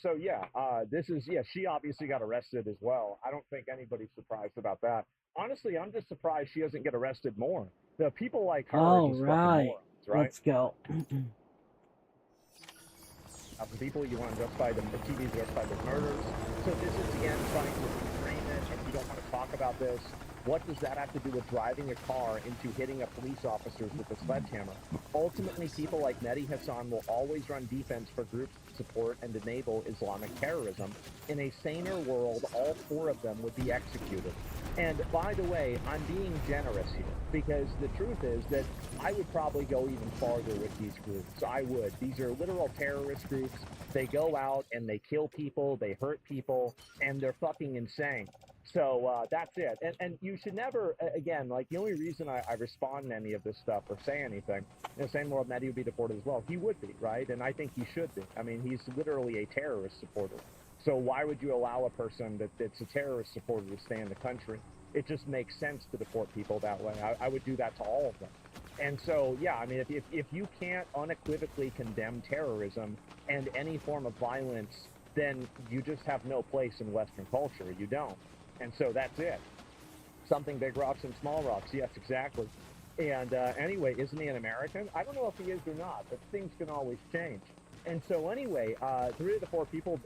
so yeah, this is yeah. She obviously got arrested as well. I don't think anybody's surprised about that. Honestly, I'm just surprised she doesn't get arrested more. The people like her are All just fucking right, morons, right? let's go. Some people you want to justify them, the TV to justify their murders. So this is again trying to reframe it, and you don't want to talk about this. What does that have to do with driving a car into hitting a police officers with a sledgehammer? Ultimately, people like Mehdi Hassan will always run defense for groups to support and enable Islamic terrorism. In a saner world, all four of them would be executed. And by the way, I'm being generous here because the truth is that I would probably go even farther with these groups. I would. These are literal terrorist groups. They go out and they kill people, they hurt people, and they're fucking insane. So that's it. And you should never, again, like the only reason I respond to any of this stuff or say anything, saying, well, Mehdi would be deported as well. He would be, right? And I think he should be. I mean, he's literally a terrorist supporter. So why would you allow a person that's a terrorist supporter to stay in the country? It just makes sense to deport people that way. I would do that to all of them. And so, yeah, I mean, if you can't unequivocally condemn terrorism and any form of violence, then you just have no place in Western culture. You don't. And so that's it. Something big rocks and small rocks. Yes, exactly. And anyway, isn't he an American? I don't know if he is or not, but things can always change. And so anyway, 3 of the 4 people,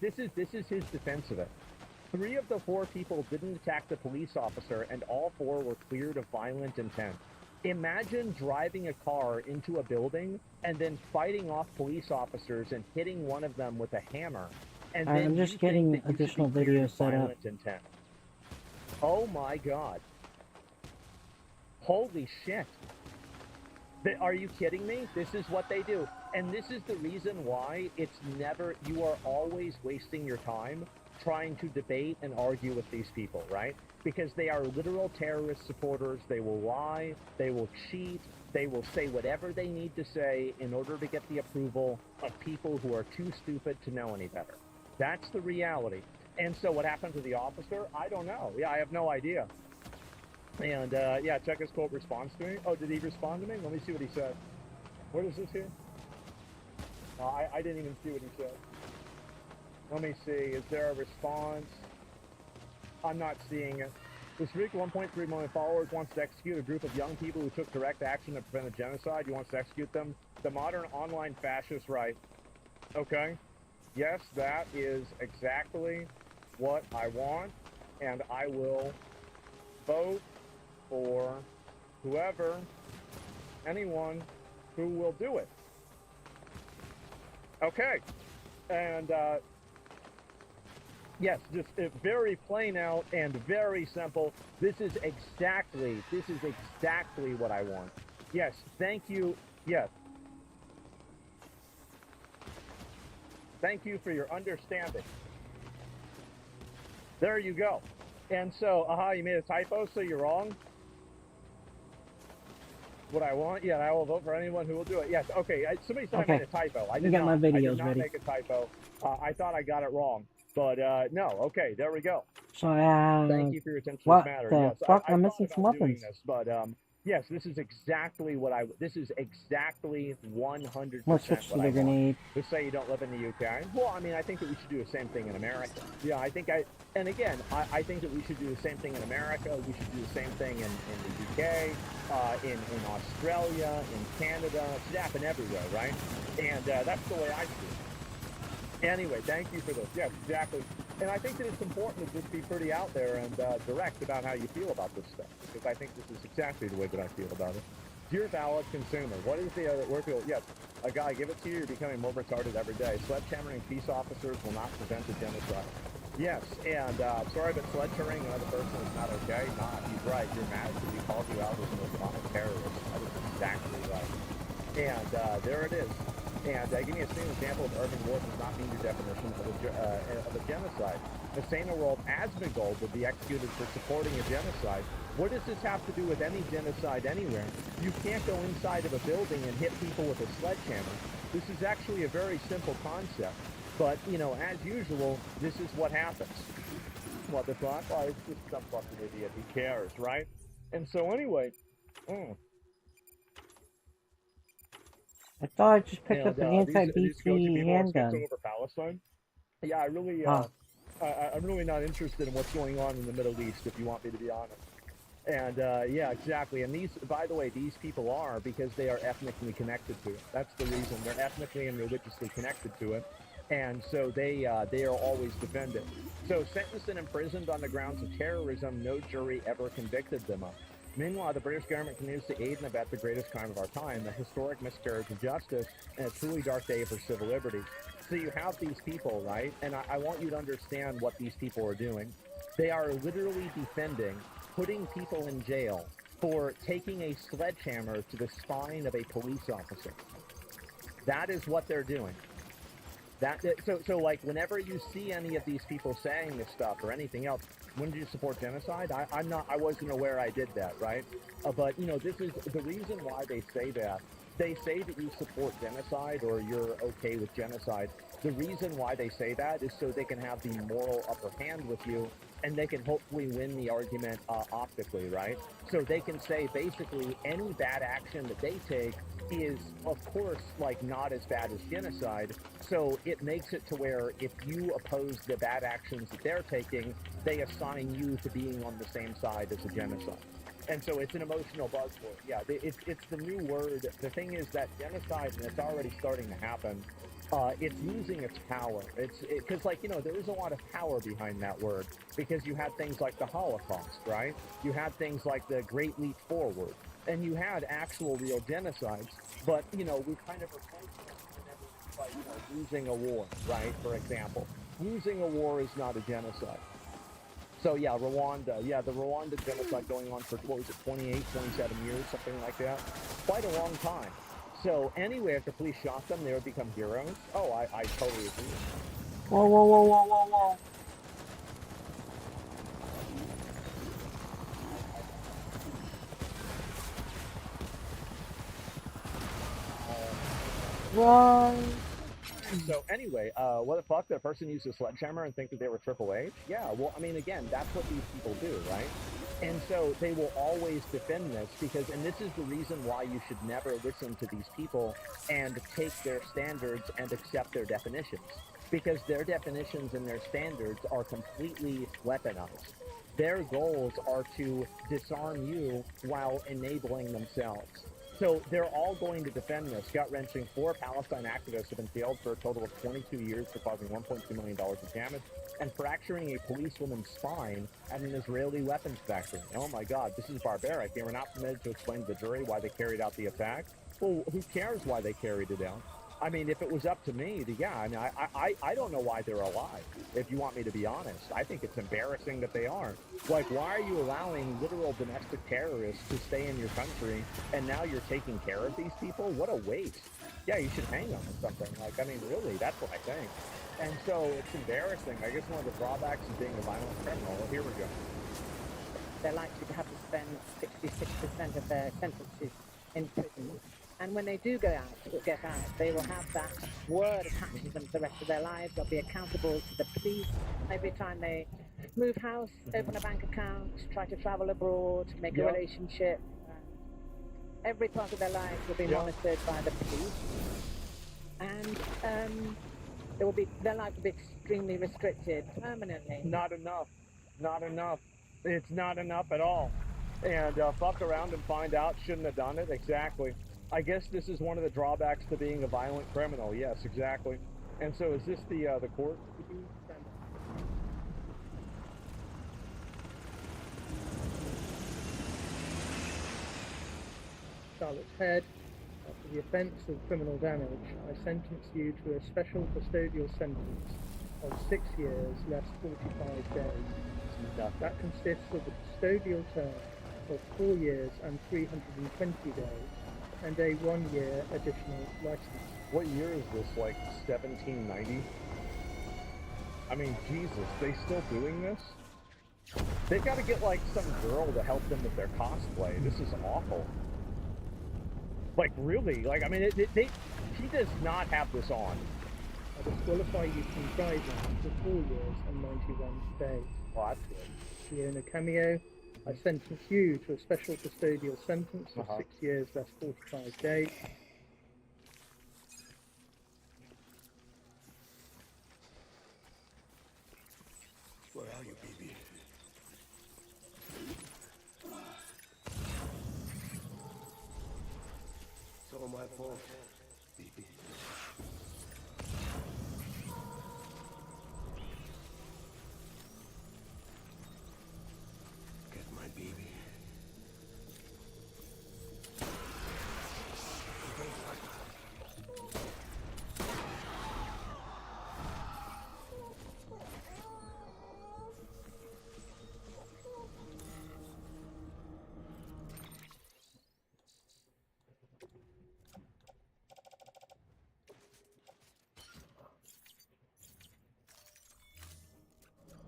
this is his defense of it. 3 of the 4 people didn't attack the police officer, and all 4 were cleared of violent intent. Imagine driving a car into a building and then fighting off police officers and hitting one of them with a hammer. And then I'm just getting additional videos set up. Intent. Oh my God. Holy shit. Are you kidding me? This is what they do. And this is the reason why it's never, you are always wasting your time trying to debate and argue with these people, right? Because they are literal terrorist supporters. They will lie, they will cheat, they will say whatever they need to say in order to get the approval of people who are too stupid to know any better. That's the reality. And so what happened to the officer? I don't know. Yeah, I have no idea. And yeah, check his quote response to me. Oh, did he respond to me? Let me see what he said. What is this here? I didn't even see what he said. Let me see. Is there a response? I'm not seeing it. This week, 1.3 million followers wants to execute a group of young people who took direct action to prevent a genocide. He wants to execute them. The modern online fascist right. Okay. Yes, that is exactly what I want, and I will vote for whoever, anyone who will do it. Okay. And yes, just very plain out and very simple. This is exactly what I want. Yes, thank you. Yes. Thank you for your understanding. There you go. And so, you made a typo, so you're wrong. What I want? Yeah, I will vote for anyone who will do it. Yes, okay. Somebody said I made a typo. I did not. I did not make a typo. I thought I got it wrong. But no, okay, there we go. So, thank you for your attention to this matter. What the fuck? I'm missing some weapons. This, but yes, this is exactly what this is exactly 100% Let's switch to the grenade. Let's say you don't live in the UK. Well, I mean, I think that we should do the same thing in America. Yeah, I think and again, I think that we should do the same thing in America. We should do the same thing in the UK, in Australia, in Canada. It should happen everywhere, right? And that's the way I see it. Anyway, thank you for this. Yes, exactly. And I think that it's important to just be pretty out there and direct about how you feel about this stuff, because I think this is exactly the way that I feel about it. Dear valid consumer, what is the other word? Yes, a guy, give it to you. You're becoming more retarded every day. Sledgehammering peace officers will not prevent a genocide. Yes, and sorry, but sledgehammering another person is not okay. Nah, he's right. You're mad because he called you out as an Islamic terrorist. That is exactly right. And there it is. And give me a single example of urban war does not meet your definition of a genocide. The saner world Asmongold would be executed for supporting a genocide. What does this have to do with any genocide anywhere? You can't go inside of a building and hit people with a sledgehammer. This is actually a very simple concept. But, you know, as usual, this is what happens. What the fuck? Oh, it's just some fucking idiot. Who cares, right? And so anyway... I thought I just picked up an anti-BT handgun. Over Palestine? Yeah, I really, I'm really not interested in what's going on in the Middle East, if you want me to be honest. And yeah, exactly. And these, by the way, these people are because they are ethnically connected to it. That's the reason they're ethnically and religiously connected to it, and so they are always defended. So sentenced and imprisoned on the grounds of terrorism, no jury ever convicted them of. Meanwhile, the British government continues to aid and abet the greatest crime of our time, a historic miscarriage of justice, and a truly dark day for civil liberties. So you have these people, right? And I want you to understand what these people are doing. They are literally defending putting people in jail for taking a sledgehammer to the spine of a police officer. That is what they're doing. So like whenever you see any of these people saying this stuff or anything else, wouldn't you support genocide? I wasn't aware I did that, right? But you know, this is the reason why they say that. They say that you support genocide or you're okay with genocide. The reason why they say that is so they can have the moral upper hand with you, and they can hopefully win the argument optically, right? So they can say basically any bad action that they take is, of course, like not as bad as genocide. So it makes it to where if you oppose the bad actions that they're taking, they assign you to being on the same side as a genocide. And so it's an emotional buzzword. Yeah, it's the new word. The thing is that genocide, and it's already starting to happen, it's losing its power. Because, like, you know, there is a lot of power behind that word because you had things like the Holocaust, right? You had things like the Great Leap Forward, and you had actual real genocides. But, you know, we kind of replaced them whenever it's like, you know, losing a war, right? For example, losing a war is not a genocide. So yeah, Rwanda. Yeah, the Rwanda genocide going on for, what was it, 28, 27 years, something like that. Quite a long time. So anyway, if the police shot them, they would become heroes. Oh, I totally agree. Whoa, whoa, whoa, whoa, whoa, whoa. Run! So anyway, what the fuck? That person used a sledgehammer and think that they were Triple H? Yeah, well, I mean, again, that's what these people do, right? And so they will always defend this because, and this is the reason why you should never listen to these people and take their standards and accept their definitions. Because their definitions and their standards are completely weaponized. Their goals are to disarm you while enabling themselves. So they're all going to defend this. Gut-wrenching, 4 Palestine activists have been jailed for a total of 22 years for causing $1.2 million of damage and fracturing a policewoman's spine at an Israeli weapons factory. Oh my God, this is barbaric. They were not permitted to explain to the jury why they carried out the attack. Well, who cares why they carried it out? I mean, if it was up to me, yeah, I mean, I don't know why they're alive, if you want me to be honest. I think it's embarrassing that they are. Like, why are you allowing literal domestic terrorists to stay in your country, and now you're taking care of these people? What a waste. Yeah, you should hang them or something. Like, I mean, really, that's what I think. And so it's embarrassing. I guess one of the drawbacks of being a violent criminal, well, here we go. They're likely to have to spend 66% of their sentences in prison. And when they do go out or get out, they will have that word attached to them for the rest of their lives. They'll be accountable to the police every time they move house, open a bank account, try to travel abroad, make a relationship. Every part of their lives will be monitored by the police. And their life will be extremely restricted permanently. Not enough. Not enough. It's not enough at all. And fuck around and find out, shouldn't have done it. Exactly. I guess this is one of the drawbacks to being a violent criminal. Yes, exactly. And so is this the court? Charlotte's Head, after the offence of criminal damage, I sentence you to a special custodial sentence of 6 years less 45 days. That consists of a custodial term of 4 years and 320 days and a 1 year additional license. What year is this, like 1790? I mean, Jesus, they still doing this? They've got to get like some girl to help them with their cosplay. This is awful. Like, really? Like, I mean, she does not have this on. I disqualify you from driving for 4 years and 91 days. Oh, that's good. Fiona Cameo, I sentence you to a special custodial sentence of 6 years less 45 days. Where are you, baby? It's all my fault, baby. Get my baby.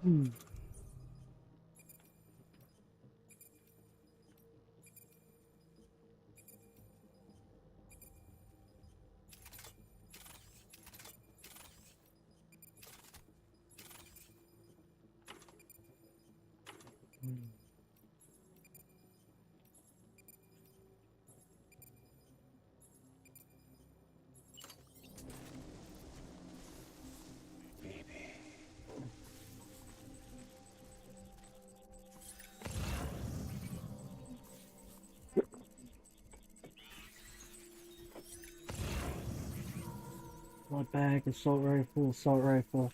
Hmm. My bag, assault rifle, assault rifle.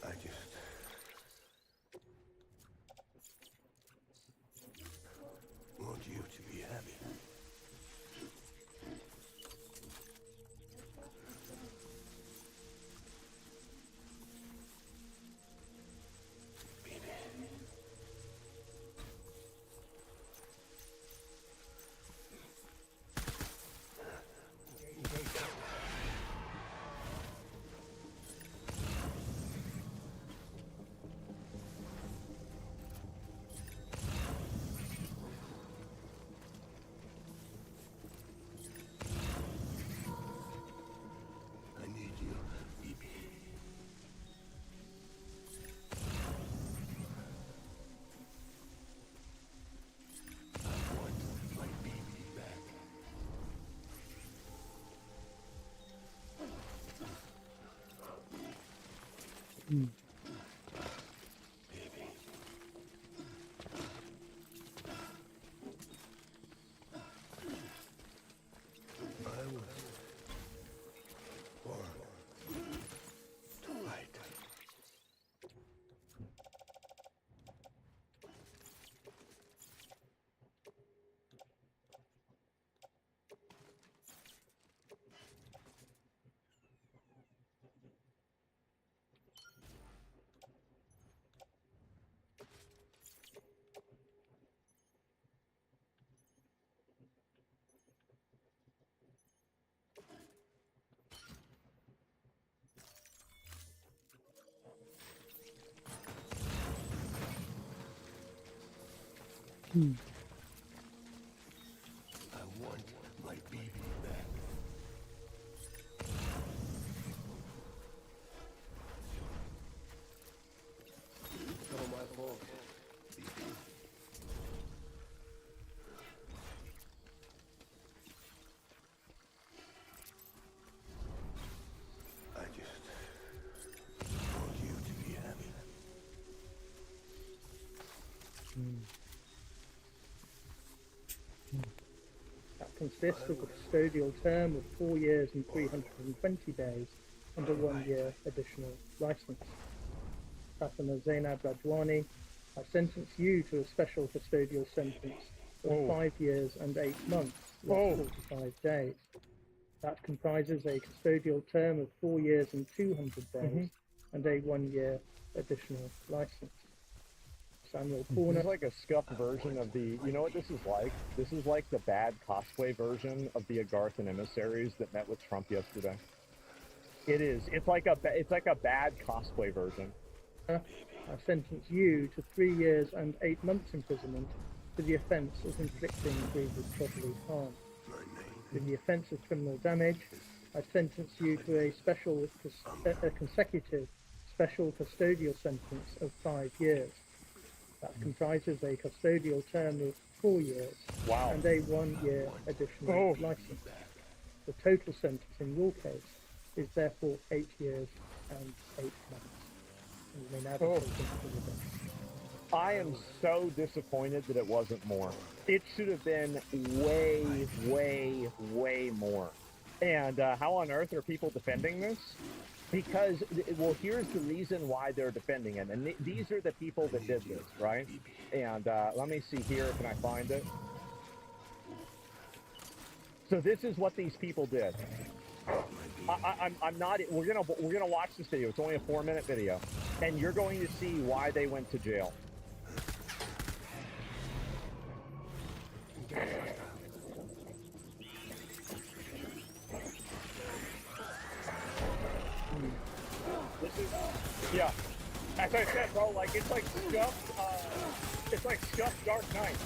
I just want you to be happy. Baby. I need you, baby. I want my baby back. Hmm. Baby. I was born to fight. Hmm. I want my baby back. It's all my fault, baby. I just want you to be happy. That consists of a custodial term of 4 years and 320 days and a 1-year additional license. Fatima Zainab Radwani, I sentence you to a special custodial sentence of Whoa. 5 years and 8 months, less 45 days. That comprises a custodial term of 4 years and 200 days and a 1-year additional license. Samuel This Corner, is like a scuffed version of the. You know what this is like? This is like the bad cosplay version of the Agarth and emissaries that met with Trump yesterday. It is. It's like a. It's like a bad cosplay version. I sentence you to 3 years and 8 months imprisonment for the offence of inflicting grievous bodily harm. For the offence of criminal damage, I sentence you to a consecutive special custodial sentence of 5 years. That comprises a custodial term of 4 years Wow. and a 1-year additional license. The total sentence in your case is therefore 8 years and 8 months. And you may now be Oh. taken to the bench. I am so disappointed that it wasn't more. It should have been way, way, way more. And how on earth are people defending this? Because, well, here's the reason why they're defending it. And these are the people that did this, right? And let me see here. Can I find it? So this is what these people did. I'm not. We're gonna watch this video. It's only a 4-minute video, and you're going to see why they went to jail. This is, yeah. As I said, bro, like it's like stuffed. It's like stuffed Dark Knight.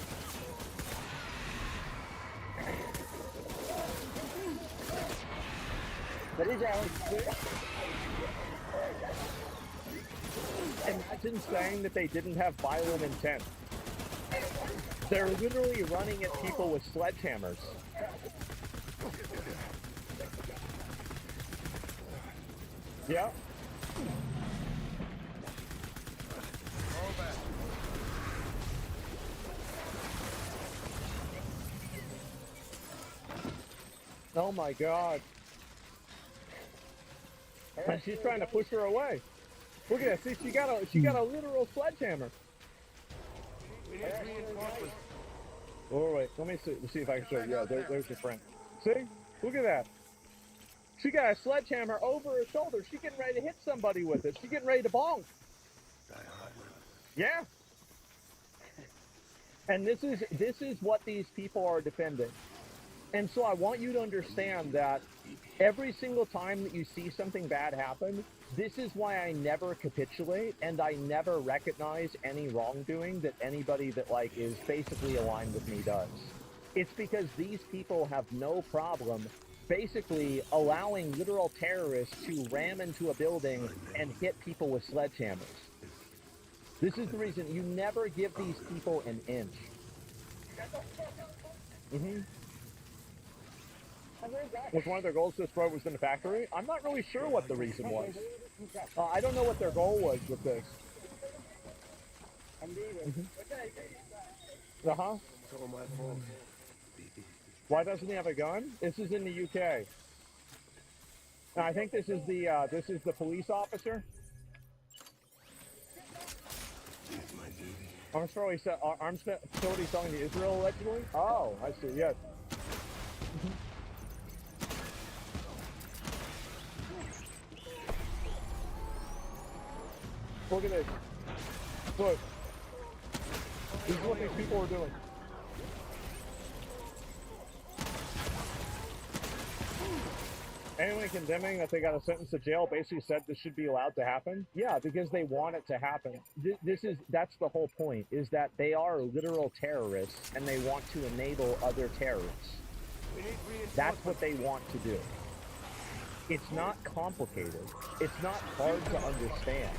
But is imagine saying that they didn't have violent intent. They're literally running at people with sledgehammers. Yeah. Oh my God. And she's trying to push her away. Look at that. See, she got a literal sledgehammer. Oh wait, let me see if I can show you. Yeah, there's your friend. See? Look at that. She got a sledgehammer over her shoulder. She's getting ready to hit somebody with it. She's getting ready to bonk. Yeah. And this is what these people are defending. And so I want you to understand that every single time that you see something bad happen, this is why I never capitulate and I never recognize any wrongdoing that anybody that like is basically aligned with me does. It's because these people have no problem basically allowing literal terrorists to ram into a building and hit people with sledgehammers. This is the reason you never give these people an inch. Mm-hmm. Was one of their goals to destroy was in the factory? I'm not really sure what the reason was. I don't know what their goal was with this. Mm-hmm. Uh-huh. Why doesn't he have a gun? This is in the UK. And I think this is the police officer. Arms facility selling to Israel allegedly? Oh, I see, yes. Look at this. Look. This is what these people are doing. Anyone condemning that they got a sentence to jail basically said this should be allowed to happen? Yeah, because they want it to happen. That's the whole point, is that they are literal terrorists and they want to enable other terrorists. That's what they want to do. It's not complicated. It's not hard to understand.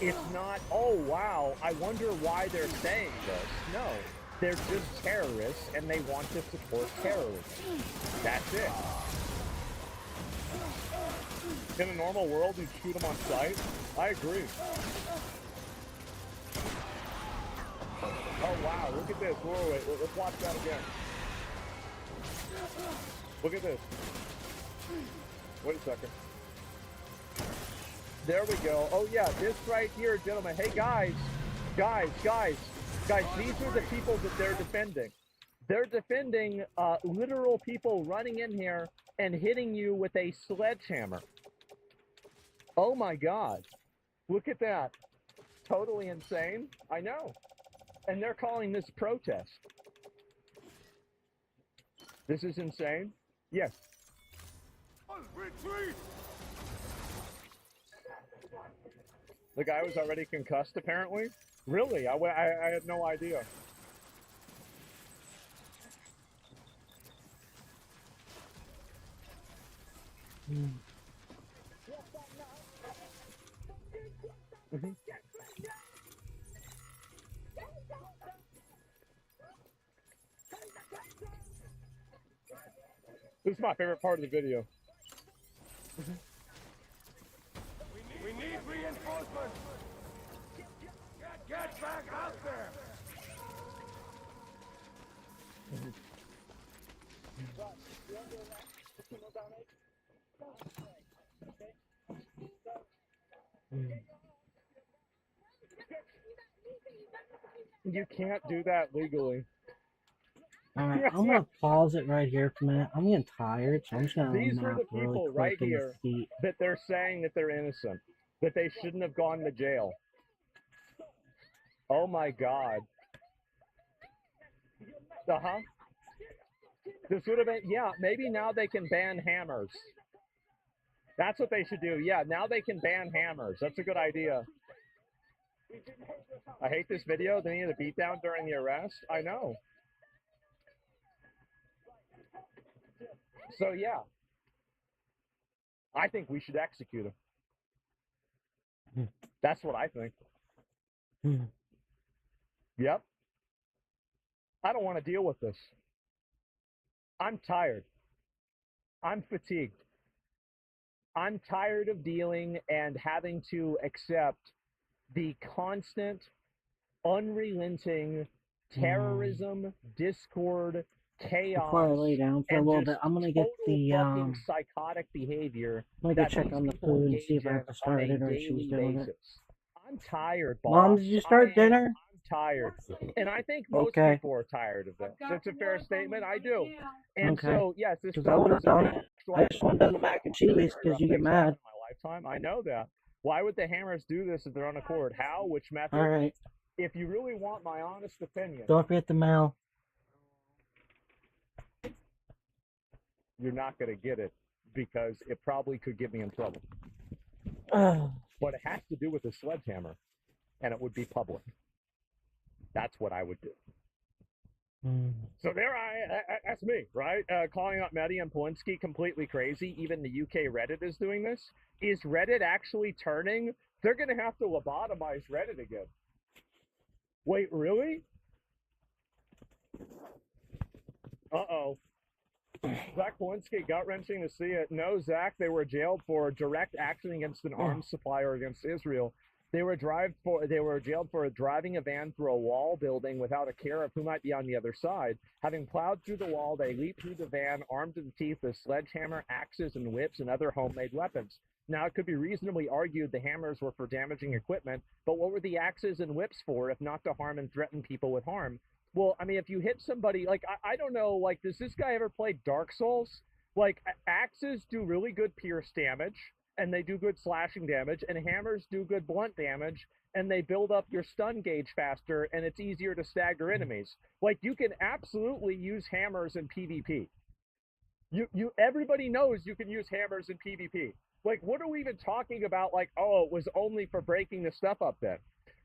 It's not, oh wow, I wonder why they're saying this. No, they're just terrorists and they want to support terrorism. That's it. In a normal world, you'd shoot them on sight. I agree. Oh wow, look at this. Wait, let's watch that again. Look at this. Wait a second. There we go. Oh yeah, this right here, gentlemen. Hey guys, these are the people that they're defending. They're defending literal people running in here and hitting you with a sledgehammer. Oh my God. Look at that. Totally insane. I know. And they're calling this protest. This is insane. Yes. Retreat! The guy was already concussed, apparently? Really? I had no idea. Mm-hmm. This is my favorite part of the video. You can't do that legally. Alright, I'm gonna pause it right here for a minute. I'm getting tired, so I'm just gonna These are nap the really people quick right in the here seat. that they're saying that they're innocent, that they shouldn't have gone to jail. Oh my God. Uh-huh. This would have been, yeah, maybe now they can ban hammers. That's what they should do. Yeah, now they can ban hammers. That's a good idea. I hate this video. They needed a beatdown during the arrest. I know. So, yeah. I think we should execute him. That's what I think. Yep. I don't want to deal with this. I'm tired. I'm fatigued. I'm tired of dealing and having to accept the constant, unrelenting terrorism, discord, chaos, Before I lay down for a and little just bit, I'm gonna get total the fucking psychotic behavior I'm gonna go that check these on the people food and engage see if I in have to on start a it or if she's daily doing it. basis. I'm tired, boss. Mom, did you start dinner? I'm tired. And I think most Okay. people are tired of this. It's a fair statement. I do. And Okay. so, yes, this Because I would have done it. I just wanted the mac and cheese because you get mad. in my lifetime. I know that. Why would the hammers do this if they're on accord? How? Which method? Alright. If you really want my honest opinion, Don't forget the mail. you're not going to get it because it probably could get me in trouble. But it has to do with a sledgehammer, and it would be public. That's what I would do. So that's me, right? Calling out Mehdi and Polinsky completely crazy. Even the UK Reddit is doing this. Is Reddit actually turning? They're going to have to lobotomize Reddit again. Wait, really? Uh-oh. Zach Polinsky, gut-wrenching to see it. No, Zach, they were jailed for direct action against an arms supplier against Israel. They were jailed for driving a van through a wall building without a care of who might be on the other side. Having plowed through the wall, they leaped through the van, armed to the teeth with sledgehammer, axes, and whips, and other homemade weapons. Now, it could be reasonably argued the hammers were for damaging equipment, but what were the axes and whips for if not to harm and threaten people with harm? Well, I mean, if you hit somebody, like, I don't know, like, does this guy ever play Dark Souls? Like, axes do really good pierce damage, and they do good slashing damage, and hammers do good blunt damage, and they build up your stun gauge faster, and it's easier to stagger enemies. Like, you can absolutely use hammers in PvP. Everybody knows you can use hammers in PvP. Like, what are we even talking about? Like, oh, it was only for breaking the stuff up then,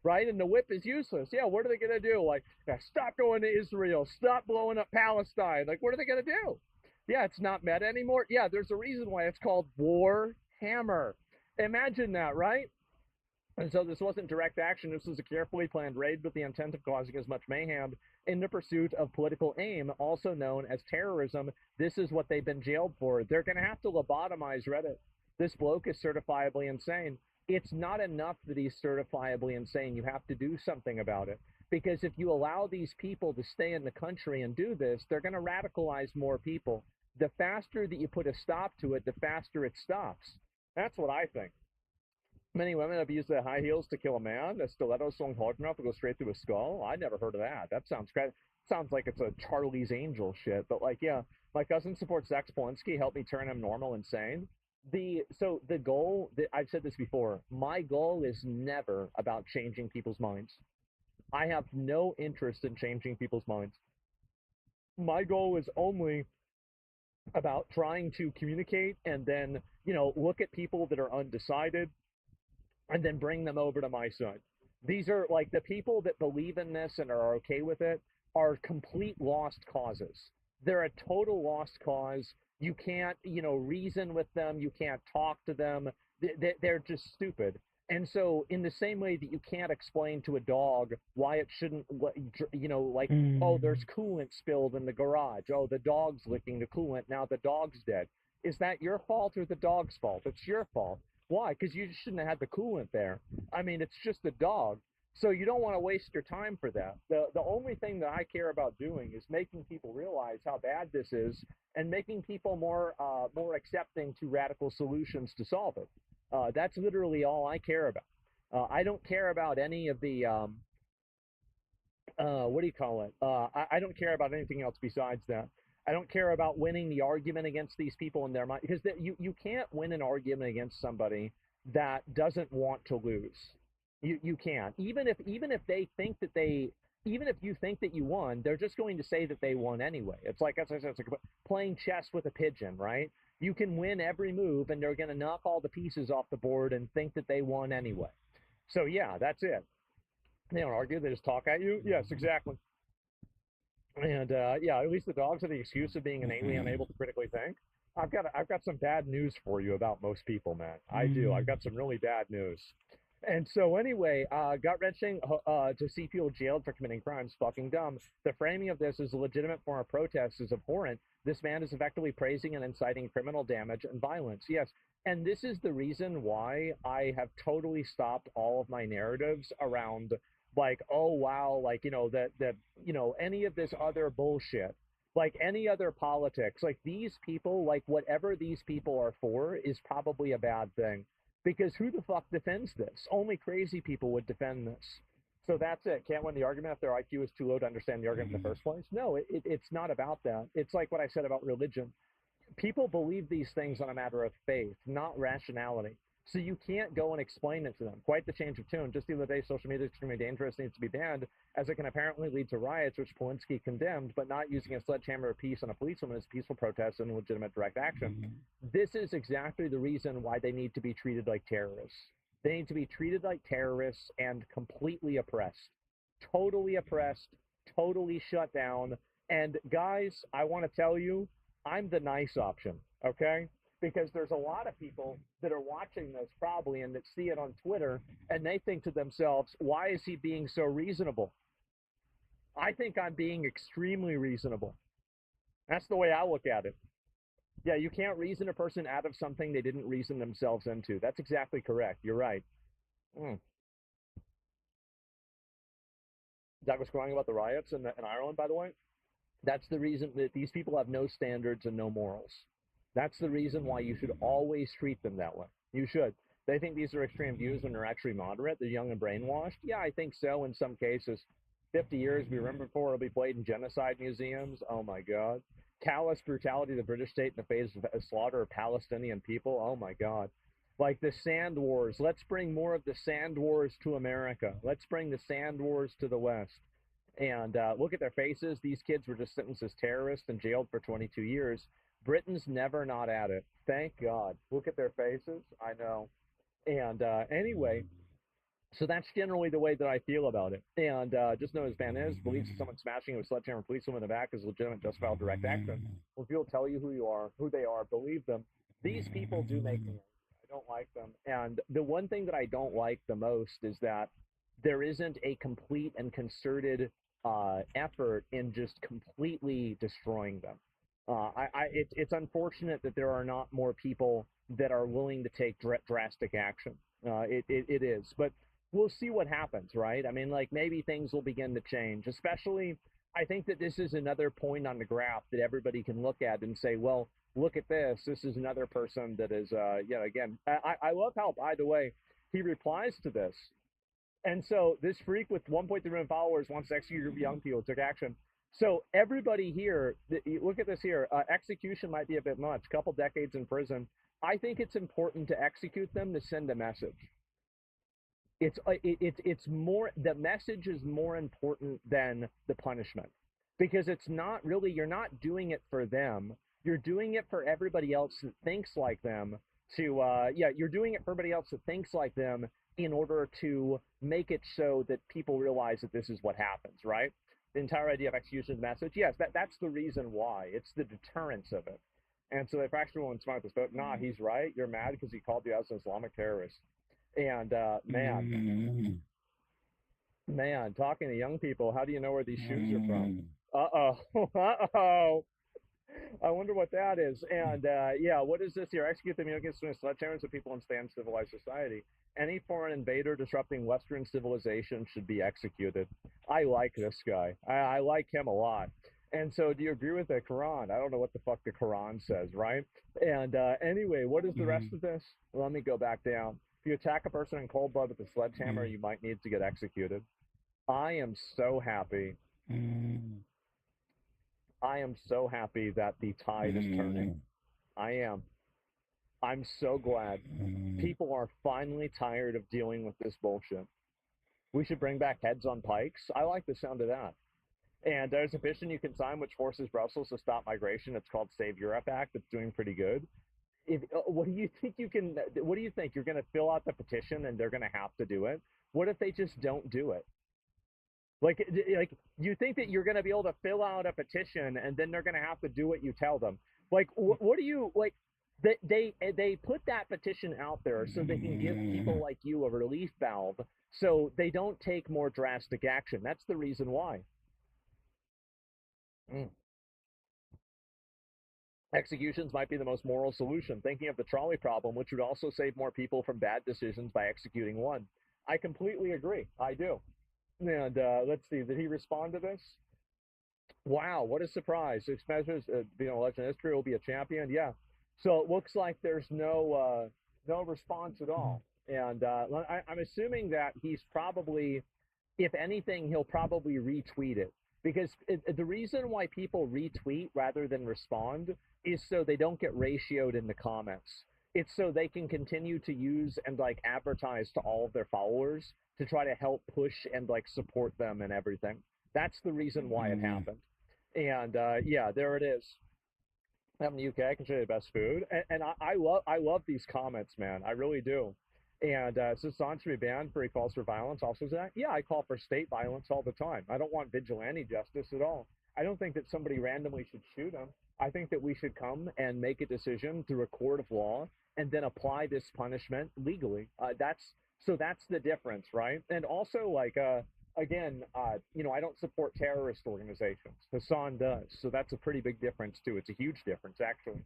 right? And the whip is useless. Yeah, what are they going to do? Like, stop going to Israel. Stop blowing up Palestine. Like, what are they going to do? Yeah, it's not meta anymore. Yeah, there's a reason why it's called War Hammer. Imagine that, right? And so this wasn't direct action. This was a carefully planned raid with the intent of causing as much mayhem in the pursuit of political aim, also known as terrorism. This is what they've been jailed for. They're going to have to lobotomize Reddit. This bloke is certifiably insane. It's not enough that he's certifiably insane. You have to do something about it. Because if you allow these people to stay in the country and do this, they're going to radicalize more people. The faster that you put a stop to it, the faster it stops. That's what I think. Many women have used their high heels to kill a man. The stilettos swung hard enough to go straight through his skull. I never heard of that. That sounds great. Sounds like it's a Charlie's Angel shit. But like, yeah, my cousin supports Zach Polinsky. Helped me turn him normal insane. So the goal, I've said this before, my goal is never about changing people's minds. I have no interest in changing people's minds. My goal is only about trying to communicate and then, look at people that are undecided and then bring them over to my side. These are like the people that believe in this and are okay with it are complete lost causes. They're a total lost cause. You can't, reason with them. You can't talk to them. They're just stupid. And so in the same way that you can't explain to a dog why it shouldn't, oh, there's coolant spilled in the garage. Oh, the dog's licking the coolant. Now the dog's dead. Is that your fault or the dog's fault? It's your fault. Why? Because you shouldn't have had the coolant there. I mean, it's just a dog. So you don't want to waste your time for that. The only thing that I care about doing is making people realize how bad this is and making people more accepting to radical solutions to solve it. That's literally all I care about. I don't care about any of the what do you call it? I don't care about anything else besides that. I don't care about winning the argument against these people in their mind because you can't win an argument against somebody that doesn't want to lose. You can't. Even if they think that they even if you think that you won, they're just going to say that they won anyway. It's like as I said, it's like playing chess with a pigeon, right? You can win every move, and they're going to knock all the pieces off the board and think that they won anyway. So yeah, that's it. They don't argue; they just talk at you. Yes, exactly. And yeah, at least the dogs are the excuse of being innately unable to critically think. I've got some bad news for you about most people, man. I do. I've got some really bad news. And so anyway, gut wrenching to see people jailed for committing crimes, fucking dumb. The framing of this as a legitimate form of protest is abhorrent. This man is effectively praising and inciting criminal damage and violence. Yes, and this is the reason why I have totally stopped all of my narratives around like, oh wow, like that any of this other bullshit, like any other politics, like these people, like whatever these people are for is probably a bad thing because who the fuck defends this? Only crazy people would defend this. So that's it. Can't win the argument if their IQ is too low to understand the argument in the first place. No, it's not about that. It's like what I said about religion. People believe these things on a matter of faith, not rationality. So you can't go and explain it to them. Quite the change of tune. Just the other day, social media is extremely dangerous, needs to be banned, as it can apparently lead to riots, which Polanski condemned, but not using a sledgehammer of peace on a policewoman as peaceful protest and legitimate direct action. This is exactly the reason why they need to be treated like terrorists. They need to be treated like terrorists and completely oppressed, totally shut down. And guys, I want to tell you, I'm the nice option, okay? Because there's a lot of people that are watching this probably and that see it on Twitter and they think to themselves, why is he being so reasonable? I think I'm being extremely reasonable. That's the way I look at it. Yeah, you can't reason a person out of something they didn't reason themselves into. That's exactly correct. You're right. Doug was crying about the riots in Ireland, by the way. That's the reason that these people have no standards and no morals. That's the reason why you should always treat them that way. You should. They think these are extreme views when they're actually moderate. They're young and brainwashed. Yeah, I think so in some cases. 50 years, we remember before it'll be played in genocide museums. Oh my God. Callous brutality of the British state in the face of slaughter of Palestinian people. Oh my God. Like the sand wars. Let's bring more of the sand wars to America. Let's bring the sand wars to the West. And look at their faces. These kids were just sentenced as terrorists and jailed for 22 years. Britain's never not at it. Thank God. Look at their faces. I know. And anyway, so that's generally the way that I feel about it. And just know as Van is believes that someone smashing a sledgehammer policewoman in the back is legitimate, justifiable direct action. When people tell you who they are, believe them. These people do make me angry. I don't like them. And the one thing that I don't like the most is that there isn't a complete and concerted effort in just completely destroying them. It's unfortunate that there are not more people that are willing to take drastic action. It is, but we'll see what happens, right? I mean, like maybe things will begin to change. Especially, I think that this is another point on the graph that everybody can look at and say, well, look at this. This is another person that is, again, I love how, by the way, he replies to this. And so this freak with 1.3 million followers wants to execute a group of young people, took action. So everybody here, look at this here. Execution might be a bit much. Couple decades in prison. I think it's important to execute them to send a message. It's more, the message is more important than the punishment, because it's not really, you're not doing it for them. You're doing it for everybody else that thinks like them. You're doing it for everybody else that thinks like them in order to make it so that people realize that this is what happens, right? The entire idea of execution of the message, yes, that's the reason why. It's the deterrence of it. And so they fractured one smart this, but nah, he's right. You're mad because he called you as an Islamic terrorist. And man, talking to young people, how do you know where these shoes are from? Uh-oh. I wonder what that is. And what is this here? Execute them against sledgehammers of people and stand civilized society. Any foreign invader disrupting Western civilization should be executed. I like this guy. I like him a lot. And so, do you agree with the Quran? I don't know what the fuck the Quran says, right? And anyway, what is the rest of this? Let me go back down. If you attack a person in cold blood with a sledgehammer, you might need to get executed. I am so happy. I am so happy that the tide is turning. I am. I'm so glad. People are finally tired of dealing with this bullshit. We should bring back heads on pikes. I like the sound of that. And there's a petition you can sign which forces Brussels to stop migration. It's called Save Europe Act. It's doing pretty good. What do you think you can? What do you think? You're going to fill out the petition and they're going to have to do it? What if they just don't do it? Like you think that you're going to be able to fill out a petition and then they're going to have to do what you tell them? Like, what do you like? They put that petition out there so they can give people like you a relief valve so they don't take more drastic action. That's the reason why. Executions might be the most moral solution. Thinking of the trolley problem, which would also save more people from bad decisions by executing one. I completely agree. I do. And let's see, did he respond to this? Wow, what a surprise. Six measures, being an election history will be a champion. Yeah. So it looks like there's no response at all. And I'm assuming that he's probably, if anything, he'll probably retweet it. Because the reason why people retweet rather than respond is so they don't get ratioed in the comments. It's so they can continue to use and like advertise to all of their followers to try to help push and like support them and everything. That's the reason why it happened. And yeah, there it is. I'm in the UK. I can show you the best food, and I love these comments, man. I really do. And so Assange should be banned for he calls for violence. Also, that yeah, I call for state violence all the time. I don't want vigilante justice at all. I don't think that somebody randomly should shoot him. I think that we should come and make a decision through a court of law and then apply this punishment legally. That's the difference, right? And also, like, again, I don't support terrorist organizations. Hassan does, so that's a pretty big difference too. It's a huge difference, actually.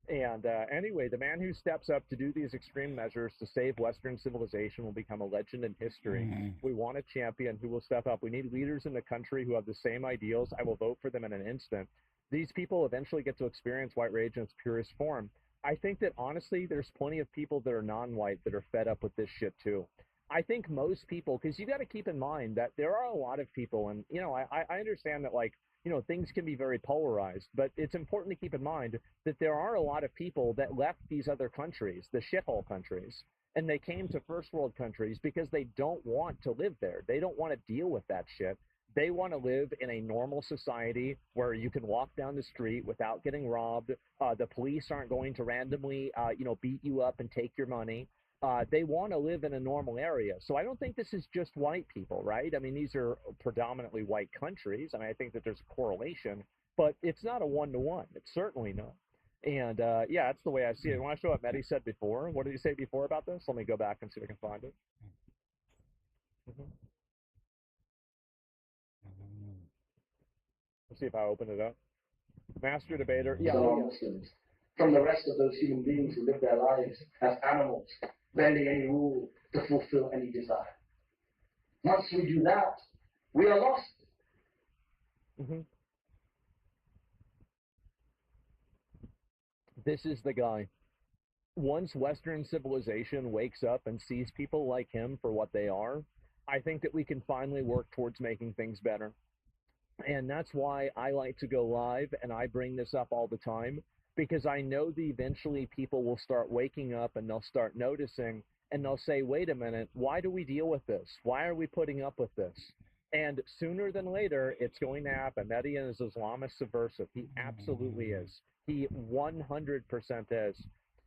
And anyway, the man who steps up to do these extreme measures to save Western civilization will become a legend in history. We want a champion who will step up. We need leaders in the country who have the same ideals. I will vote for them in an instant. These people eventually get to experience white rage in its purest form. I think that, honestly, there's plenty of people that are non-white that are fed up with this shit, too. I think most people, because you got to keep in mind that there are a lot of people, and, I understand that, like, things can be very polarized, but it's important to keep in mind that there are a lot of people that left these other countries, the shithole countries, and they came to first world countries because they don't want to live there. They don't want to deal with that shit. They want to live in a normal society where you can walk down the street without getting robbed. The police aren't going to randomly, beat you up and take your money. They want to live in a normal area. So I don't think this is just white people, right? I mean, these are predominantly white countries. I mean, I think that there's a correlation, but it's not a one-to-one. It's certainly not. And yeah, that's the way I see it. I want to show what Mehdi said before. What did he say before about this? Let me go back and see if I can find it. Let's see if I open it up. Master debater. Yeah. Muslims from the rest of those human beings who live their lives as animals, bending any rule to fulfill any desire. Once we do that, we are lost. This is the guy. Once Western civilization wakes up and sees people like him for what they are, I think that we can finally work towards making things better. And that's why I like to go live and I bring this up all the time, because I know that eventually people will start waking up and they'll start noticing and they'll say, wait a minute, why do we deal with this? Why are we putting up with this? And sooner than later, it's going to happen. Mehdi is Islamist subversive. He absolutely is. He 100% is.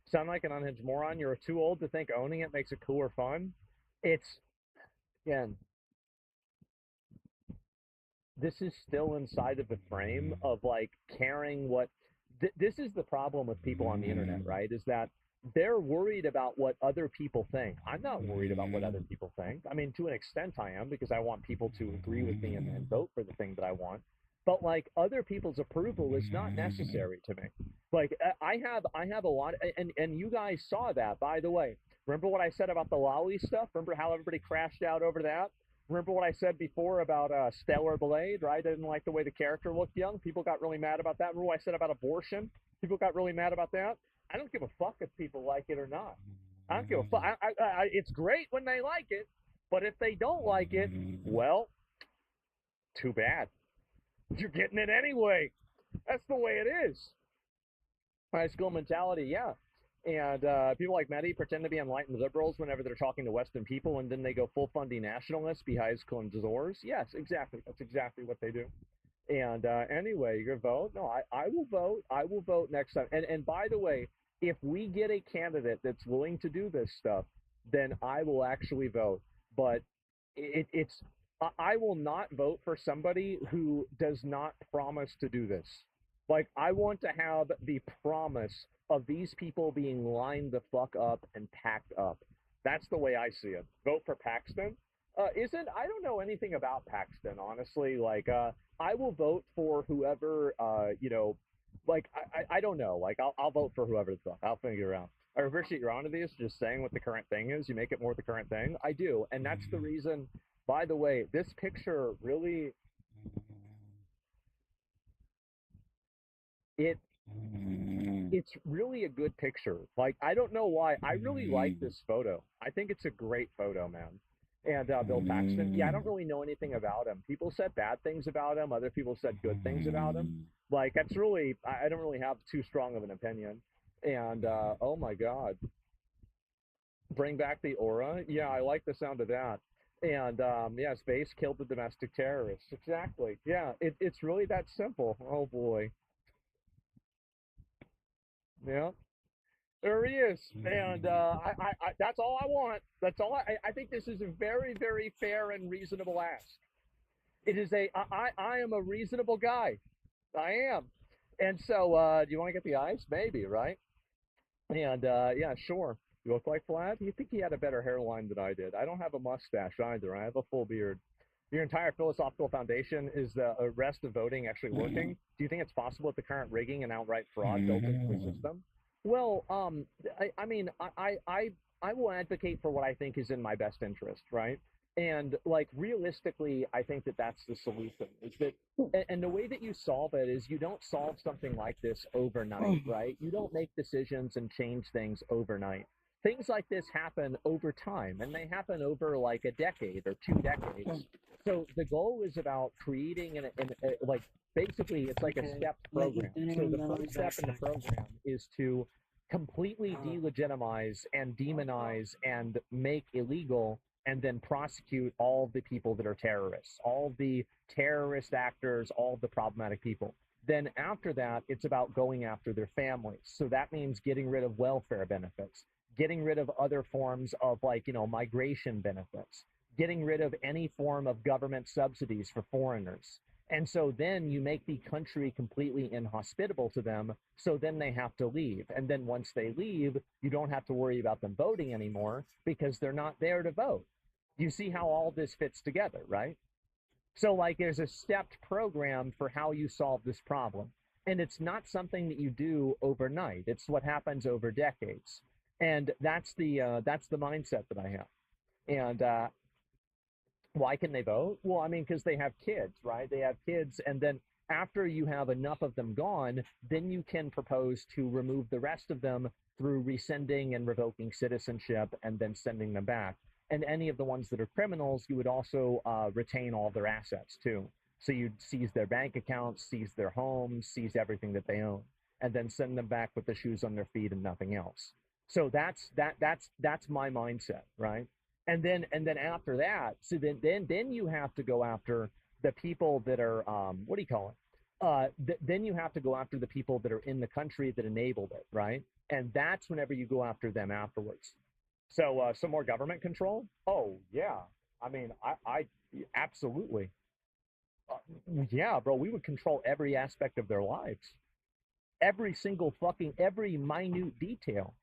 Sound like an unhinged moron? You're too old to think owning it makes it cool or fun? It's, again, this is still inside of the frame of like caring what this is the problem with people on the internet, right? Is that they're worried about what other people think. I'm not worried about what other people think. I mean, to an extent I am, because I want people to agree with me and vote for the thing that I want. But like other people's approval is not necessary to me. Like I have a lot, and you guys saw that, by the way. Remember what I said about the lolly stuff? Remember how everybody crashed out over that? Remember what I said before about Stellar Blade, right? I didn't like the way the character looked young. People got really mad about that. Remember what I said about abortion? People got really mad about that. I don't give a fuck if people like it or not. I don't give a fuck. It's great when they like it, but if they don't like it, well, too bad. You're getting it anyway. That's the way it is. High school mentality, yeah. And people like Mehdi pretend to be enlightened liberals whenever they're talking to Western people, and then they go full funding nationalists behind high school and doors. Yes, exactly. That's exactly what they do. And anyway, your vote? No, I will vote. I will vote next time. And by the way, if we get a candidate that's willing to do this stuff, then I will actually vote. But I will not vote for somebody who does not promise to do this. Like, I want to have the promise of these people being lined the fuck up and packed up. That's the way I see it. Vote for Paxton? I don't know anything about Paxton, honestly. Like, I will vote for whoever, like, I don't know. Like, I'll vote for whoever the fuck. I'll figure it out. I appreciate your honesty, just saying what the current thing is. You make it more the current thing. I do. And that's the reason, by the way, this picture really, it's really a good picture. Like, I don't know why. I really like this photo. I think it's a great photo, man. And Bill Paxton, yeah, I don't really know anything about him. People said bad things about him. Other people said good things about him. Like, that's really, I don't really have too strong of an opinion. And, oh my God. Bring back the aura. Yeah, I like the sound of that. And, yeah, space killed the domestic terrorists. Exactly. Yeah, it's really that simple. Oh boy. Yeah. There he is, and I that's all I want. That's all I think this is a very, very fair and reasonable ask. It is I am a reasonable guy. I am. And so, do you want to get the ice? Maybe, right? And, yeah, sure. You look like Vlad? You think he had a better hairline than I did? I don't have a mustache either. I have a full beard. Your entire philosophical foundation is the rest of voting actually working. Do you think it's possible with the current rigging and outright fraud built into the system? Well, I mean, I will advocate for what I think is in my best interest, right? And like realistically, I think that that's the solution. Is that, and the way that you solve it is you don't solve something like this overnight, right? You don't make decisions and change things overnight. Things like this happen over time, and they happen over like a decade or 2 decades. So the goal is about creating like basically it's like a step program. So the first step in the program is to completely delegitimize and demonize and make illegal and then prosecute all the people that are terrorists, all the terrorist actors, all the problematic people. Then after that, it's about going after their families. So that means getting rid of welfare benefits, getting rid of other forms of like, migration benefits, getting rid of any form of government subsidies for foreigners. And so then you make the country completely inhospitable to them. So then they have to leave. And then once they leave, you don't have to worry about them voting anymore because they're not there to vote. You see how all this fits together, right? So like there's a stepped program for how you solve this problem. And it's not something that you do overnight. It's what happens over decades. And that's the mindset that I have. And why can they vote? Well, I mean, because they have kids, right? They have kids, and then after you have enough of them gone, then you can propose to remove the rest of them through rescinding and revoking citizenship and then sending them back. And any of the ones that are criminals, you would also retain all their assets too. So you'd seize their bank accounts, seize their homes, seize everything that they own, and then send them back with the shoes on their feet and nothing else. So that's my mindset, right? And then after that, so then you have to go after the people that are what do you call it? Then you have to go after the people that are in the country that enabled it, right? And that's whenever you go after them afterwards. So some more government control? Oh yeah, I mean I absolutely. Yeah, bro, we would control every aspect of their lives, every minute detail.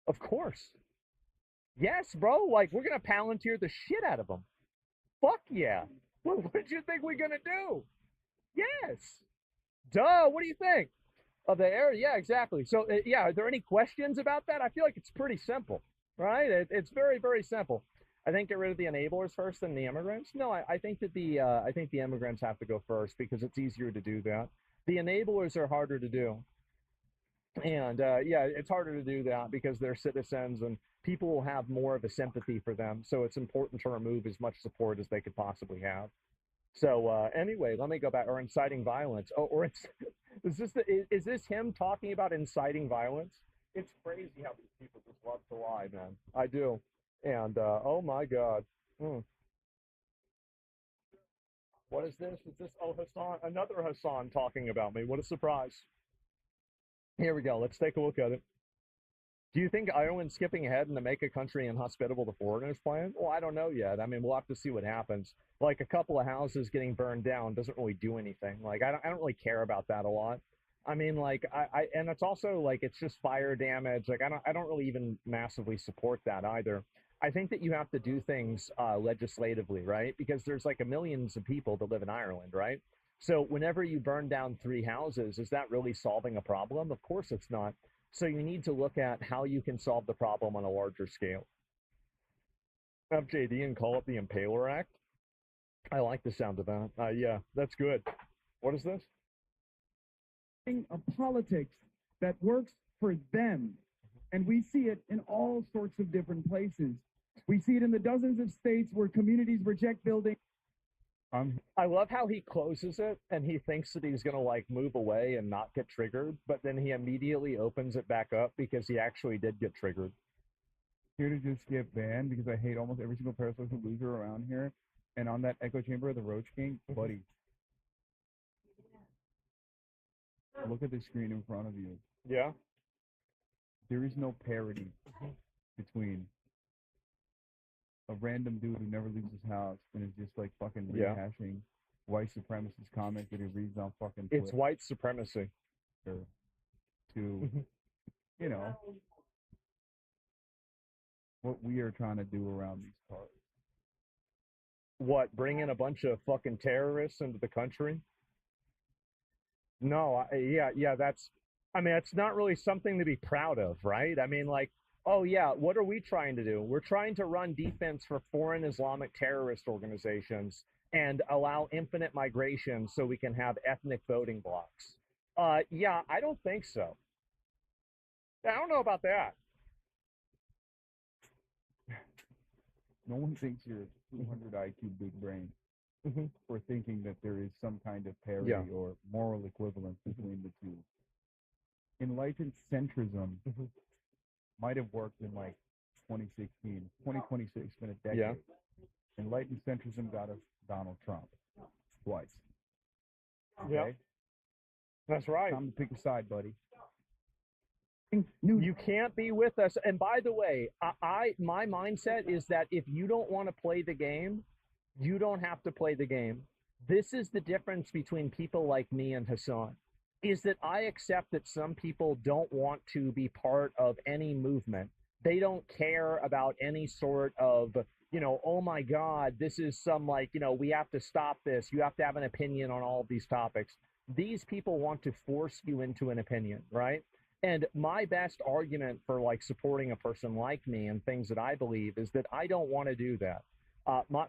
Of course. Yes, bro. Like, we're going to Palantir the shit out of them. Fuck yeah. What did you think we're going to do? Yes. Duh. What do you think? Of the air? Yeah, exactly. So, yeah, are there any questions about that? I feel like it's pretty simple, right? It's very, very simple. I think get rid of the enablers first, then the immigrants. No, I think that I think the immigrants have to go first because it's easier to do that. The enablers are harder to do, and yeah, it's harder to do that because they're citizens and people will have more of a sympathy for them. So it's important to remove as much support as they could possibly have. So anyway, let me go back. Or inciting violence. Oh, or it's is this him talking about inciting violence? It's crazy how these people just love to lie, man. I do. And oh my God. Hmm. What is this? Is this Hassan? Another Hassan talking about me. What a surprise. Here we go. Let's take a look at it. Do you think Ireland's skipping ahead in the make a country inhospitable to foreigners plan? Well, I don't know yet. I mean, we'll have to see what happens. Like a couple of houses getting burned down doesn't really do anything. Like I don't really care about that a lot. I mean, like and it's also like it's just fire damage. Like I don't really even massively support that either. I think that you have to do things legislatively, right? Because there's like millions of people that live in Ireland, right? So whenever you burn down 3 houses, is that really solving a problem? Of course it's not. So you need to look at how you can solve the problem on a larger scale. FJD and call it the Impaler Act. I like the sound of that. Yeah, that's good. What is this? Of politics that works for them. And we see it in all sorts of different places. We see it in the dozens of states where communities reject building. I love how he closes it and he thinks that he's going to like move away and not get triggered, but then he immediately opens it back up because he actually did get triggered. Here to just get banned because I hate almost every single parasocial loser around here. And on that echo chamber of the Roach King, buddy. Look at the screen in front of you. Yeah. There is no parity between a random dude who never leaves his house and is just like fucking rehashing white supremacist comments that he reads on fucking Twitter. It's white supremacy. To, you know, what we are trying to do around these parts. What, bring in a bunch of fucking terrorists into the country? No, yeah, that's, I mean, it's not really something to be proud of, right? I mean, like, oh yeah, what are we trying to do? We're trying to run defense for foreign Islamic terrorist organizations and allow infinite migration so we can have ethnic voting blocks. Yeah, I don't think so. I don't know about that. No one thinks you're a 200 IQ big brain for thinking that there is some kind of parity or moral equivalence between the two. Enlightened centrism might have worked in like 2016. 2026 has been a decade. Yeah. Enlightened centrism got us Donald Trump twice. Okay? Yeah. That's right. Time to pick a side, buddy. You can't be with us. And by the way, my mindset is that if you don't want to play the game, you don't have to play the game. This is the difference between people like me and Hassan, is that I accept that some people don't want to be part of any movement. They don't care about any sort of, you know, oh my God, this is some like, you know, we have to stop this. You have to have an opinion on all of these topics. These people want to force you into an opinion, right? And my best argument for like supporting a person like me and things that I believe is that I don't want to do that.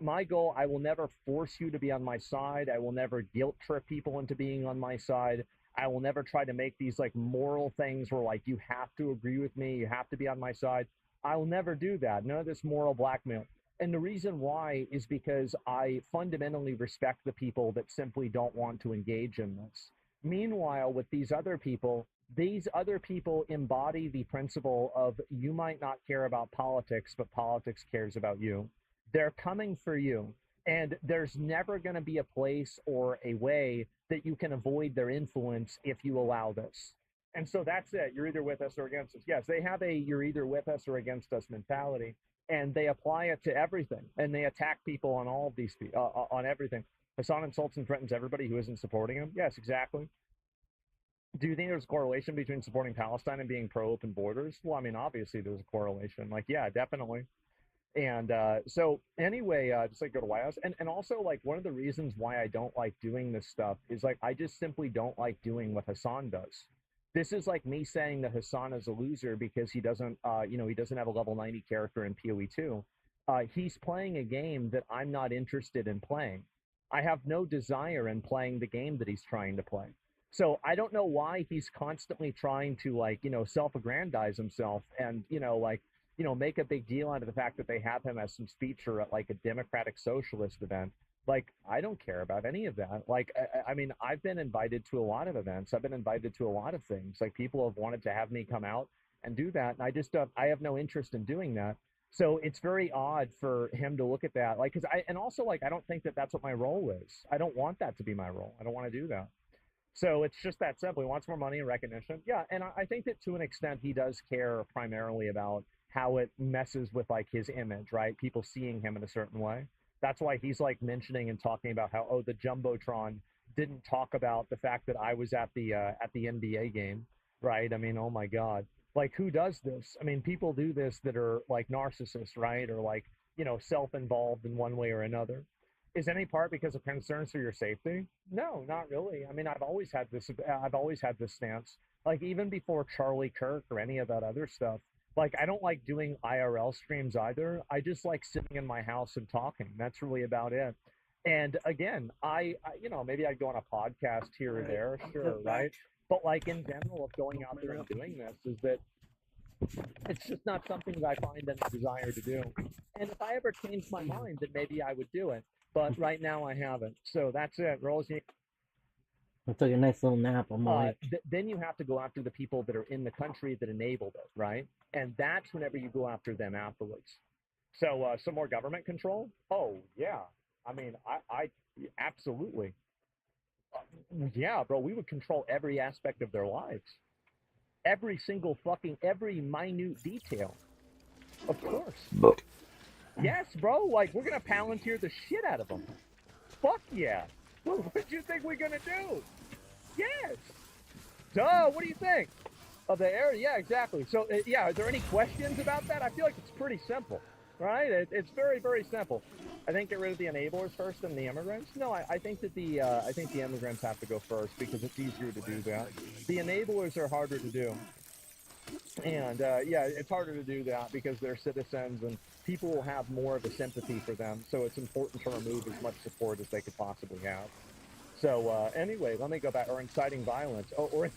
My goal, I will never force you to be on my side. I will never guilt trip people into being on my side. I will never try to make these like moral things where like you have to agree with me, you have to be on my side. I will never do that. None of this moral blackmail. And the reason why is because I fundamentally respect the people that simply don't want to engage in this. Meanwhile, with these other people embody the principle of you might not care about politics, but politics cares about you. They're coming for you. And there's never going to be a place or a way that you can avoid their influence if you allow this. And so that's it. You're either with us or against us. Yes, they have a you're either with us or against us mentality. And they apply it to everything. And they attack people on all of these, on everything. Hassan insults and threatens everybody who isn't supporting him. Yes, exactly. Do you think there's a correlation between supporting Palestine and being pro-open borders? Well, I mean, obviously there's a correlation. Like, yeah, definitely. And so anyway, just like go to White House. And also like one of the reasons why I don't like doing this stuff is like I just simply don't like doing what Hassan does. This is like me saying that Hassan is a loser because he doesn't, he doesn't have a level 90 character in PoE 2. he's playing a game that I'm not interested in playing. I have no desire in playing the game that he's trying to play. So I don't know why he's constantly trying to, like, self-aggrandize himself and, make a big deal out of the fact that they have him as some speaker at like a Democratic Socialist event. Like, I don't care about any of that. Like, I mean, I've been invited to a lot of events. I've been invited to a lot of things. Like, people have wanted to have me come out and do that. And I just, I have no interest in doing that. So it's very odd for him to look at that. Like, and also, like, I don't think that that's what my role is. I don't want that to be my role. I don't want to do that. So it's just that simple. He wants more money and recognition. Yeah, and I think that to an extent he does care primarily about how it messes with like his image, right? People seeing him in a certain way. That's why he's like mentioning and talking about how, oh, the Jumbotron didn't talk about the fact that I was at the NBA game, right? I mean, oh my God. Like, who does this? I mean, people do this that are like narcissists, right? Or like, self-involved in one way or another. Is any part because of concerns for your safety? No, not really. I mean, I've always had this stance. Like, even before Charlie Kirk or any of that other stuff, like, I don't like doing IRL streams either. I just like sitting in my house and talking. That's really about it. And again, I maybe I'd go on a podcast here or there, sure, right? But like in general of going out there and doing this is that it's just not something that I find any desire to do. And if I ever changed my mind, then maybe I would do it. But right now I haven't. So that's it. I took a nice little nap. I'm like, then you have to go after the people that are in the country that enabled it, right? And that's whenever you go after them afterwards. So some more government control? Oh, yeah. I mean, I absolutely. Yeah, bro, we would control every aspect of their lives. Every minute detail. Of course. Yes, bro, like, we're going to Palantir the shit out of them. Fuck yeah. What do you think we're going to do? Yes. Duh, what do you think? Of the area? Yeah, exactly. So, are there any questions about that? I feel like it's pretty simple, right? It's very, very simple. I think get rid of the enablers first and the immigrants. No, I think that the immigrants have to go first because it's easier to do that. The enablers are harder to do. And, it's harder to do that because they're citizens and people will have more of a sympathy for them. So it's important to remove as much support as they could possibly have. So, anyway, let me go back. Or inciting violence. Oh, or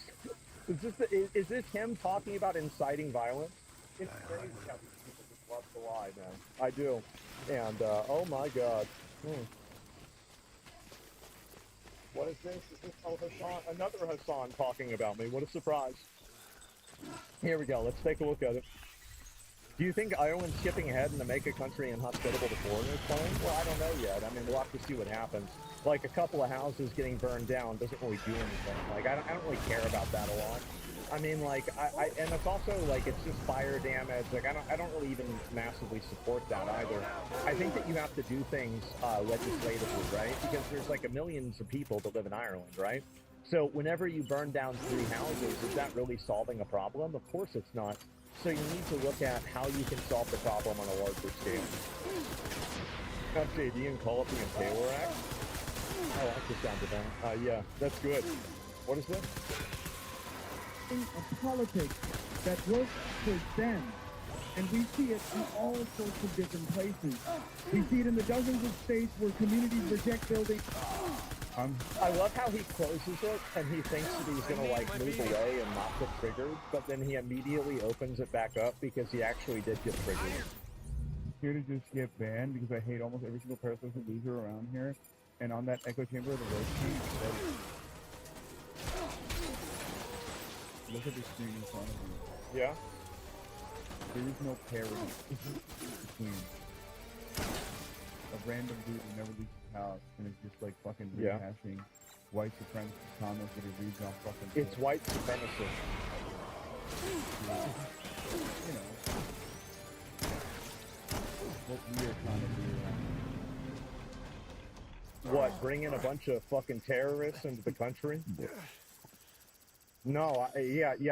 is this him talking about inciting violence? It's crazy how people just love to lie, man. I do. And, oh my God. What is this? Is this Hassan? Another Hassan talking about me. What a surprise. Here we go. Let's take a look at it. Do you think Ireland's skipping ahead in the make a country inhospitable to foreigners plan? Well, I don't know yet. I mean, we'll have to see what happens. Like, a couple of houses getting burned down doesn't really do anything. Like, I don't really care about that a lot. I mean, like, and it's also, like, it's just fire damage. Like, I don't really even massively support that either. I think that you have to do things legislatively, right? Because there's, like, millions of people that live in Ireland, right? So whenever you burn down 3 houses, is that really solving a problem? Of course it's not. So you need to look at how you can solve the problem on a larger scale. Have JD and Call of the and Taylor Act? I like the sound of that. Yeah, that's good. What is this? Of politics that works for them. And we see it in all sorts of different places. We see it in the dozens of states where communities reject building. I love how he closes it and he thinks that he's going to like move away and not get triggered, but then he immediately opens it back up because he actually did get triggered. Here to just get banned because I hate almost every single parasocial loser around here. And on that echo chamber of the road team, look at the screen in front of you. Yeah? There is no parity between a random dude who never leaves his house and is just like fucking rehashing white supremacist comments that he reads on fucking It's white supremacy. You know what we are trying to do. What, bring in a bunch of fucking terrorists into the country? No,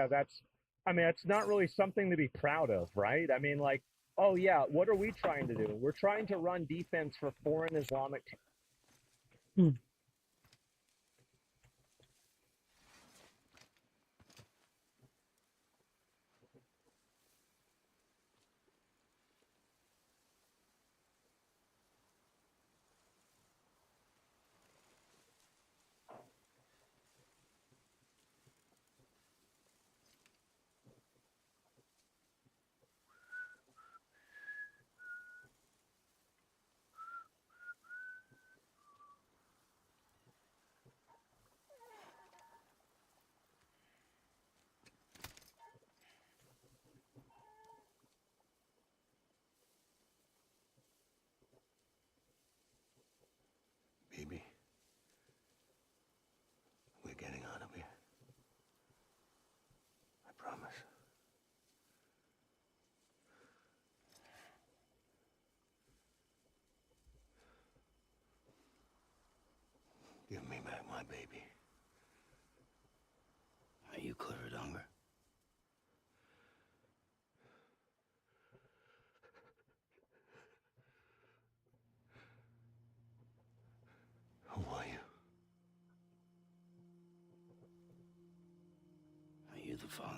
that's, I mean, it's not really something to be proud of, right? I mean, like, oh yeah, what are we trying to do? We're trying to run defense for foreign Islamic. baby. Are you clear of hunger? Who are you? Are you the father?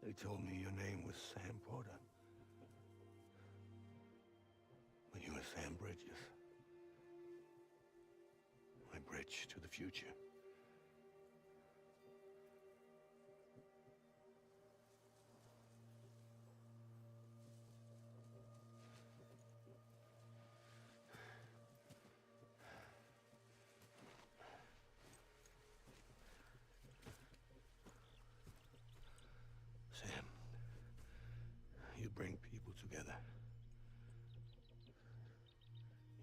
They told me your name was Sam Porter. But you were Sam Bridges. My bridge to the future. Sam, you bring people together.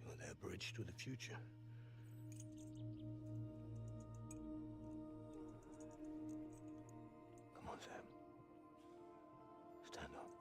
You're their bridge to the future. Come on, Sam. Stand up.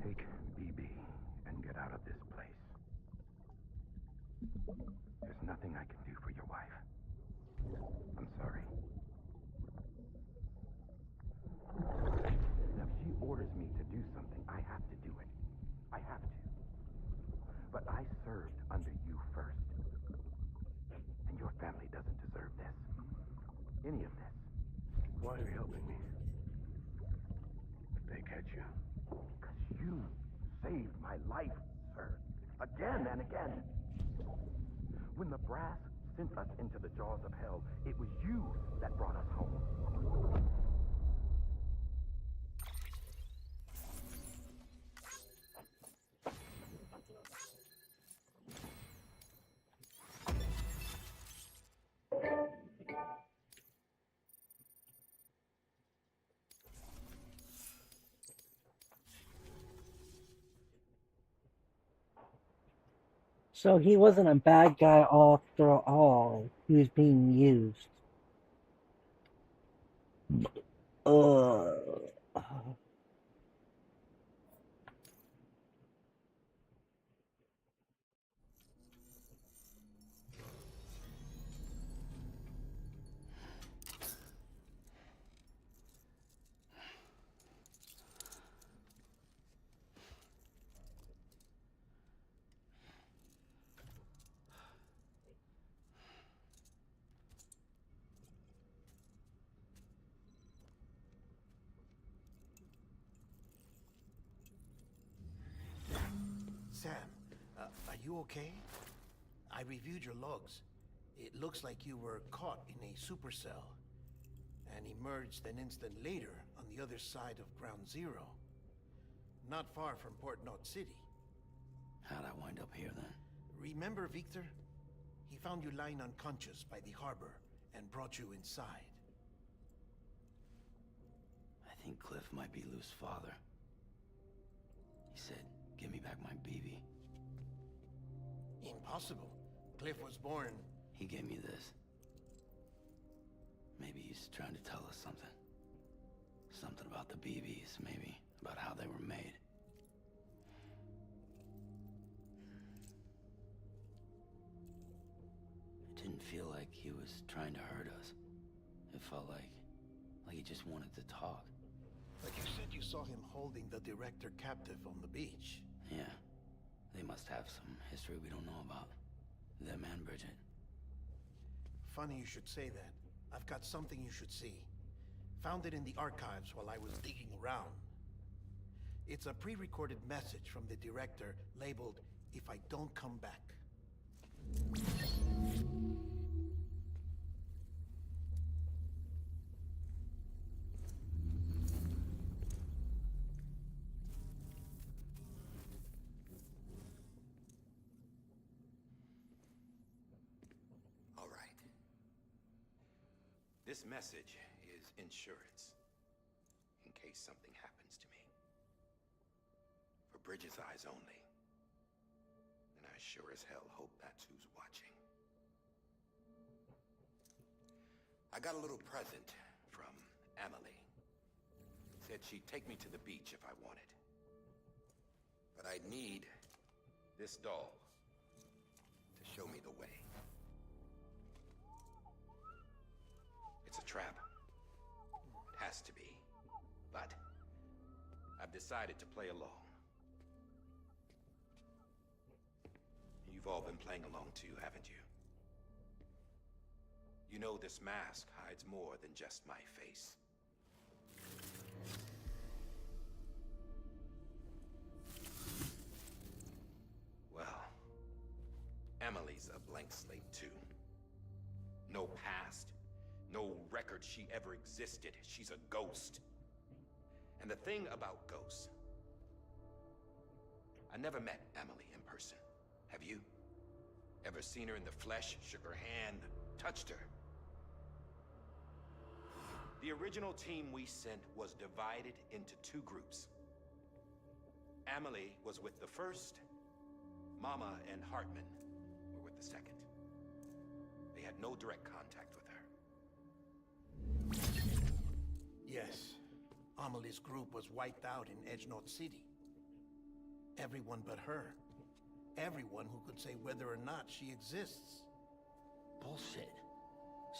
Take BB and get out of this place. There's nothing I can do for your wife. I'm sorry. Now, if she orders me to do something, I have to do it. I have to. But I served under you first. And your family doesn't deserve this. Any of this. Why are you helping me? If they catch you. Because you saved my life, sir. Again and again. When the brass sent us into the jaws of hell, it was you that brought us home. So he wasn't a bad guy after all. He was being used. Ugh. Sam, are you okay? I reviewed your logs. It looks like you were caught in a supercell and emerged an instant later on the other side of Ground Zero. not far from Port Knot City. How'd I wind up here then? Remember Victor? He found you lying unconscious by the harbor and brought you inside. I think Cliff might be Lou's father. He said, give me back my BB. Impossible. Cliff was born... He gave me this. Maybe he's trying to tell us something. Something about the BBs, maybe. About how they were made. It didn't feel like he was trying to hurt us. It felt like he just wanted to talk. But you said you saw him holding the director captive on the beach. Yeah. They must have some history we don't know about. Them and Bridget. Funny you should say that. I've got something you should see. Found it in the archives while I was digging around. It's a pre-recorded message from the director labeled, "If I don't come back." All right. This message is insurance, in case something happens to me. For Bridget's eyes only. And I sure as hell hope that's who's watching. I got a little present from Emily. Said she'd take me to the beach if I wanted. But I'd need this doll to show me the way. It's a trap. It has to be. But I've decided to play along. You've all been playing along too, haven't you? You know this mask hides more than just my face. Well, Emily's a blank slate too. No past. No record she ever existed. She's a ghost. And the thing about ghosts... I never met Emily in person. Have you? Ever seen her in the flesh, shook her hand, touched her? The original team we sent was divided into two groups. Emily was with the first. Mama and Hartman were with the second. They had no direct contact with her. Yes. Amelie's group was wiped out in Edge Knot City. Everyone but her. Everyone who could say whether or not she exists. Bullshit.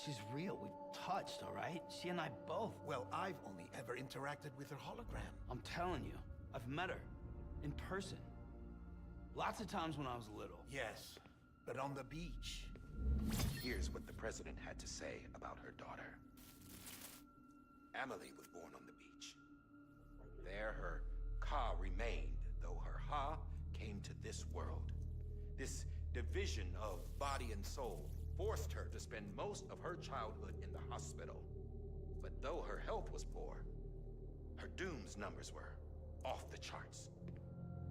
She's real. We've touched, all right? She and I both. Well, I've only ever interacted with her hologram. I'm telling you, I've met her. In person. Lots of times when I was little. Yes, but on the beach. Here's what the president had to say about her daughter. Emily was born on the beach. There her Ka remained, though her Ha came to this world. This division of body and soul forced her to spend most of her childhood in the hospital. But though her health was poor, her Doom's numbers were off the charts.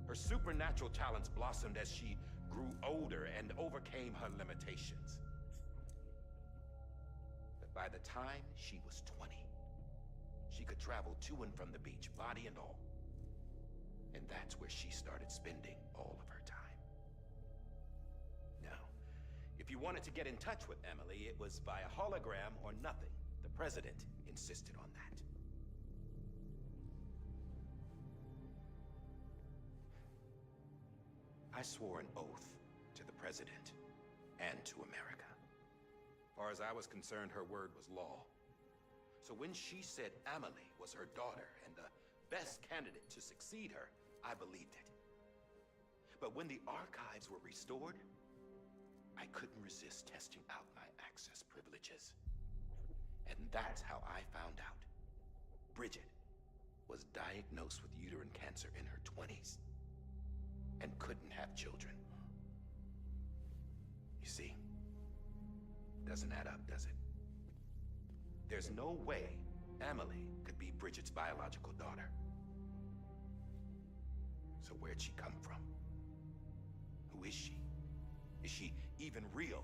Her supernatural talents blossomed as she grew older and overcame her limitations. But by the time she was 20, she could travel to and from the beach, body and all. And that's where she started spending all of her time. Now, if you wanted to get in touch with Emily, it was via hologram or nothing. The president insisted on that. I swore an oath to the president and to America. As far as I was concerned, her word was law. So when she said Emily was her daughter and the best candidate to succeed her, I believed it. But when the archives were restored, I couldn't resist testing out my access privileges. And that's how I found out. Bridget was diagnosed with uterine cancer in her 20s and couldn't have children. You see, doesn't add up, does it? There's no way Emily could be Bridget's biological daughter. So where'd she come from? Who is she? Is she even real?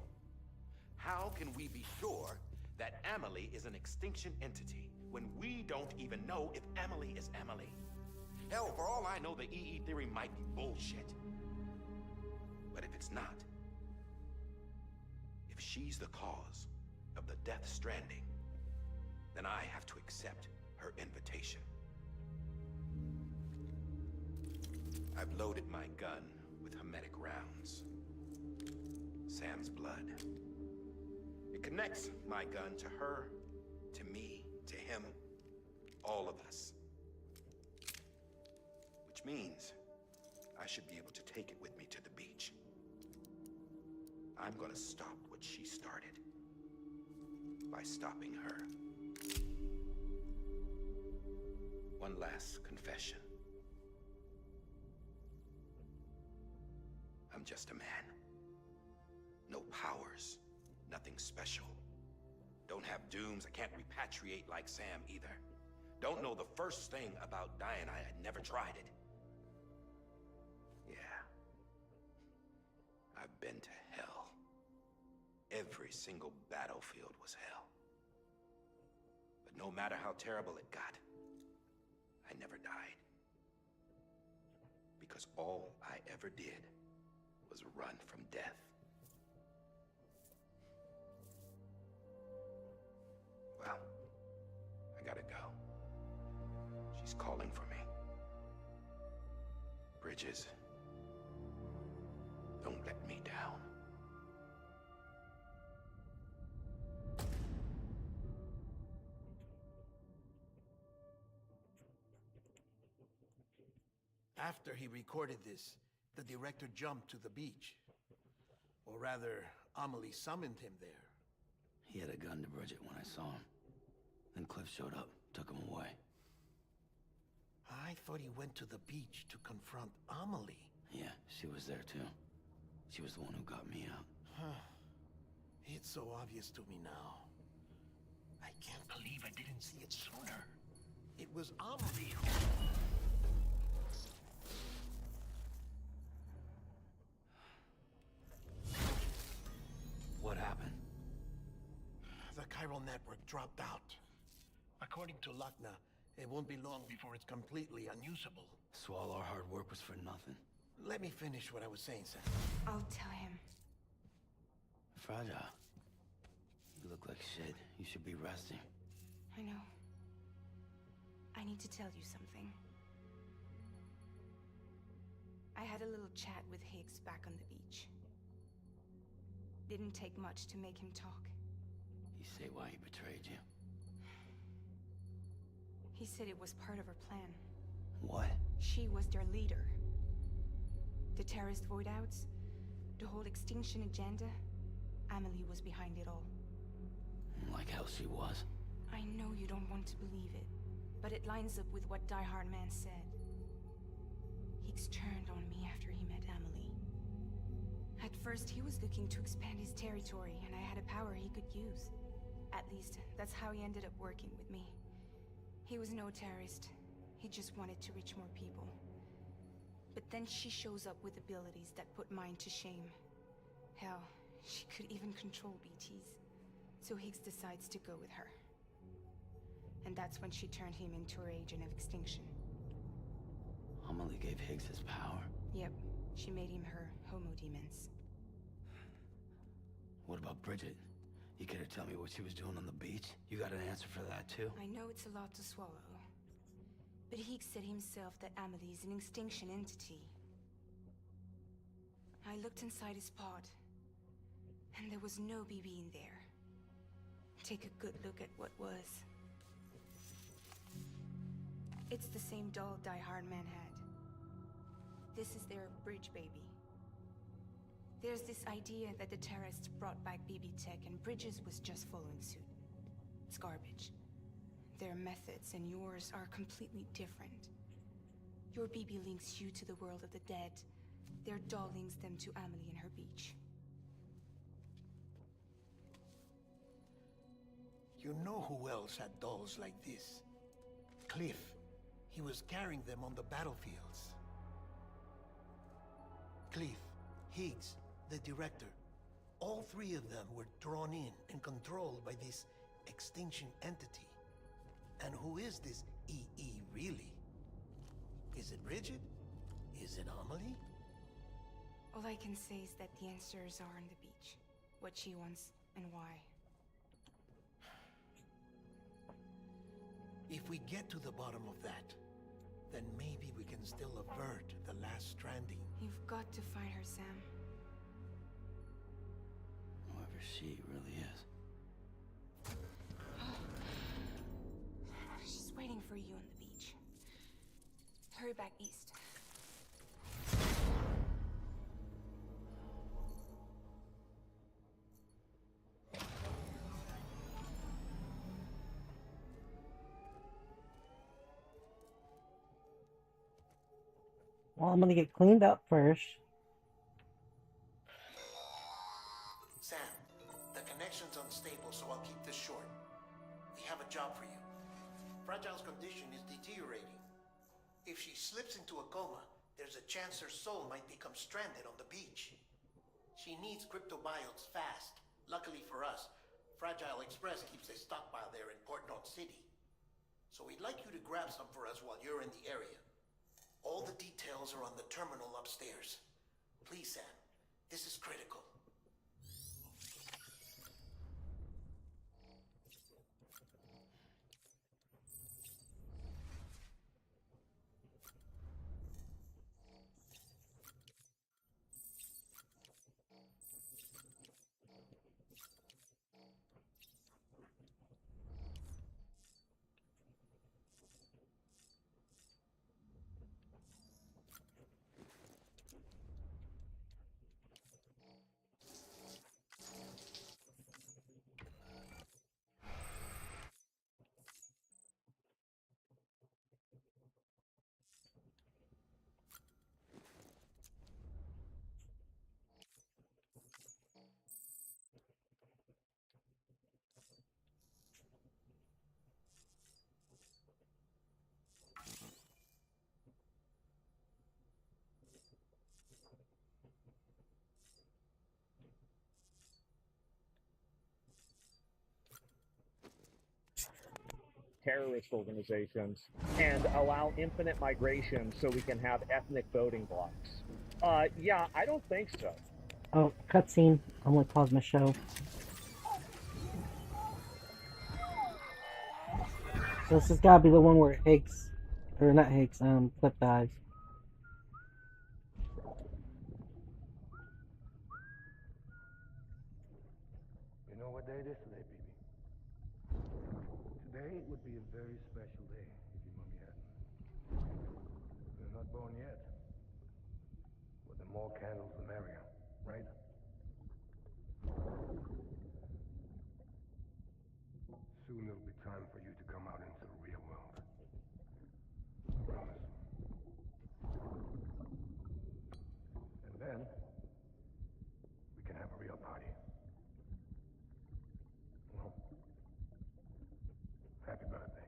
How can we be sure that Amelie is an extinction entity when we don't even know if Amelie is Amelie? Hell, for all I know, the EE theory might be bullshit. But if it's not, if she's the cause of the death stranding, then I have to accept her invitation. I've loaded my gun with hermetic rounds. Sam's blood. It connects my gun to her, to me, to him, all of us. Which means I should be able to take it with me to the beach. I'm gonna stop what she started by stopping her. One last confession. I'm just a man. No powers, nothing special. Don't have dooms, I can't repatriate like Sam either. Don't know the first thing about dying, I had never tried it. Yeah. I've been to hell. Every single battlefield was hell. But no matter how terrible it got, I never died. Because all I ever did was run from death. Well, I gotta go. She's calling for me. Bridges, don't let me down. After he recorded this, the director jumped to the beach. Or rather, Amelie summoned him there. He had a gun to Bridget when I saw him. Then Cliff showed up, took him away. I thought he went to the beach to confront Amelie. Yeah, she was there too. She was the one who got me out. It's so obvious to me now. I can't believe I didn't see it sooner. It was Amelie who... What happened? The chiral network dropped out. According to Luckna, it won't be long before it's completely unusable. So all our hard work was for nothing. Let me finish what I was saying, Sam. I'll tell him. Fragile. You look like shit. You should be resting. I know. I need to tell you something. I had a little chat with Higgs back on the beach. Didn't take much to make him talk. You say why he betrayed you? He said it was part of her plan. What? She was their leader. The terrorist void-outs, the whole extinction agenda, Amelie was behind it all. Like hell she was. I know you don't want to believe it, but it lines up with what Die Hard Man said. Higgs turned on me after he met Amelie. At first, he was looking to expand his territory, and I had a power he could use. At least, that's how he ended up working with me. He was no terrorist. He just wanted to reach more people. But then she shows up with abilities that put mine to shame. Hell, she could even control BTs. So Higgs decides to go with her. And that's when she turned him into her agent of extinction. Amelie gave Higgs his power. Yep, she made him her homo demons. What about Bridget? You care to tell me what she was doing on the beach? You got an answer for that too? I know it's a lot to swallow. But Higgs said himself that Amelie is an extinction entity. I looked inside his pod, and there was no BB in there. Take a good look at what was. It's the same doll Die Hard Man had. This is their bridge baby. There's this idea that the terrorists brought back BB tech and Bridges was just following suit. It's garbage. Their methods and yours are completely different. Your BB links you to the world of the dead. Their doll links them to Amelie and her beach. You know who else had dolls like this? Cliff. He was carrying them on the battlefields. Cliff, Higgs, the director. All three of them were drawn in and controlled by this extinction entity. And who is this EE really? Is it Bridget? Is it Amelie? All I can say is that the answers are on the beach. What she wants and why. If we get to the bottom of that, then maybe we can still avert the last stranding. You've got to find her, Sam. Whoever she really is. She's waiting for you on the beach. Hurry back east. Well, I'm gonna get cleaned up first. Sam, the connection's unstable, so I'll keep this short. We have a job for you. Fragile's condition is deteriorating. If she slips into a coma, there's a chance her soul might become stranded on the beach. She needs cryptobiotes fast. Luckily for us, Fragile Express keeps a stockpile there in Port North City. So we'd like you to grab some for us while you're in the area. All the details are on the terminal upstairs. Please, Sam, this is critical. Terrorist organizations and allow infinite migration so we can have ethnic voting blocks. Yeah, I don't think so. Oh, cutscene. I'm gonna pause my show. So this has gotta be the one where Higgs, or not Higgs, Cliff dies. You know what day it is today, BB? Today would be a very special day if your mommy hadn't. You're not born yet. But the more candles, the merrier, right? Soon it'll be time for you to come out into the real world. Promise. And then, we can have a real party. Well, happy birthday.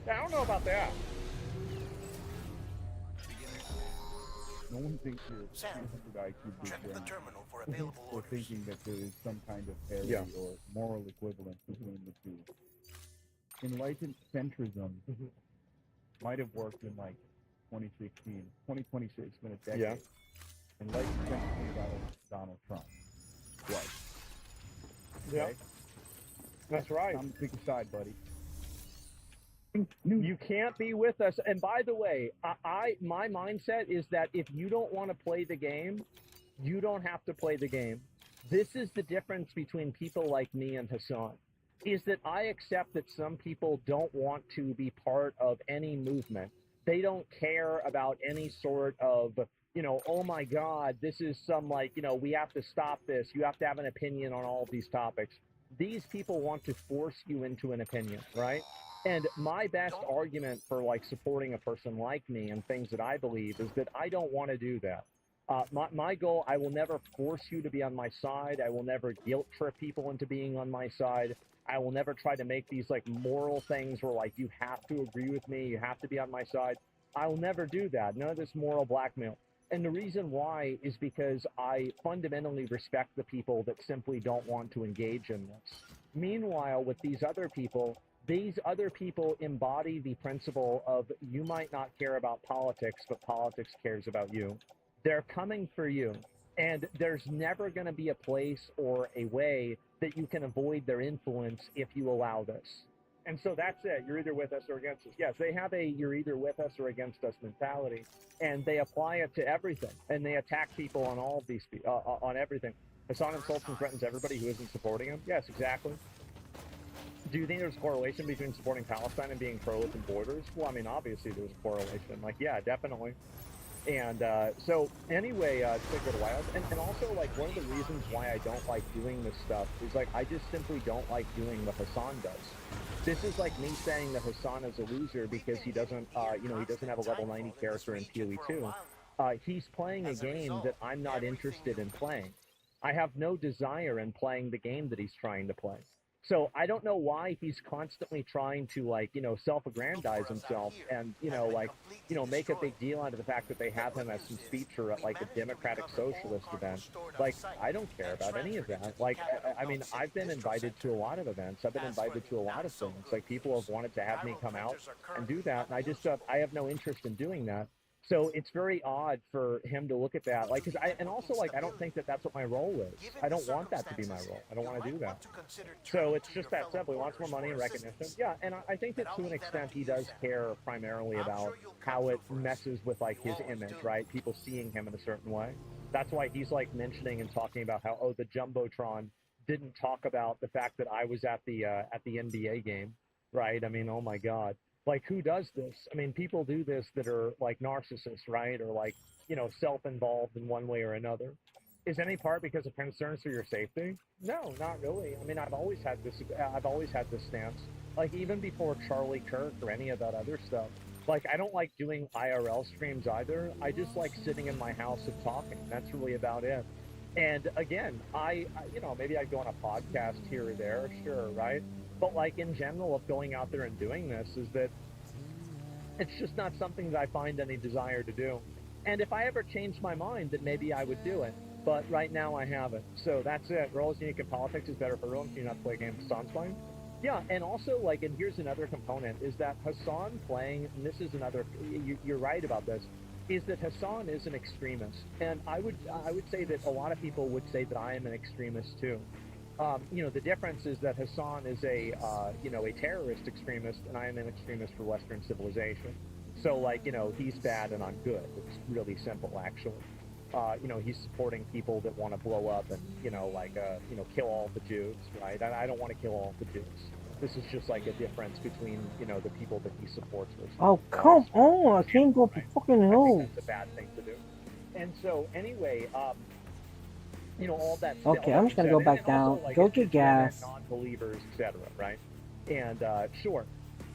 I don't know about that. No one thinks you're Sam, 200 IQ big check the brain terminal for available for orders. thinking that there is some kind of parity Yeah. or moral equivalence between the two. Enlightened centrism might have worked in like 2016. 2026 been a decade. Yeah. Enlightened centrism got Donald Trump. Right. Yeah. Okay? That's right. Time to pick a side, buddy. You can't be with us. And by the way, my mindset is that if you don't want to play the game, you don't have to play the game. This is the difference between people like me and Hassan, is that I accept that some people don't want to be part of any movement. They don't care about any sort of, oh my God, this is some we have to stop this. You have to have an opinion on all of these topics. These people want to force you into an opinion, right? And my best argument for supporting a person like me and things that I believe is that I don't want to do that. My goal, I will never force you to be on my side. I will never guilt trip people into being on my side. I will never try to make these like moral things where like you have to agree with me, you have to be on my side. I will never do that. None of this moral blackmail. And the reason why is because I fundamentally respect the people that simply don't want to engage in this. Meanwhile, with these other people embody the principle of you might not care about politics, but politics cares about you. They're coming for you. And there's never going to be a place or a way that you can avoid their influence if you allow this. And so that's it. You're either with us or against us. Yes, they have a you're either with us or against us mentality, and they apply it to everything. And they attack people on all of these, on everything. Hassan insults and threatens everybody who isn't supporting him. Yes, exactly. Do you think there's a correlation between supporting Palestine and being pro-open borders? Well, I mean, obviously there's a correlation. Like, yeah, definitely. And so anyway, it's like go to wild. And also, like, one of the reasons why I don't like doing this stuff is, like, I just simply don't like doing what Hassan does. This is like me saying that Hassan is a loser because he doesn't, he doesn't have a level 90 character in PoE 2. He's playing a game that I'm not interested in playing. I have no desire in playing the game that he's trying to play. So I don't know why he's constantly trying to, like, self-aggrandize himself and, make a big deal out of the fact that they have him as some speaker at, like, a Democratic Socialist event. Like, I don't care about any of that. Like, I mean, I've been invited to a lot of events. I've been invited to a lot of things. Like, people have wanted to have me come out and do that, and I have no interest in doing that. So it's very odd for him to look at that, like, I don't think that that's what my role is. I don't want that to be my role. I don't want to do that. So it's just that simple. He wants more money and recognition. Yeah, and I think that to an extent he does care primarily about how it messes with, like, his image, right? People seeing him in a certain way. That's why he's, like, mentioning and talking about how, oh, the Jumbotron didn't talk about the fact that I was at the NBA game, right? I mean, oh my God. Like, who does this? I mean, people do this that are, like, narcissists, right? Or, like, self-involved in one way or another. Is any part because of concerns for your safety? No, not really. I mean, I've always had this stance. Like, even before Charlie Kirk or any of that other stuff. Like, I don't like doing IRL streams either. I just like sitting in my house and talking. That's really about it. And again, I maybe I'd go on a podcast here or there, sure, right? But, like, in general, of going out there and doing this is that it's just not something that I find any desire to do. And if I ever changed my mind, then maybe I would do it. But right now I haven't. So that's it. Roles unique in politics is better for Roland. Can you not play games Hassan's playing? Yeah, and also, like, and here's another component, is that Hassan playing, and this is another, you're right about this, is that Hassan is an extremist. And I would say that a lot of people would say that I am an extremist too. The difference is that Hassan is a terrorist extremist, and I am an extremist for Western civilization. So, like, he's bad and I'm good. It's really simple, actually. He's supporting people that want to blow up and, kill all the Jews, right? I don't want to kill all the Jews. This is just like a difference between, the people that he supports versus. Oh, come on! I can't go up the fucking hill. That's a bad thing to do. And so, anyway, all that. Okay, I'm just gonna go back down, also, like, go get gas. Non-believers, etc. Right? And sure.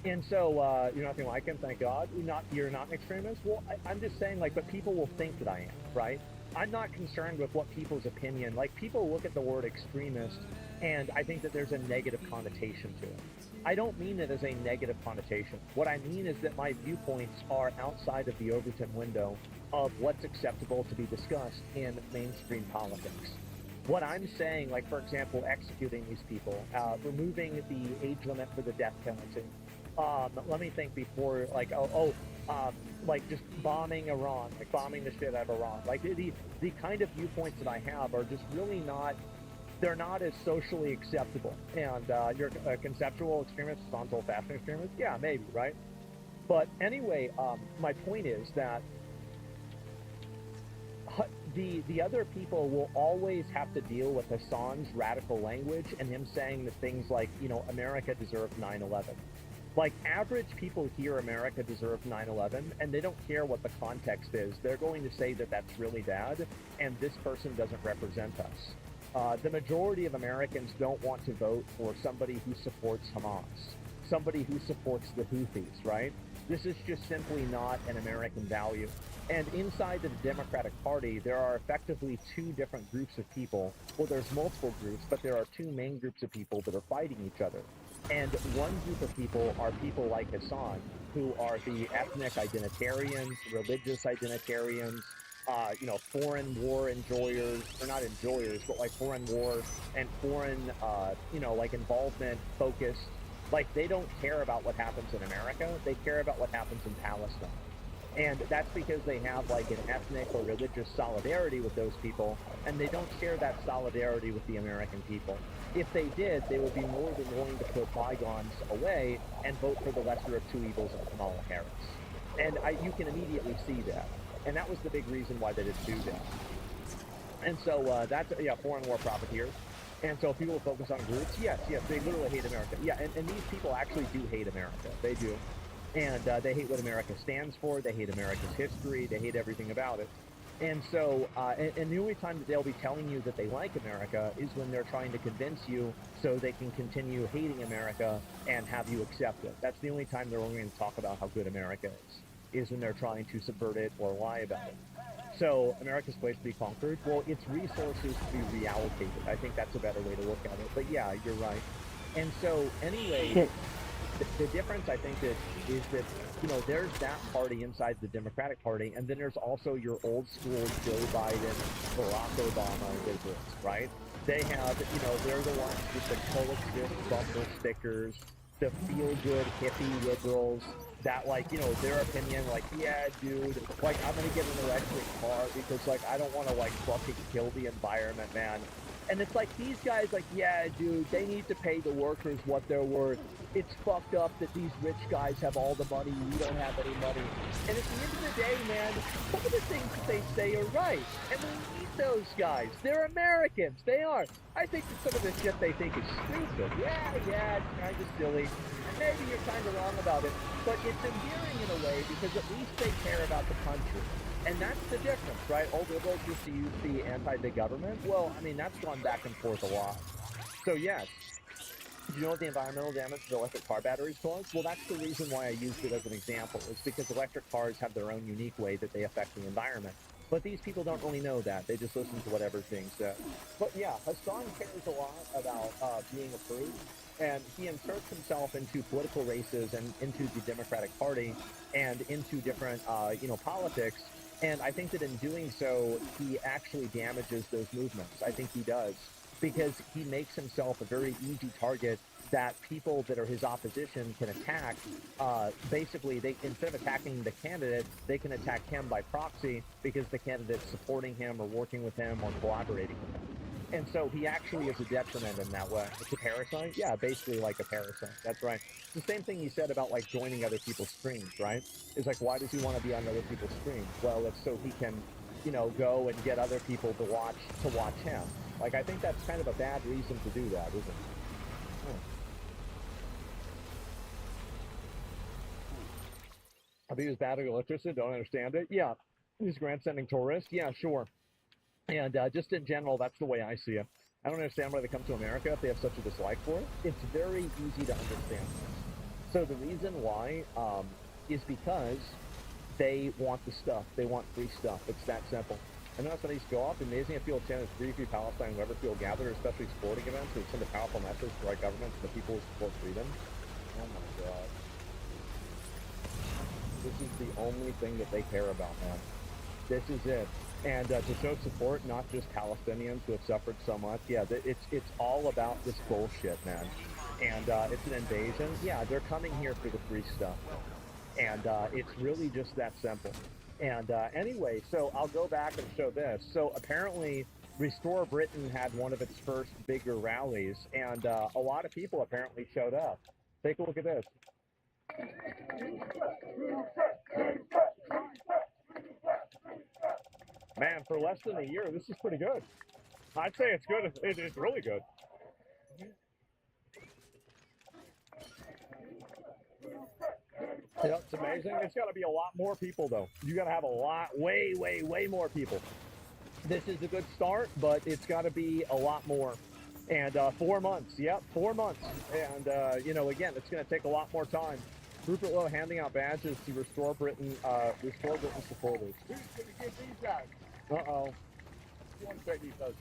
And so you're nothing like him, thank God. You're not an extremist. Well, I'm just saying, like, but people will think that I am, right? I'm not concerned with what people's opinion. Like, people look at the word extremist, and I think that there's a negative connotation to it. I don't mean it as a negative connotation. What I mean is that my viewpoints are outside of the Overton window of what's acceptable to be discussed in mainstream politics. What I'm saying, like, for example, executing these people, removing the age limit for the death penalty. Let me think before, like, like, just bombing Iran, like, bombing the shit out of Iran. Like, the kind of viewpoints that I have are just really not, they're not as socially acceptable. And you're a conceptual extremist, sounds old-fashioned extremist? Yeah, maybe, right? But anyway, my point is that the other people will always have to deal with Hassan's radical language and him saying the things like, America deserved 9/11. Like, average people hear America deserved 9/11, and they don't care what the context is. They're going to say that that's really bad, and this person doesn't represent us. The majority of Americans don't want to vote for somebody who supports Hamas. somebody who supports the Houthis, right? This is just simply not an American value. And inside the Democratic Party, there are effectively two different groups of people. Well, there's multiple groups, but there are two main groups of people that are fighting each other. And one group of people are people like Hassan, who are the ethnic identitarians, religious identitarians, foreign war enjoyers, or not enjoyers, but like foreign war and foreign, like involvement focused. Like, they don't care about what happens in America. They care about what happens in Palestine. And that's because they have like an ethnic or religious solidarity with those people, and they don't share that solidarity with the American people. If they did, they would be more than willing to put bygones away and vote for the lesser of two evils of Kamala Harris. And you can immediately see that. And that was the big reason why they didn't do that. And so that's, foreign war profiteers. And so people focus on groups. Yes, they literally hate America. Yeah, and these people actually do hate America. They do. And they hate what America stands for. They hate America's history. They hate everything about it. And so, and the only time that they'll be telling you that they like America is when they're trying to convince you so they can continue hating America and have you accept it. That's the only time they're only going to talk about how good America is when they're trying to subvert it or lie about it. So America's place to be conquered, well, its resources to be reallocated. I think that's a better way to look at it. But yeah, you're right. And so anyway, the difference I think is that, there's that party inside the Democratic Party, and then there's also your old school Joe Biden, Barack Obama liberals, right? They have, they're the ones with the coexist bumper stickers, the feel-good hippie liberals, that, like, their opinion, like, yeah, dude, like, I'm gonna get an electric car because, like, I don't want to, like, fucking kill the environment, man. And it's like, these guys, like, yeah, dude, they need to pay the workers what they're worth. It's fucked up that these rich guys have all the money, we don't have any money. And at the end of the day, man, some of the things that they say are right. And we need those guys. They're Americans. They are. I think that some of the shit they think is stupid. Yeah, it's kind of silly. And maybe you're kind of wrong about it. But it's endearing in a way because at least they care about the country. And that's the difference, right? Old liberals used to use the anti-big government. Well, I mean, that's gone back and forth a lot. So yes, do you know what the environmental damage of electric car batteries cause? Well, that's the reason why I used it as an example. It's because electric cars have their own unique way that they affect the environment. But these people don't really know that. They just listen to whatever's being said. But yeah, Hassan cares a lot about being approved. And he inserts himself into political races and into the Democratic Party and into different, politics. And I think that in doing so, he actually damages those movements. I think he does. Because he makes himself a very easy target that people that are his opposition can attack. Basically, they, instead of attacking the candidate, they can attack him by proxy because the candidate's supporting him or working with him or collaborating with him. And so he actually is a detriment in that way. It's a parasite? Yeah, basically like a parasite. That's right. It's the same thing he said about, like, joining other people's streams, right? It's like, why does he want to be on other people's streams? Well, it's so he can, go and get other people to watch him. Like, I think that's kind of a bad reason to do that, isn't it? I think it's bad at electricity, don't understand it. Yeah, he's grandstanding tourists. Yeah, sure. And just in general, that's the way I see it. I don't understand why they come to America if they have such a dislike for it. It's very easy to understand this. So the reason why is because they want the stuff. They want free stuff. It's that simple. I know that's what I used to go off. Amazing. I feel a chance free Palestine, wherever feel gathered, especially sporting events, would send a powerful message to our government and the people who support freedom. Oh my God. This is the only thing that they care about, man. This is it. And to show support, not just Palestinians who have suffered so much. Yeah, it's all about this bullshit, man. And it's an invasion. Yeah, they're coming here for the free stuff. And it's really just that simple. And anyway, so I'll go back and show this. So apparently, Restore Britain had one of its first bigger rallies, and a lot of people apparently showed up. Take a look at this. Man, for less than a year, this is pretty good. I'd say it's good. It's really good. Yeah, it's amazing. It's got to be a lot more people, though. You got to have a lot, way more people. This is a good start, but it's got to be a lot more. And 4 months, yep, 4 months. And, you know, again, it's going to take a lot more time. Rupert Lowe handing out badges to restore Britain supporters. Who's going to give these guys? Uh-oh. One take these guys.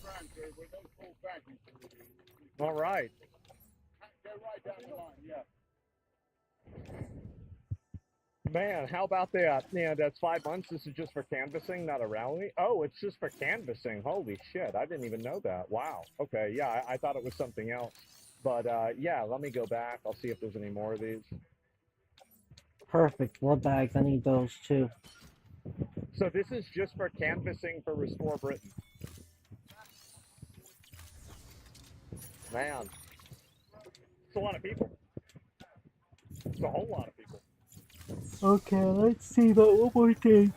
Transfer with those full packages. All right. They're right down the line, yeah. Man, how about that? Yeah, that's 5 months. This is just for canvassing, not a rally. Oh, it's just for canvassing. Holy shit. I didn't even know that. Wow. Okay, yeah, I thought it was something else. But, yeah, let me go back. I'll see if there's any more of these. Perfect. Blood bags. I need those too. So this is just for canvassing for Restore Britain. Man. It's a lot of people. It's a whole lot of people. Okay, let's see that one more thing.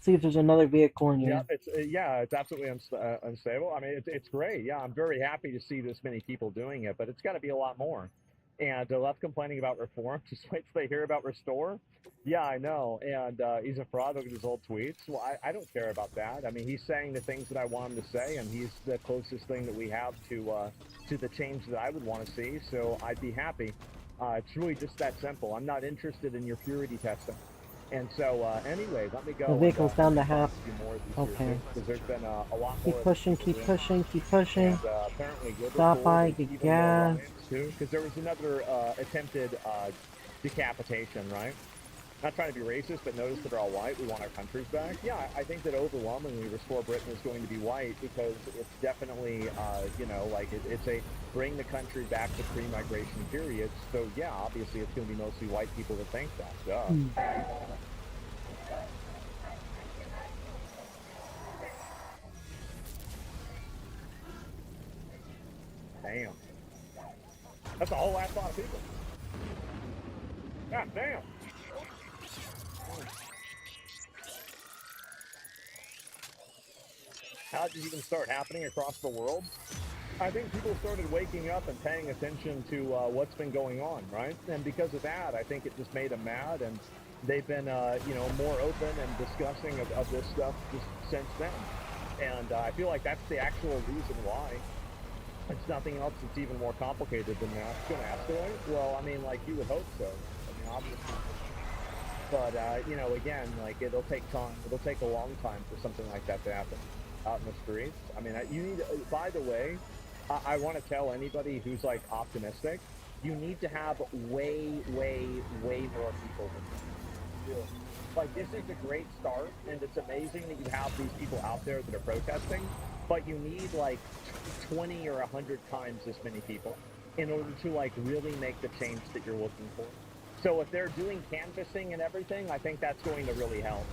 See if there's another vehicle in here. Yeah, it's absolutely unstable. I mean, it's great. Yeah, I'm very happy to see this many people doing it, but it's got to be a lot more. And left complaining about reform. Just wait till they hear about Restore. Yeah, I know. And he's a fraud. Look at his old tweets. Well, I don't care about that. I mean, he's saying the things that I want him to say, and he's the closest thing that we have to the change that I would want to see. So I'd be happy. It's really just that simple. I'm not interested in your purity testing. And so, anyway, let me go. The vehicle's down to half. Okay. Because there's been a lot keep more. Pushing, keep pushing, keep pushing. And, apparently Stop by, get gas. Because there was another attempted decapitation, right? Not trying to be racist, but notice that they're all white. We want our countries back. Yeah, I think that overwhelmingly Restore Britain is going to be white because it's definitely, you know, like it's a bring the country back to pre-migration periods. So, yeah, obviously it's going to be mostly white people that think that. Duh. Damn. That's a whole lot of people. God damn. How did it even start happening across the world? I think people started waking up and paying attention to what's been going on, right? And because of that, I think it just made them mad, and they've been, you know, more open and discussing of this stuff just since then. And I feel like that's the actual reason why. It's nothing else that's even more complicated than that. It's going to escalate? Well, I mean, like, you would hope so. I mean, obviously. But, you know, again, like, it'll take time. It'll take a long time for something like that to happen out in the streets. I mean, you need, by the way, I want to tell anybody who's, like, optimistic, you need to have way more people than you. Like, this is a great start, and it's amazing that you have these people out there that are protesting, but you need, like, 20 or 100 times as many people in order to, like, really make the change that you're looking for. So if they're doing canvassing and everything, I think that's going to really help.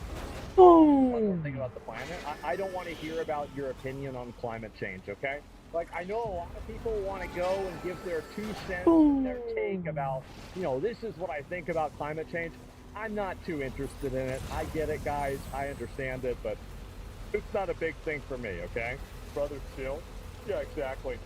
One thing about the planet, I don't want to hear about your opinion on climate change, okay? Like, I know a lot of people want to go and give their 2 cents and their take about, you know, this is what I think about climate change. I'm not too interested in it. I get it, guys. I understand it, but it's not a big thing for me, okay? Brother, chill. Yeah, exactly.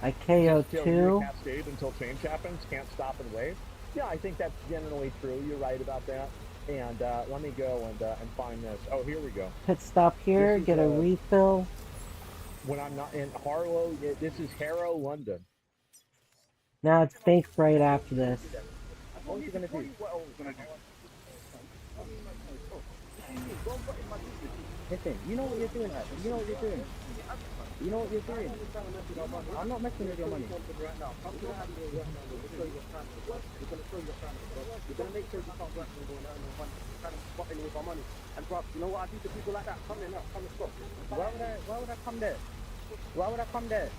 I KO2. Cascade until change happens. Can't stop and wait. Yeah, I think that's generally true. You're right about that. And let me go and find this. Oh, here we go. Pit stop here. Get a refill. When I'm not in Harlow, this is Harrow, London. Now it's baked right after this. What are you gonna do? Listen, you know what you're doing, Adam. You know what you're doing. You know what you're doing. I'm not messing with your money. We're gonna make sure you can't work and go and earn money. Kind of spotting with our money. And bro, you know what I do to people like that? Come there now, come and stop. Why would I come there? Why would I come there?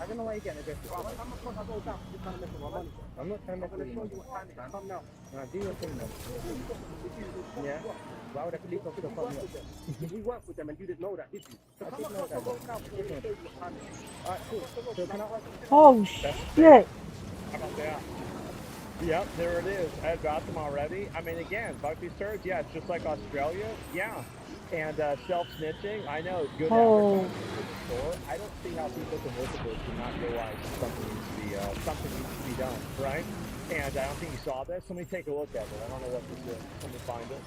I don't know why you're getting aggressive. I'm not trying to go down. You're trying to mess with my money. I'm not trying to mess with you. I'm going to show you what time it is. Come now. Now, do your thing, man. Yeah? Why would I police officer come here? Did you work with them and you didn't know that, did you? I did know that. Alright, cool. So can I ask you? Oh, shit! How about that? Yep, there it is. I got them already. I mean, again, fuck these turds. Yeah, it's just like Australia. Yeah. And self-snitching, I know, good advertising for the store. I don't see how people can look at this and not realize something needs to be done, right? And I don't think you saw this. Let me take a look at it. I don't know what this is. Let me find it.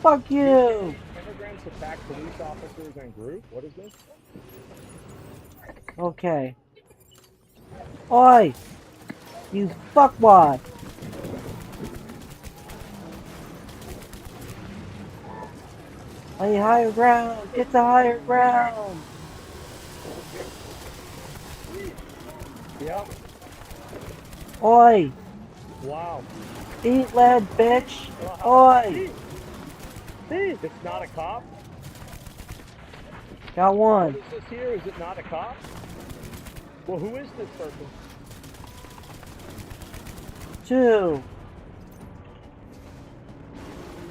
Fuck you! Immigrants attack police officers and group. What is this? Okay. Oi! You fuckwad! On the higher ground! Get the higher ground! Yep. Oi! Wow. Eat lead, bitch! Oi! It's not a cop? Got one. What is this here? Is it not a cop? Well, who is this person? 2.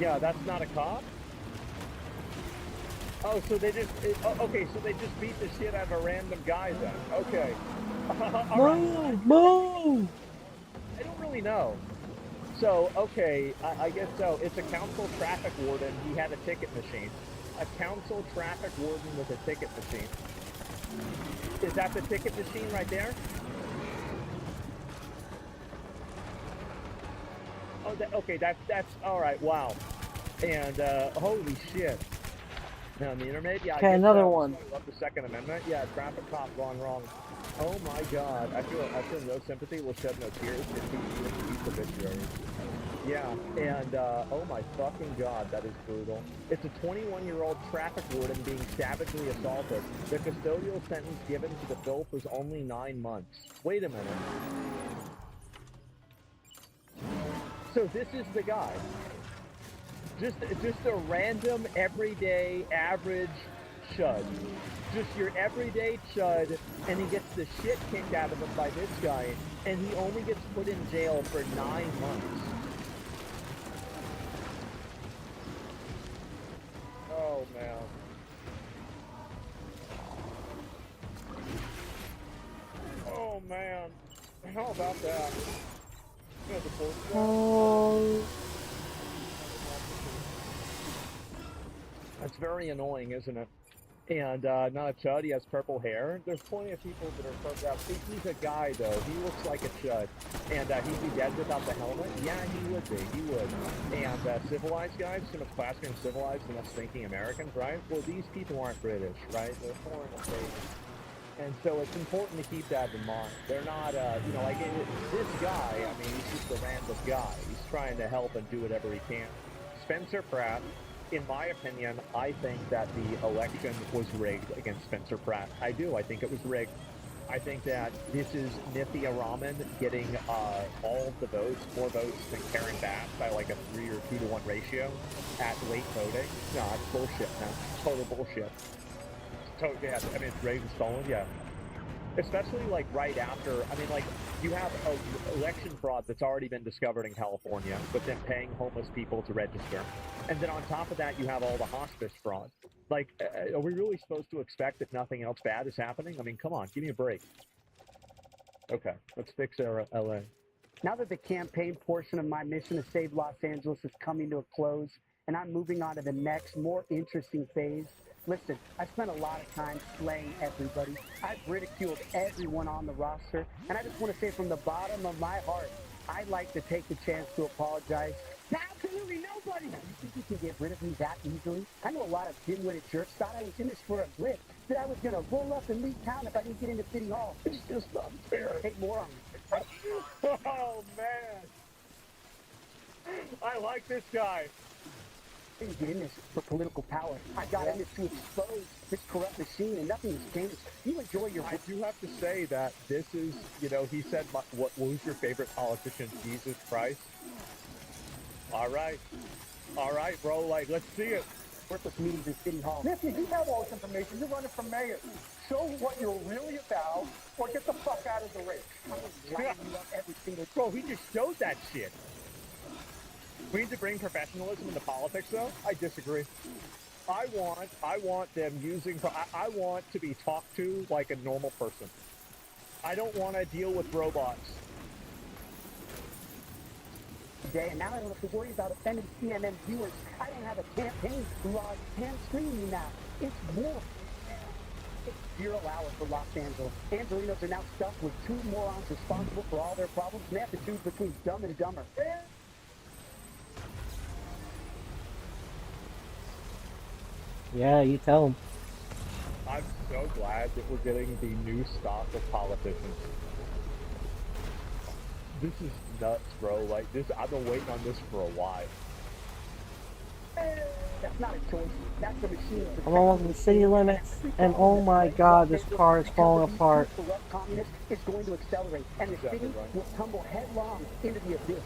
Yeah, that's not a cop? Oh, so they just... okay, so they just beat the shit out of a random guy then. Okay. Move! Move! I don't really know. So, okay, I guess so. It's a council traffic warden. He had a ticket machine. A council traffic warden with a ticket machine. Is that the ticket machine right there? Oh, okay, that's all right. Wow. And holy shit. Now on the internet, yeah. Okay, another one. I love the Second Amendment. Yeah, traffic cop gone wrong. Oh my God. I feel no sympathy. Will shed no tears. It's obituary. Yeah, and oh my fucking God, that is brutal. It's a 21-year-old traffic warden being savagely assaulted. The custodial sentence given to the filth was only 9 months. Wait a minute. So this is the guy. Just a random, everyday, average chud. Just your everyday chud, and he gets the shit kicked out of him by this guy, and he only gets put in jail for 9 months. Oh, man. Oh, man. How about that? Oh. That's very annoying, isn't it? And not a chud, he has purple hair. There's plenty of people that are purple out. He's a guy, though. He looks like a chud. And he'd be dead without the helmet? Yeah, he would be. He would. And civilized guys, so much classier and civilized than us thinking Americans, right? Well, these people aren't British, right? They're foreign invaders. And so it's important to keep that in mind. They're not, you know, like this guy, I mean, he's just a random guy. He's trying to help and do whatever he can. Spencer Pratt, in my opinion, I think that the election was rigged against Spencer Pratt. I do. I think it was rigged. I think that this is Nithya Raman getting all of the votes, more votes than Karen Bass by like a 3 or 2 to 1 ratio at late voting. No, it's bullshit, man. Total bullshit. Yeah, I mean, it's rigged and stolen, yeah. Especially like right after, I mean, like you have election fraud that's already been discovered in California, with them paying homeless people to register. And then on top of that, you have all the hospice fraud. Like, are we really supposed to expect that nothing else bad is happening? I mean, come on, give me a break. Okay, let's fix LA. Now that the campaign portion of my mission to save Los Angeles is coming to a close, and I'm moving on to the next, more interesting phase, listen, I spent a lot of time slaying everybody. I've ridiculed everyone on the roster, and I just want to say from the bottom of my heart, I'd like to take the chance to apologize to absolutely nobody. You think you can get rid of me that easily? I know a lot of dim-witted jerks thought I was in this for a blip, that I was going to roll up and leave town if I didn't get into City Hall. It's just unfair. Hey, moron. Oh, man. I like this guy. I didn't get in this for political power. I got in this to expose this corrupt machine, and nothing has changed. You enjoy your... I do have to say that this is, you know, he said, what was your favorite politician? Jesus Christ. All right, bro, like, let's see it. Worthless meetings in City Hall. Listen, you have all this information. You're running for mayor. Show what you're really about, or get the fuck out of the race. Bro, he just showed that shit. We need to bring professionalism into politics, though. I disagree. I want them using... I want to be talked to like a normal person. I don't want to deal with robots. Today, and now I don't have to worry about offending CNN viewers. I don't have a campaign law hamstringing me now. It's war. It's 0 hour for Los Angeles. Angelinos are now stuck with 2 morons responsible for all their problems, and they have to choose between Dumb and Dumber. Yeah, you tell him. I'm so glad that we're getting the new stock of politicians. This is nuts, bro. Like this, I've been waiting on this for a while. That's not a choice. That's a machine. I'm almost in the city limits, and oh my god, this car is falling apart. Corrupt communist is going to accelerate, and the city will tumble headlong into the abyss.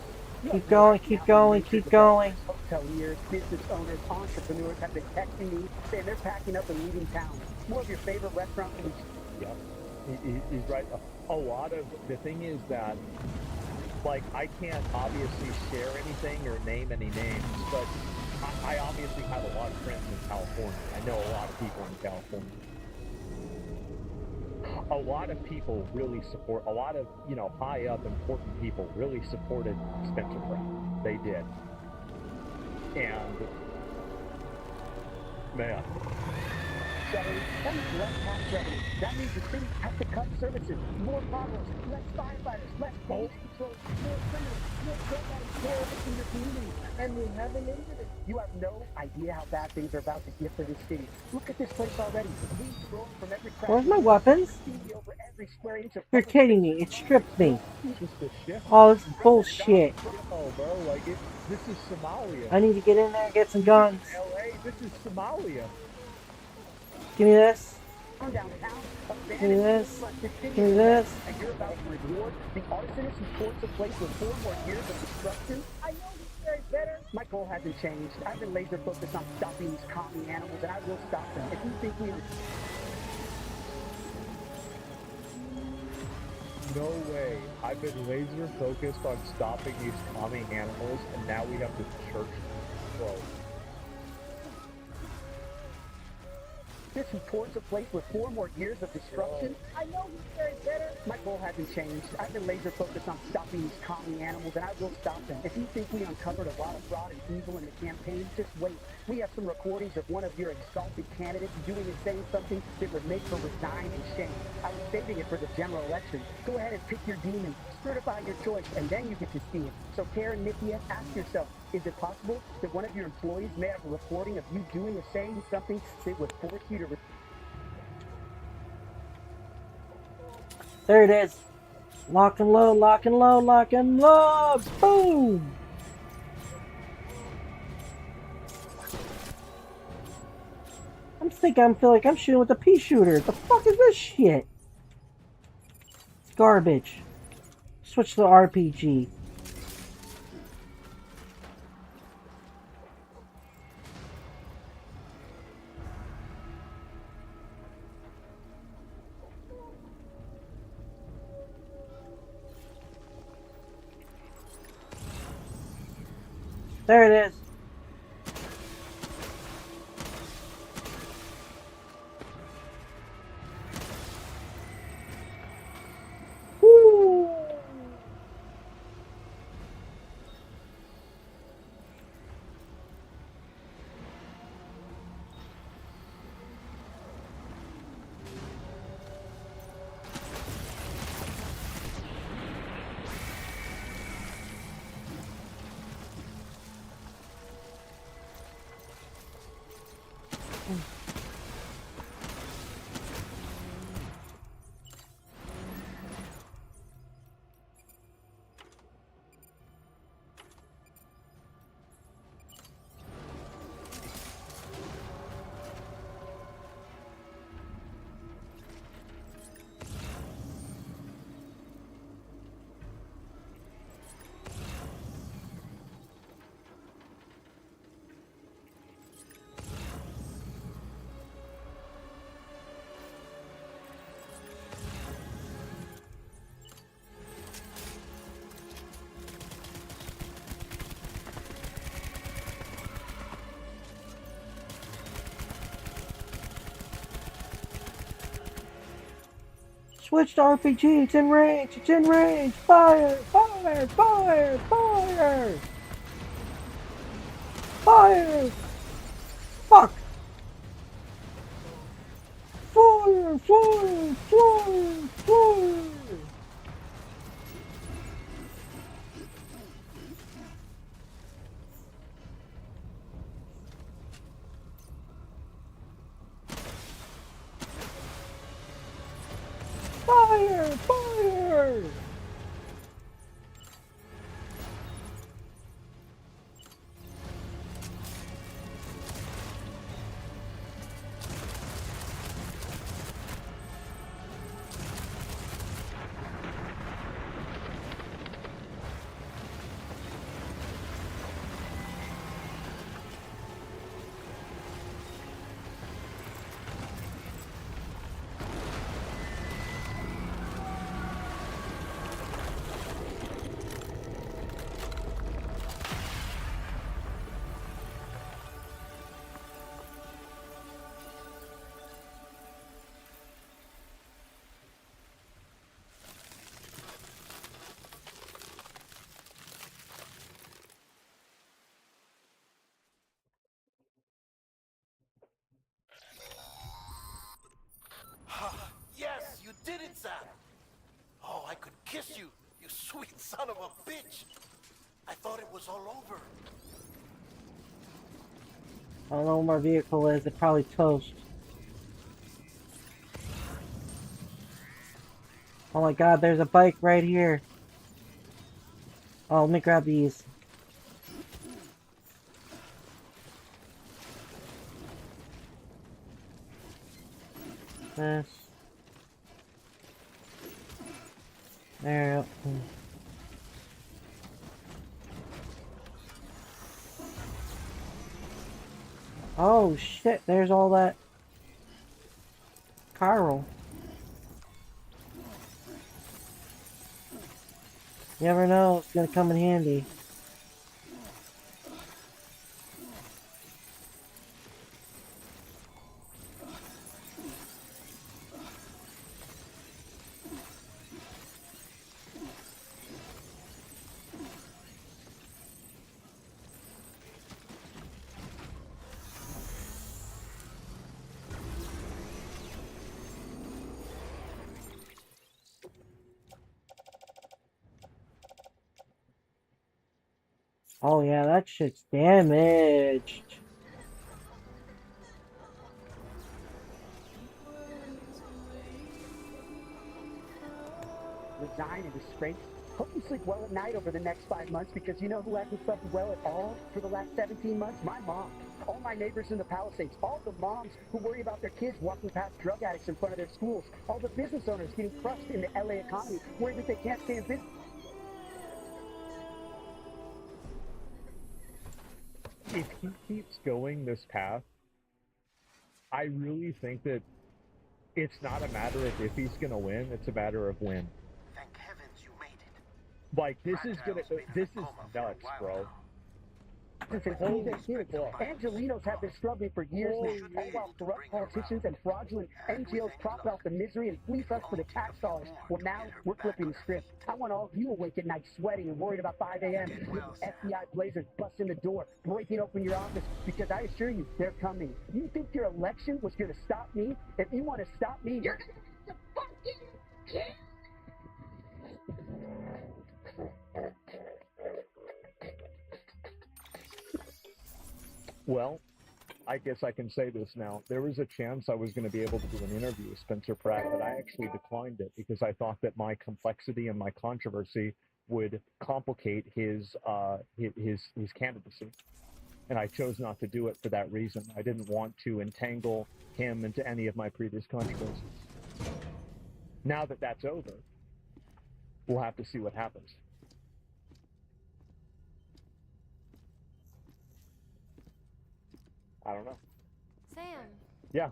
Keep going, keep going, keep going. Hoteliers, business owners, entrepreneurs have been texting me saying they're packing up and leaving town. More of your favorite restaurants. Yep, he's right. A lot of the thing is that, like, I can't obviously share anything or name any names, but I obviously have a lot of friends in California. I know a lot of people in California. A lot of people really support, a lot of, you know, high up important people really supported Spencer Pratt. They did. And, man. That means less tax revenue. That means the city has to cut services, more potholes, less firefighters, less quality control, more criminals, more drug addicts, more in your community. And we haven't ended it. You have no idea how bad things are about to get for this city. Look at this place already. Weeds growing from every crack. Where's my weapons? Over every square inch of You're kidding me. It stripped me. Just the shit. Oh, this is bullshit. Oh, bro, like this is Somalia. I need to get in there and get some guns. LA, this is Somalia. Give me this. Give me this. Give me this. And you're about to reward the arsonist who torched the place with 4 more years of destruction? I know he's very better. My goal hasn't changed. I've been laser focused on stopping these commie animals, and I will stop them. If you think we... No way. I've been laser focused on stopping these commie animals, and now we have the church closed. This who torched the place with 4 more years of destruction? I know he's very better. My goal hasn't changed. I've been laser focused on stopping these commie animals, and I will stop them. If you think we uncovered a lot of fraud and evil in the campaign, just wait. We have some recordings of one of your exalted candidates doing and saying something that would make her resign in shame. I was saving it for the general election. Go ahead and pick your demon, certify your choice, and then you get to see it. So Karen, Nithya, ask yourself, is it possible that one of your employees may have a recording of you doing or saying something that would force you to... There it is. Lock and load, lock and load, lock and load. Boom! I feel like I'm shooting with a pea shooter. The fuck is this shit? It's garbage. Switch to the RPG. There it is. Woo! Switch to RPG. It's in range. It's in range. Fire! Fire! Fire! Fire! Fire! Fuck! Fire! Fire! Fire! Fire! Fire! Fire! Yes, you did it, Zap! Oh, I could kiss you, you sweet son of a bitch! I thought it was all over. I don't know where my vehicle is. It's probably toast. Oh my god, there's a bike right here. Oh, let me grab these. This. There. Oh shit, there's all that chiral. You never know, it's gonna come in handy. Oh yeah, that shit's damaged. Resign and disgrace. Hope you sleep well at night over the next 5 months, because you know who hasn't slept well at all for the last 17 months? My mom. All my neighbors in the Palisades. All the moms who worry about their kids walking past drug addicts in front of their schools. All the business owners getting crushed in the LA economy, worried that they can't stay in business. If he keeps going this path, I really think that it's not a matter of if he's going to win, it's a matter of when. Thank heavens you made it. Like, this is nuts, bro. And kids. Angelinos have been struggling for years now, all while corrupt politicians and fraudulent NGOs prop out the misery and fleece us for the tax dollars. Well, now we're flipping the script. I want all of you awake at night sweating and worried about 5 a.m. FBI blazers busting the door, breaking open your office, because I assure you, they're coming. You think your election was going to stop me? If you want to stop me, you're going to fucking kill. Well, I guess I can say this now. There was a chance I was going to be able to do an interview with Spencer Pratt, but I actually declined it because I thought that my complexity and my controversy would complicate his candidacy. And I chose not to do it for that reason. I didn't want to entangle him into any of my previous controversies. Now that that's over, we'll have to see what happens. I don't know. Sam. Yeah.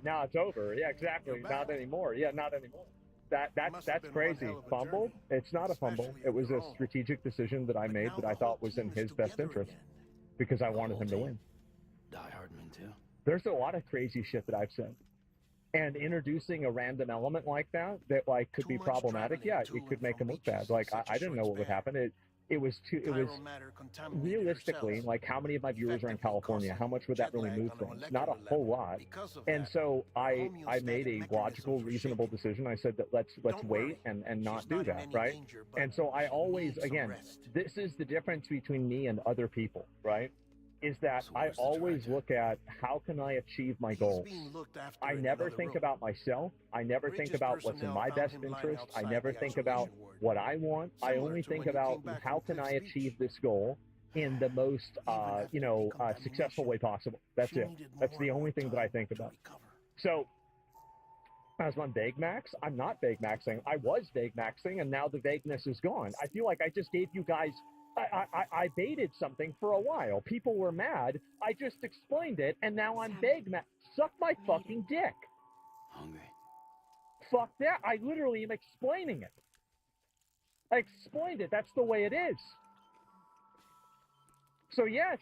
Now it's over. Yeah, exactly. Not anymore. Yeah, not anymore. That's crazy. Fumble? It's not a fumble. It was a strategic decision that I made that I thought was in his best interest because I wanted him to win. Die Hardman too. There's a lot of crazy shit that I've said. And introducing a random element like that like could be problematic, yeah, it could make him look bad. Like I didn't know what would happen. It was too. It was realistically like how many of my viewers are in California? How much would that really move things? Not a whole lot. And so I made a logical, reasonable decision. I said that let's wait and not do that, right? And so I always, again, this is the difference between me and other people, right? Is that I always look at how can I achieve my goals. I never think about myself. I never think about what's in my best interest. I never think about what I want. I only think about how can I achieve this goal in the most, successful way possible. That's it. That's the only thing that I think about. So, as I'm Baymax, I'm not Baymaxing. I was Baymaxing, and now the vagueness is gone. I feel like I just gave you guys. I baited something for a while. People were mad. I just explained it, and now I'm Baymax. Suck my fucking dick. Hungry. Fuck that. I literally am explaining it. I explained it. That's the way it is. So, yes.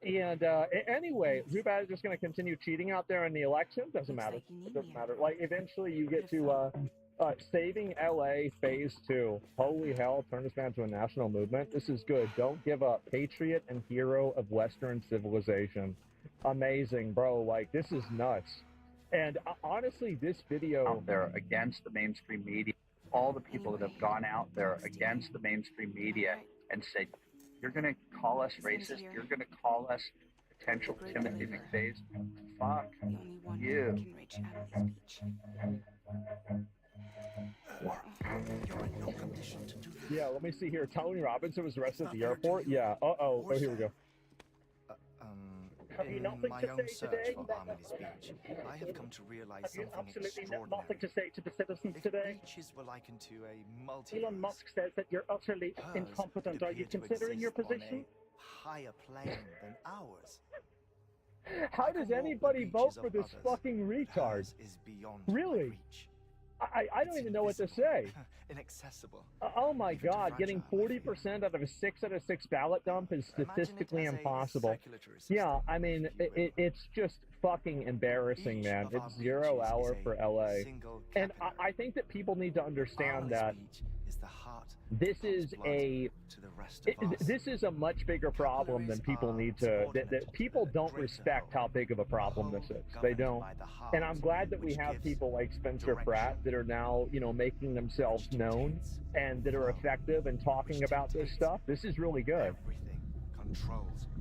And anyway, Zubat is just going to continue cheating out there in the election. Doesn't matter. It doesn't matter. Like, eventually you get to saving LA Phase 2. Holy hell, turn this man to a national movement. This is good. Don't give up. Patriot and hero of Western civilization. Amazing, bro. Like, this is nuts. And honestly, this video... Out there against the mainstream media. All the people that have gone out there against the mainstream media and said, you're going to call us racist? You're going to call us potential Timothy McVeighs? Fuck you. Yeah, let me see here. Tony Robinson was arrested at the airport? Yeah. Uh-oh. Oh, here we go. Have you nothing to say today? I have come to realize something extraordinary. Nothing to say to the citizens today? Beaches were likened to a multi. Elon Musk says that you're utterly incompetent. Are you considering your position? Higher plane than ours. How does anybody vote for this fucking retard? Really? I don't even know what to say. Inaccessible. Oh my God, getting 40% out of a 6 out of 6 ballot dump is statistically impossible. Yeah, I mean, it's just fucking embarrassing, man. It's 0 hour for LA. And I think that people need to understand that this is a much bigger problem than people need to. That people don't respect how big of a problem this is. They don't. And I'm glad that we have people like Spencer Pratt that are now, making themselves known and that are effective in talking about this stuff. This is really good.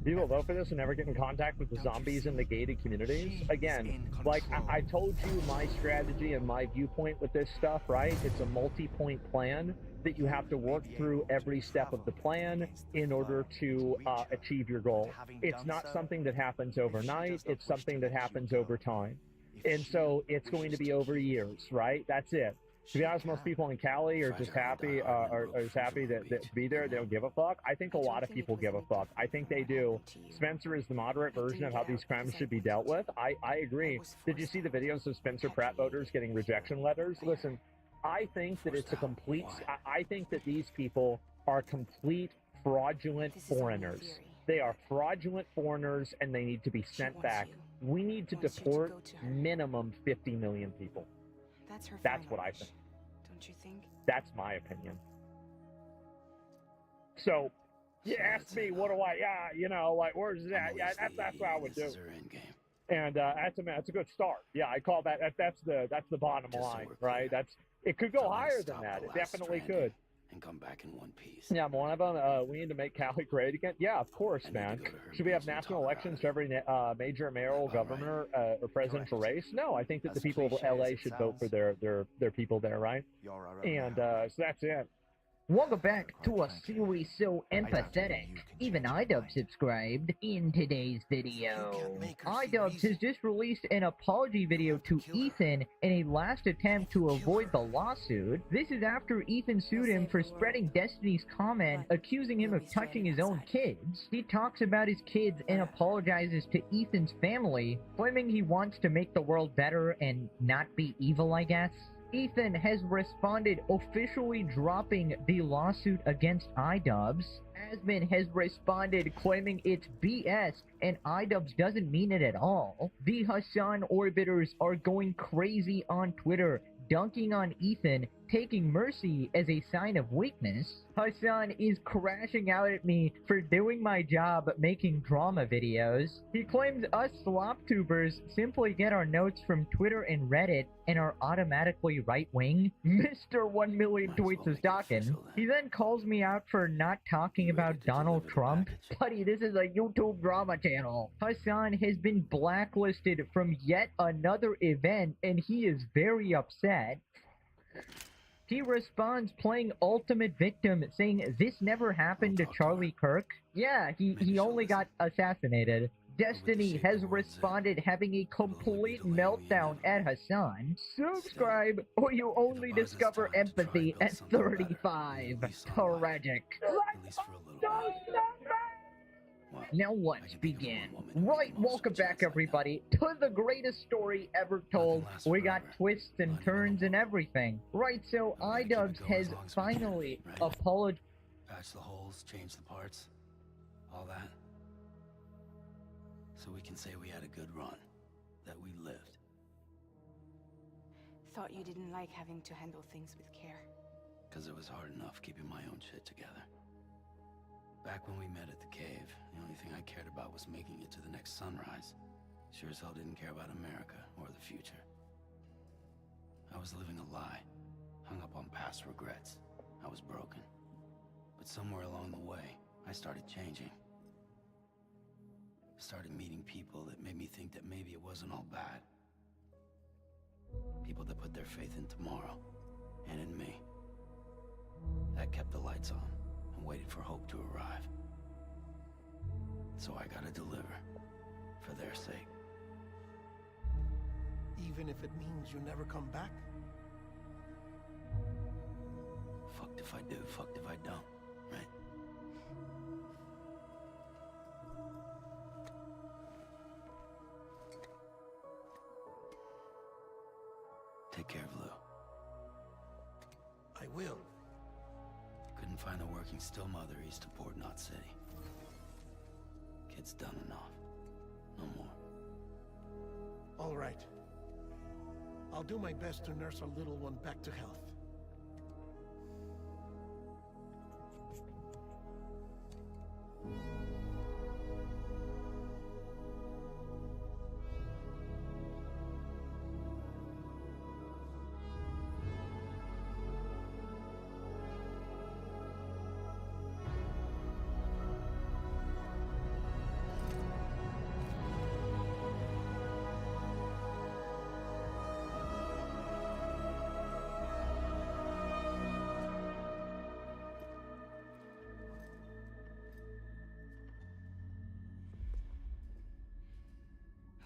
People vote for this and never get in contact with the zombies in the gated communities. Again, like I told you my strategy and my viewpoint with this stuff, right? It's a multi-point plan that you have to work through every step of the plan in order to achieve your goal. It's not something that happens overnight. It's something that happens over time. And so it's going to be over years, right? That's it. To be honest, most people in Cali are just happy, are just happy that to be there. They don't give a fuck. I think a lot of people give a fuck. I think they do. Spencer is the moderate version of how these crimes should be dealt with. I agree. Did you see the videos of Spencer Pratt voters getting rejection letters? Listen, I think that it's a complete... I think that these people are complete fraudulent foreigners. They are fraudulent foreigners, and they need to be sent back. We need to deport minimum 50 million people. That's what I think. Don't you think? That's my opinion. So, you asked me, what do I, like, where's that? Yeah, that's what I would do. And that's a good start. Yeah, I call that, that's the bottom line, right? It could go higher than that. It definitely could. And come back in one piece. Yeah, one of them, we need to make Cali great again. Yeah, of course, man. Should we have national elections for every major mayoral governor or presidential race? No, I think that the people of LA should vote for their people there, right? And so that's it. Welcome back to a series so empathetic, even iDubbbz subscribed. In today's video, iDubbbz has just released an apology video to Ethan in a last attempt to avoid the lawsuit. This is after Ethan sued him for spreading Destiny's comment accusing him of touching his own kids. He talks about his kids and apologizes to Ethan's family, claiming he wants to make the world better and not be evil, I guess. Ethan has responded, officially dropping the lawsuit against iDubbbz. Asmin has responded, claiming it's BS and iDubbbz doesn't mean it at all. The Hassan Orbiters are going crazy on Twitter, dunking on Ethan taking mercy as a sign of weakness. Hassan is crashing out at me for doing my job making drama videos. He claims us slop-tubers simply get our notes from Twitter and Reddit and are automatically right-wing. Mr. 1 million tweets is talking. He then calls me out for not talking about Donald Trump. Buddy, this is a YouTube drama channel. Hassan has been blacklisted from yet another event and he is very upset. He responds playing Ultimate Victim, saying this never happened to Charlie Kirk. Yeah, he only got assassinated. Destiny has responded having a complete meltdown at Hassan. Subscribe or you only discover empathy at 35. Tragic. Now let's begin. Right, welcome back everybody to the greatest story ever told. We got twists and turns and everything. Right, so iDubbbz has finally apologized. Patch the holes, change the parts, all that. So we can say we had a good run, that we lived. Thought you didn't like having to handle things with care. Because it was hard enough keeping my own shit together. Back when we met at the cave, the only thing I cared about was making it to the next sunrise. Sure as hell didn't care about America or the future. I was living a lie, hung up on past regrets. I was broken. But somewhere along the way, I started changing. I started meeting people that made me think that maybe it wasn't all bad. People that put their faith in tomorrow, and in me. That kept the lights on. Waited for hope to arrive. So I gotta deliver, for their sake. Even if it means you never come back? Fucked if I do, fucked if I don't, right? Take care of Lou. I will. Couldn't find a working still mother east of Port Knot City. Kid's done enough. No more. All right. I'll do my best to nurse our little one back to health.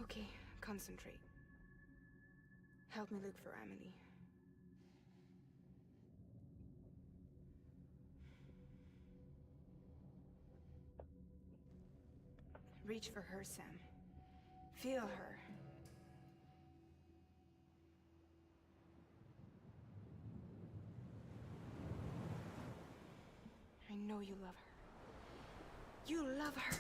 Okay, concentrate. Help me look for Emily. Reach for her, Sam. Feel her. I know you love her. You love her.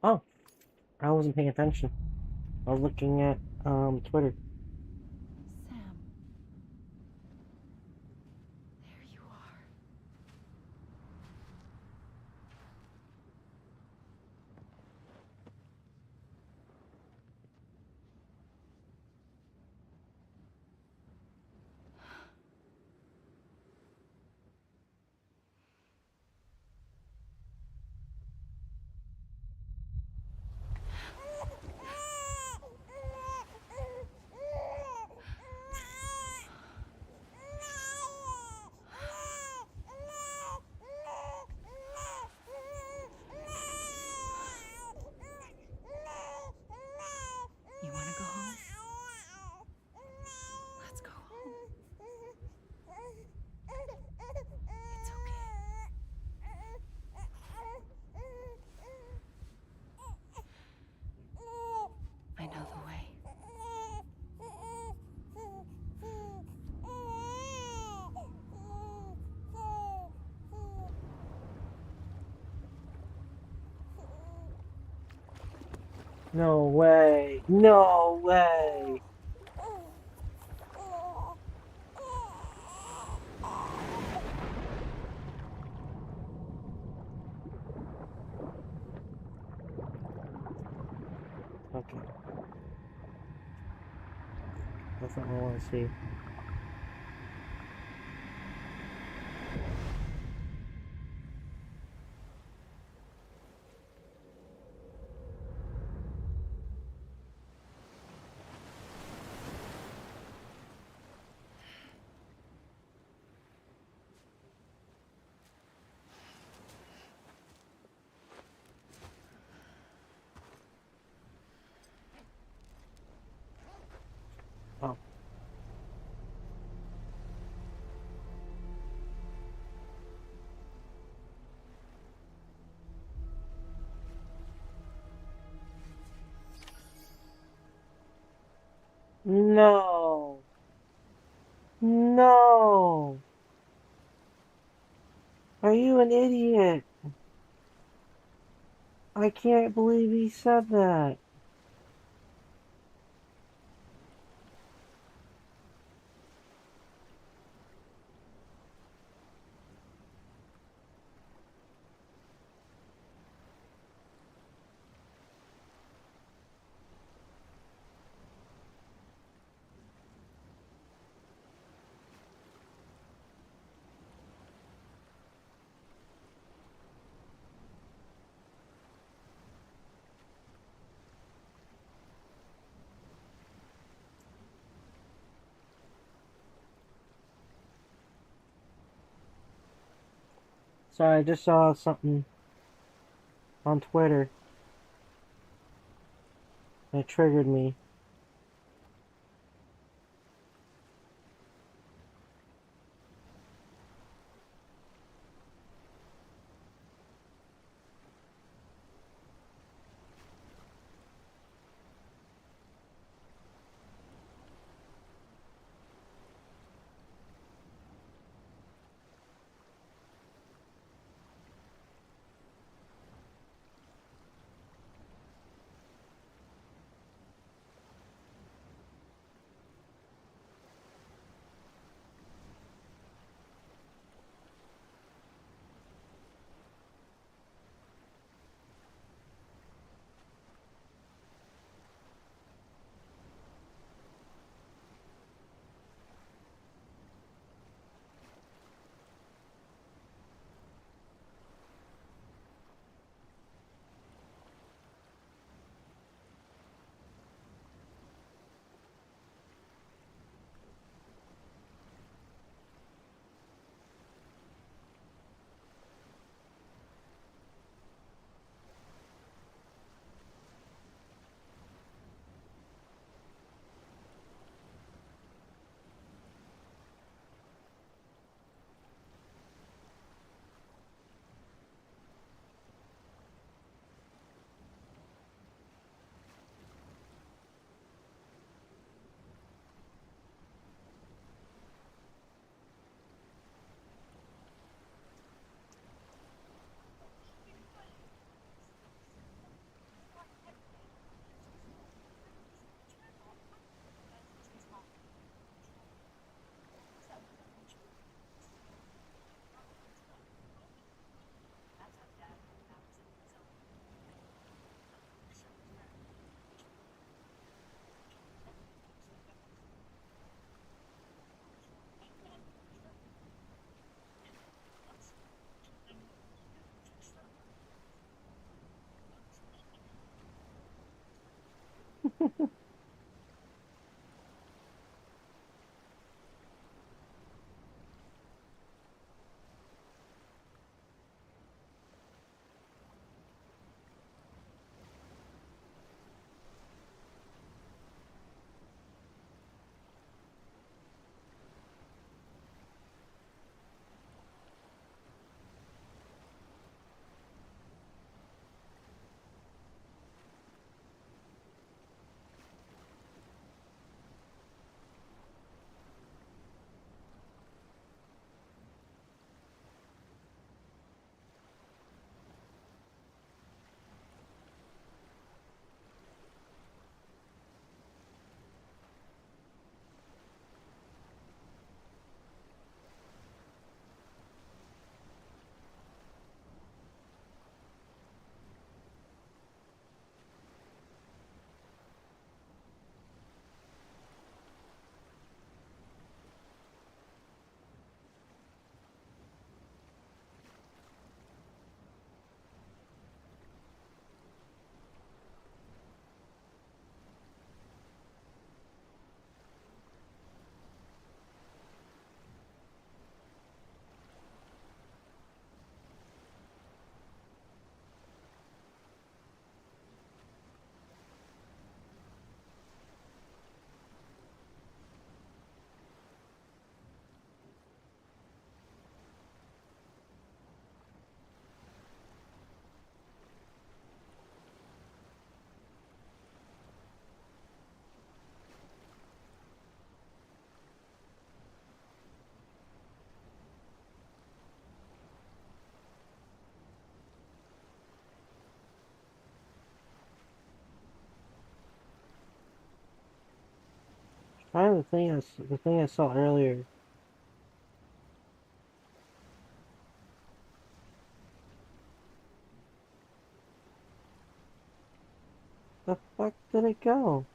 Oh, I wasn't paying attention. I was looking at Twitter. Sam. There you are. No way. No way. Okay. That's not what I want to see. Oh. No. No. Are you an idiot? I can't believe he said that. Sorry, I just saw something on Twitter that triggered me. Try the thing I saw earlier. The fuck did it go?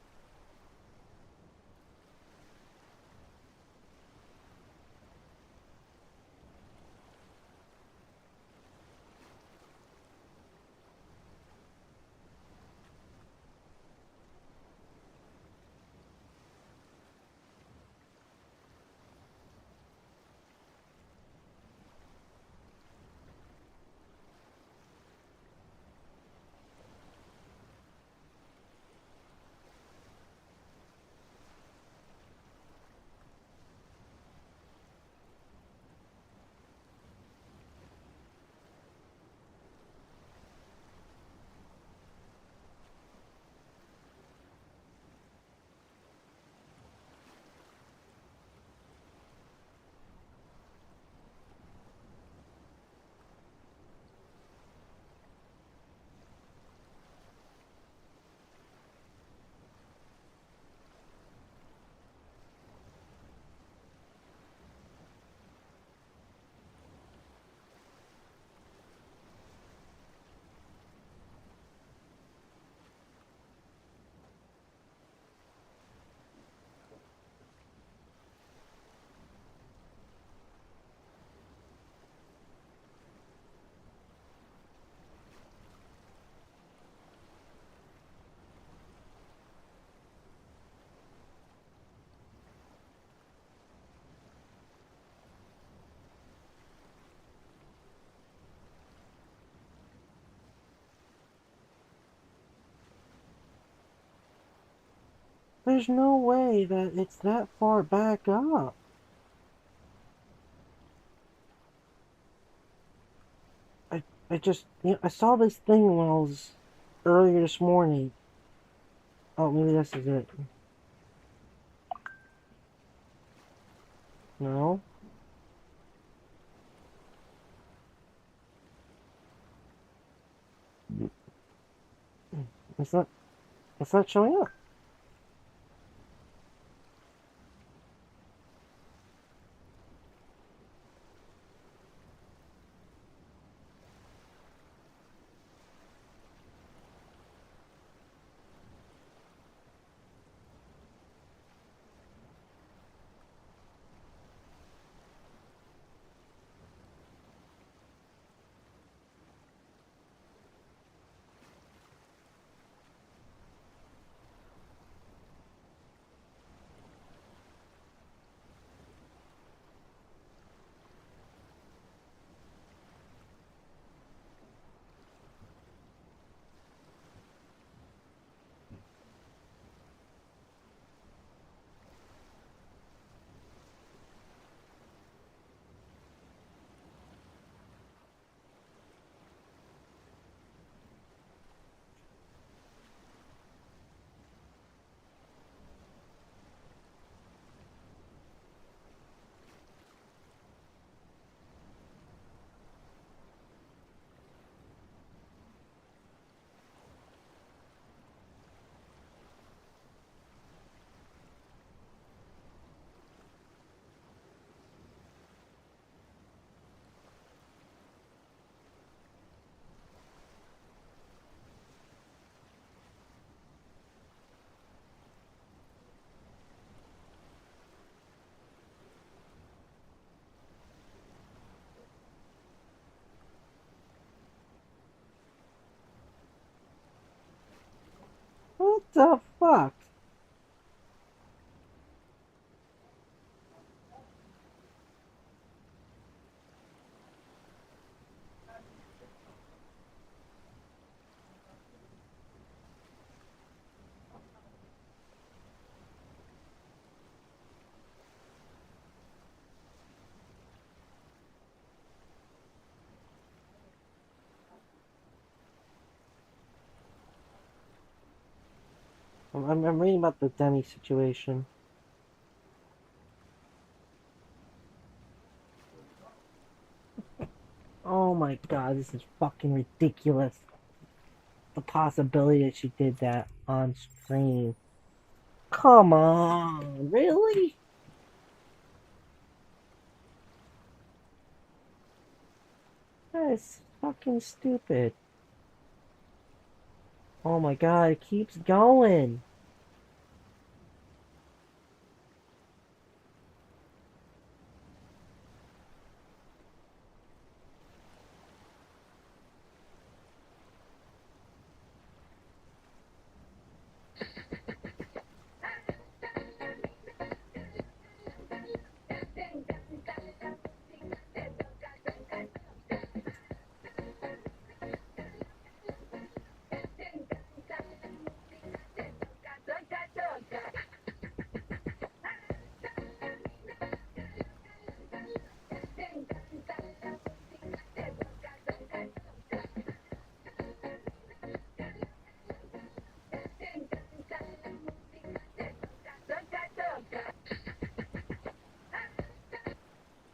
There's no way that it's that far back up. I just, I saw this thing when I was earlier this morning. Oh, maybe this is it. No? It's not showing up. What the fuck? I'm reading about the Demi situation. Oh my god, this is fucking ridiculous. The possibility that she did that on screen. Come on, really? That is fucking stupid. Oh my god, it keeps going.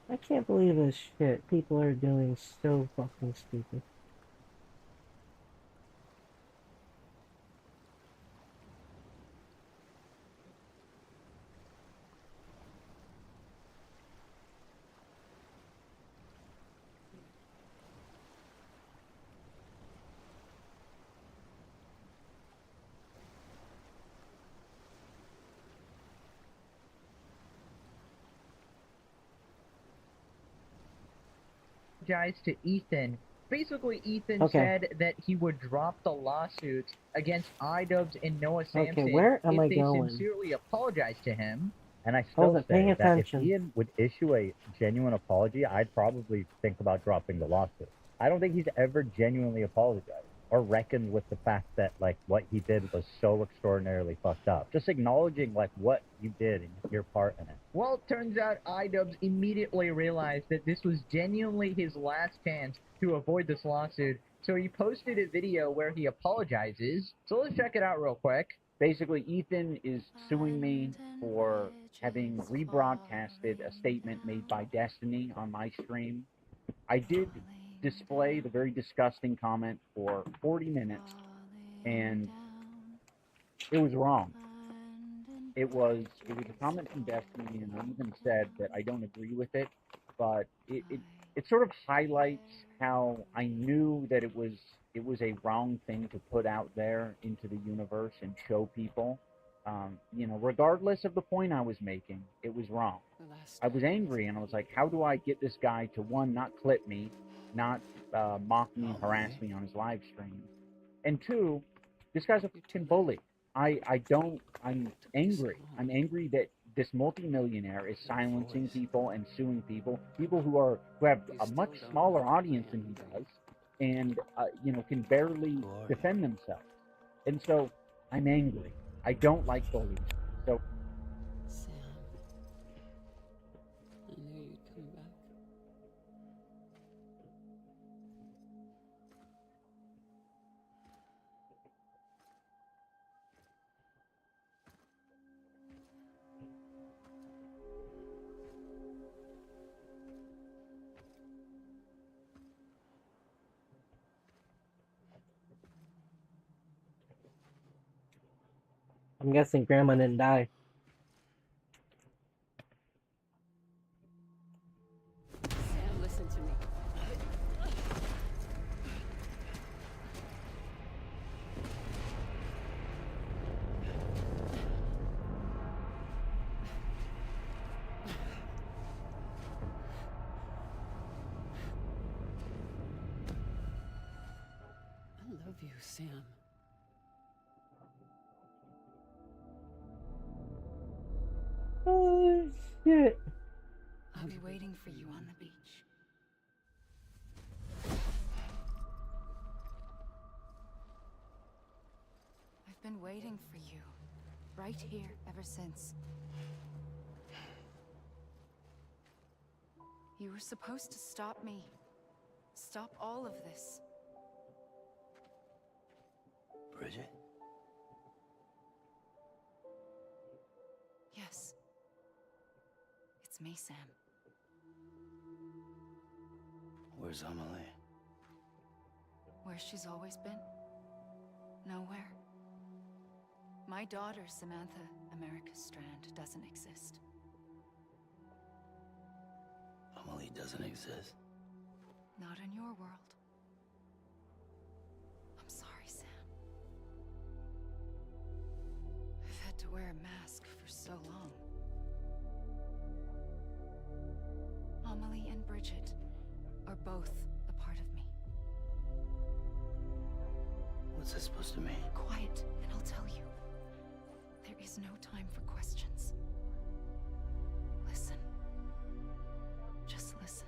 I can't believe this shit people are doing so fucking stupid. Apologized to Ethan. Basically, Ethan Okay. said that he would drop the lawsuits against iDubbbz and Noah Samson where am if I they going? sincerely apologized to him. And I I still wasn't paying say that if attention. Ian would issue a genuine apology, I'd probably think about dropping the lawsuit. I don't think he's ever genuinely apologized or reckoned with the fact that, like, what he did was so extraordinarily fucked up. Just acknowledging, like, what you did and your part in it. Well, it turns out iDubbbz immediately realized that this was genuinely his last chance to avoid this lawsuit, so he posted a video where he apologizes. So let's check it out real quick. Basically, Ethan is suing me for having rebroadcasted a statement made by Destiny on my stream. I did display the very disgusting comment for 40 minutes, and it was wrong. It was a comment from Destiny, and I even said that I don't agree with it, but it sort of highlights how I knew that it was a wrong thing to put out there into the universe and show people. Regardless of the point I was making, it was wrong. I was angry, and I was like, how do I get this guy to, one, not clip me, not mock me and harass me on his live stream, and two, this guy's a fucking bully. I'm angry. I'm angry that this multimillionaire is silencing people and suing people who have a much smaller audience than he does, and can barely defend themselves. And so I'm angry. I don't like bullies. So Sam, I knew you'd come back. I'm guessing Grandma didn't die. Sam, listen to me. I love you, Sam. Oh, shit. I'll be waiting for you on the beach. I've been waiting for you, right here, ever since. You were supposed to stop me. Stop all of this. Bridget? Yes. It's me, Sam. Where's Amelie? Where she's always been. Nowhere. My daughter, Samantha America Strand, doesn't exist. Amelie doesn't exist. Not in your world. I'm sorry, Sam. I've had to wear a mask for so long. Amelie and Bridget are both a part of me. What's this supposed to mean? Quiet, and I'll tell you. There is no time for questions. Listen. Just listen.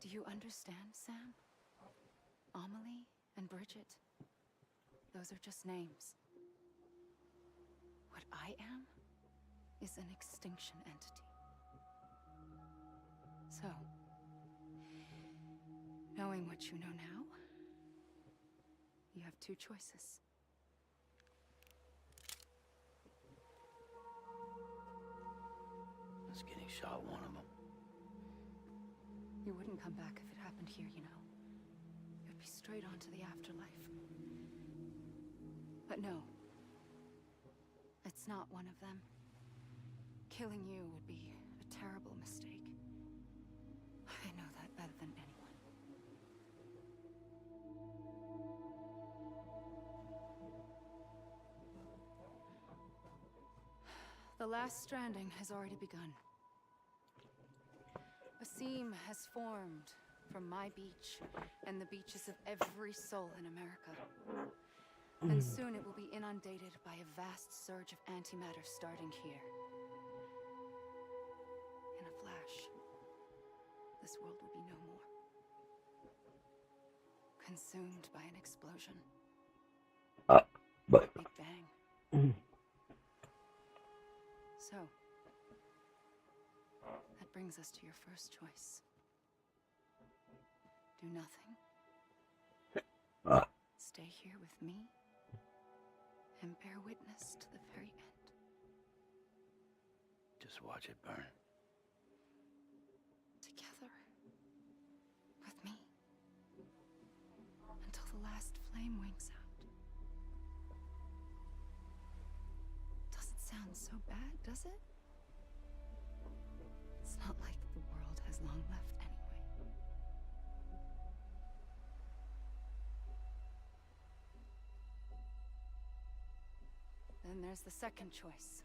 Do you understand, Sam? Amelie and Bridget, those are just names. What I am is an extinction entity. So, knowing what you know now, you have two choices. Is getting shot one of them? You wouldn't come back if it happened here, you know. You'd be straight on to the afterlife. But no. It's not one of them. Killing you would be a terrible mistake. I know that better than anyone. The last stranding has already begun. A seam has formed from my beach and the beaches of every soul in America. And soon it will be inundated by a vast surge of antimatter starting here. In a flash, this world will be no more. Consumed by an explosion. Big Bang. So, that brings us to your first choice. Do nothing. Stay here with me and bear witness to the very end. Just watch it burn. Together. With me. Until the last flame winks out. Doesn't sound so bad, does it? It's not like the world has long left anyway. Then there's the second choice.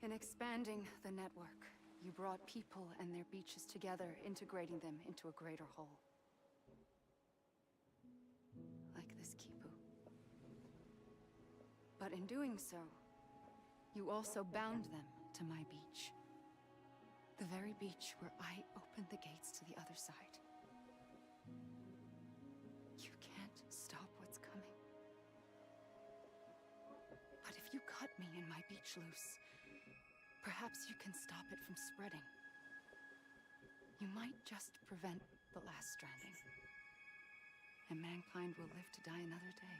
In expanding the network, you brought people and their beaches together, integrating them into a greater whole. Like this Kipu. But in doing so, you also bound them to my beach. The very beach where I opened the gates to the other side. You can't stop what's coming. But if you cut me and my beach loose, perhaps you can stop it from spreading. You might just prevent the last stranding. And mankind will live to die another day.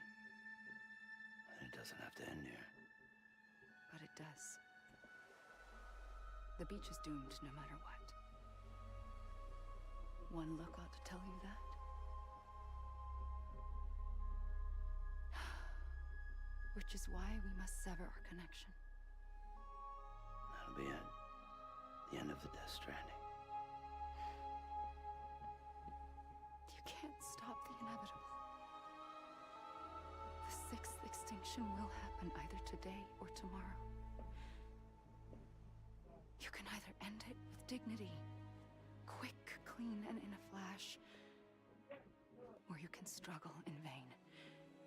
And it doesn't have to end here. But it does. The beach is doomed no matter what. One look ought to tell you that. Which is why we must sever our connection. That'll be it. The end of the Death Stranding. You can't stop the inevitable. The sixth extinction will happen either today or tomorrow. You can either end it with dignity, quick, clean, and in a flash, or you can struggle in vain,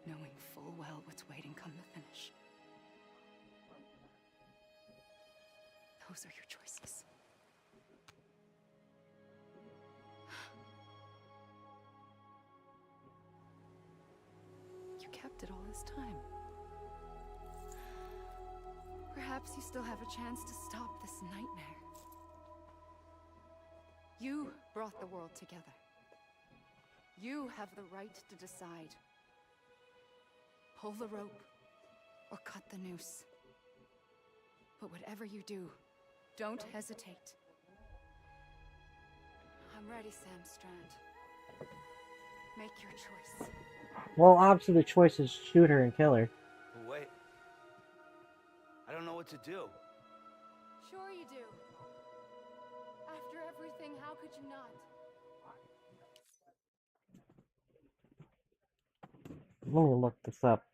knowing full well what's waiting come the finish. Those are your choices. You kept it all this time. Perhaps you still have a chance to stop this nightmare. You brought the world together. You have the right to decide. Pull the rope or cut the noose. But whatever you do, don't hesitate. I'm ready, Sam Strand. Make your choice. Well, obviously the choice is shoot her and kill her. Wait. I don't know what to do. Sure you do. After everything, how could you not? Let me look this up.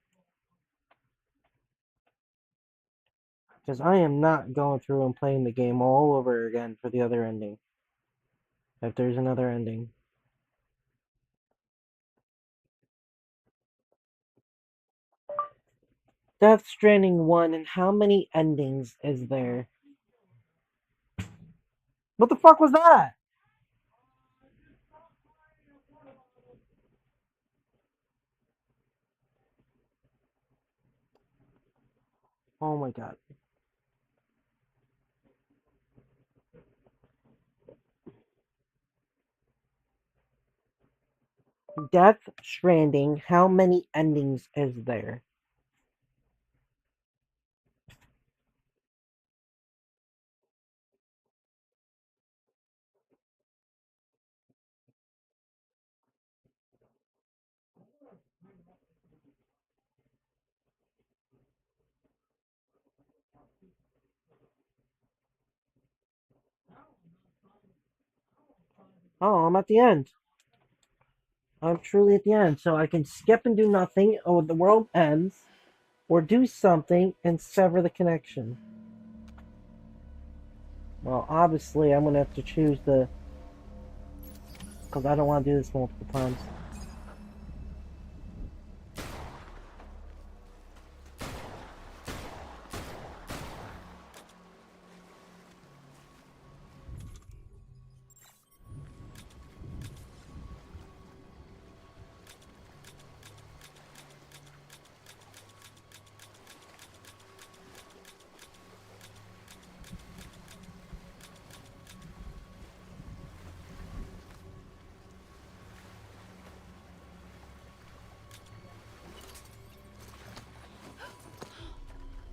Because I am not going through and playing the game all over again for the other ending. If there's another ending. Death Stranding 1, and how many endings is there? What the fuck was that? Oh my god. Death Stranding, how many endings is there? Oh, I'm at the end. I'm truly at the end, so I can skip and do nothing, or the world ends, or do something and sever the connection. Well, obviously, I'm gonna have to choose the... because I don't want to do this multiple times.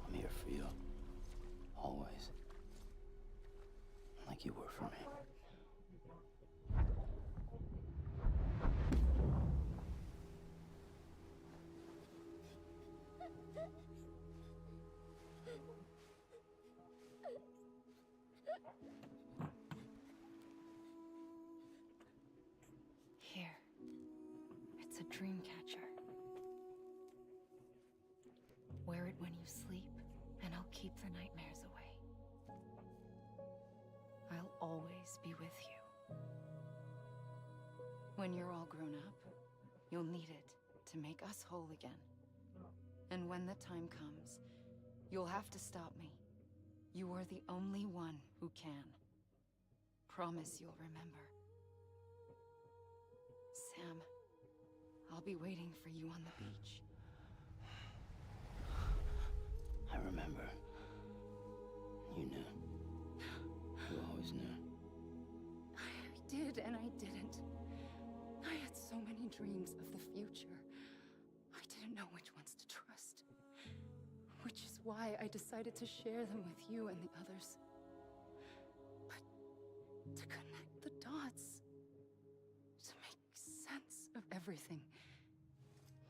I'm here for you. Always. Like you were for me. Here. It's a dream catcher. Wear it when you sleep, and I'll keep the nightmares away. I'll always be with you. When you're all grown up, you'll need it to make us whole again. And when the time comes, you'll have to stop me. You are the only one who can. Promise you'll remember. Sam, I'll be waiting for you on the beach. I remember. You knew. You always knew. I did and I didn't. I had so many dreams of the future. I didn't know which ones to trust. Which is why I decided to share them with you and the others. But to connect the dots, to make sense of everything,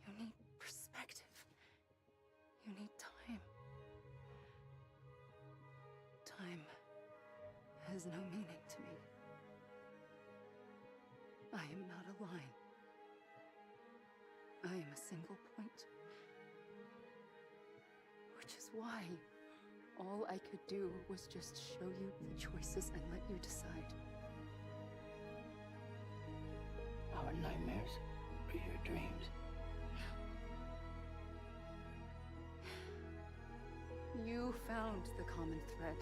you need perspective. You need time. Time has no meaning to me. I am not a line. I am a single point. Which is why all I could do was just show you the choices and let you decide. Our nightmares are your dreams. You found the common thread,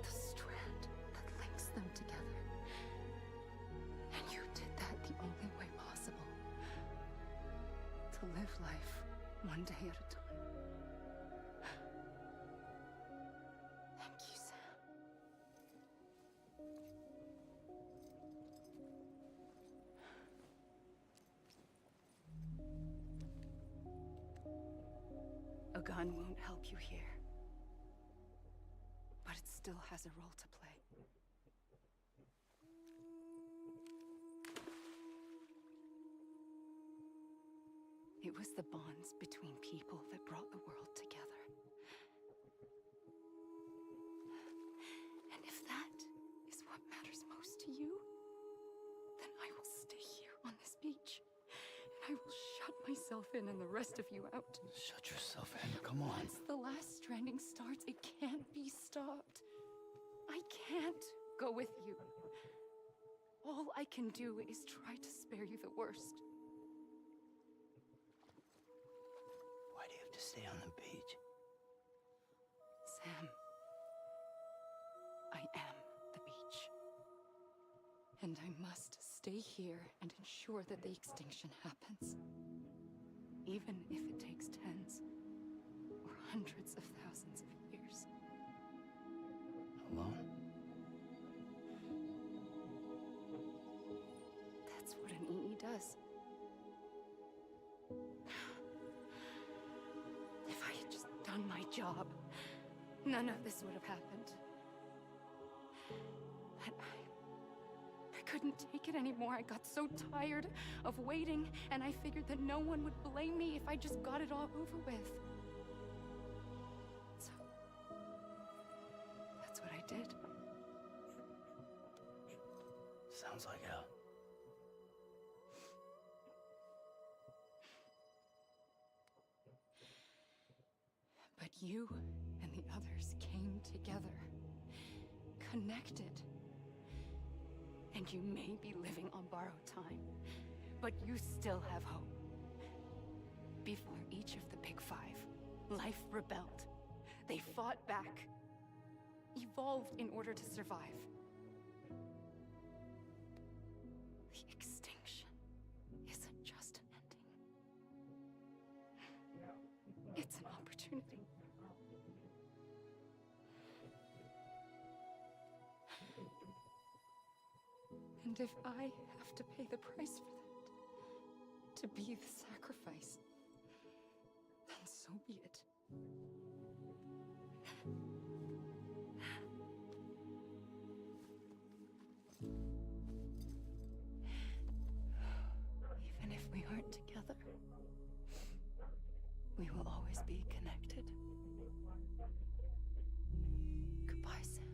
the strand that links them together. And you did that the only way possible. To live life one day at a time. Thank you, Sam. gun won't help you here, but it still has a role to play. It was the bonds between people that brought the world together. And if that is what matters most to you, then I will stay here on this beach. And I will shut myself in and the rest of you out. Shut yourself in, come on. Once the last stranding starts, it can't be stopped. I can't go with you. All I can do is try to spare you the worst. Why do you have to stay on the beach? Sam, I am the beach. And I must stay here and ensure that the extinction happens. Even if it takes tens or hundreds of thousands of years. Alone? That's what an EE does. If I had just done my job, none of this would have happened. But I couldn't take it anymore. I got so tired of waiting, and I figured that no one would blame me if I just got it all over with. So, that's what I did. Sounds like hell. But you and the others came together, connected. And you may be living on borrowed time, but you still have hope. Before each of the Big Five, life rebelled. They fought back, evolved in order to survive. The extinction isn't just an ending. It's an opportunity. And if I have to pay the price for that, to be the sacrifice, then so be it. Even if we aren't together, we will always be connected. Goodbye, Sam.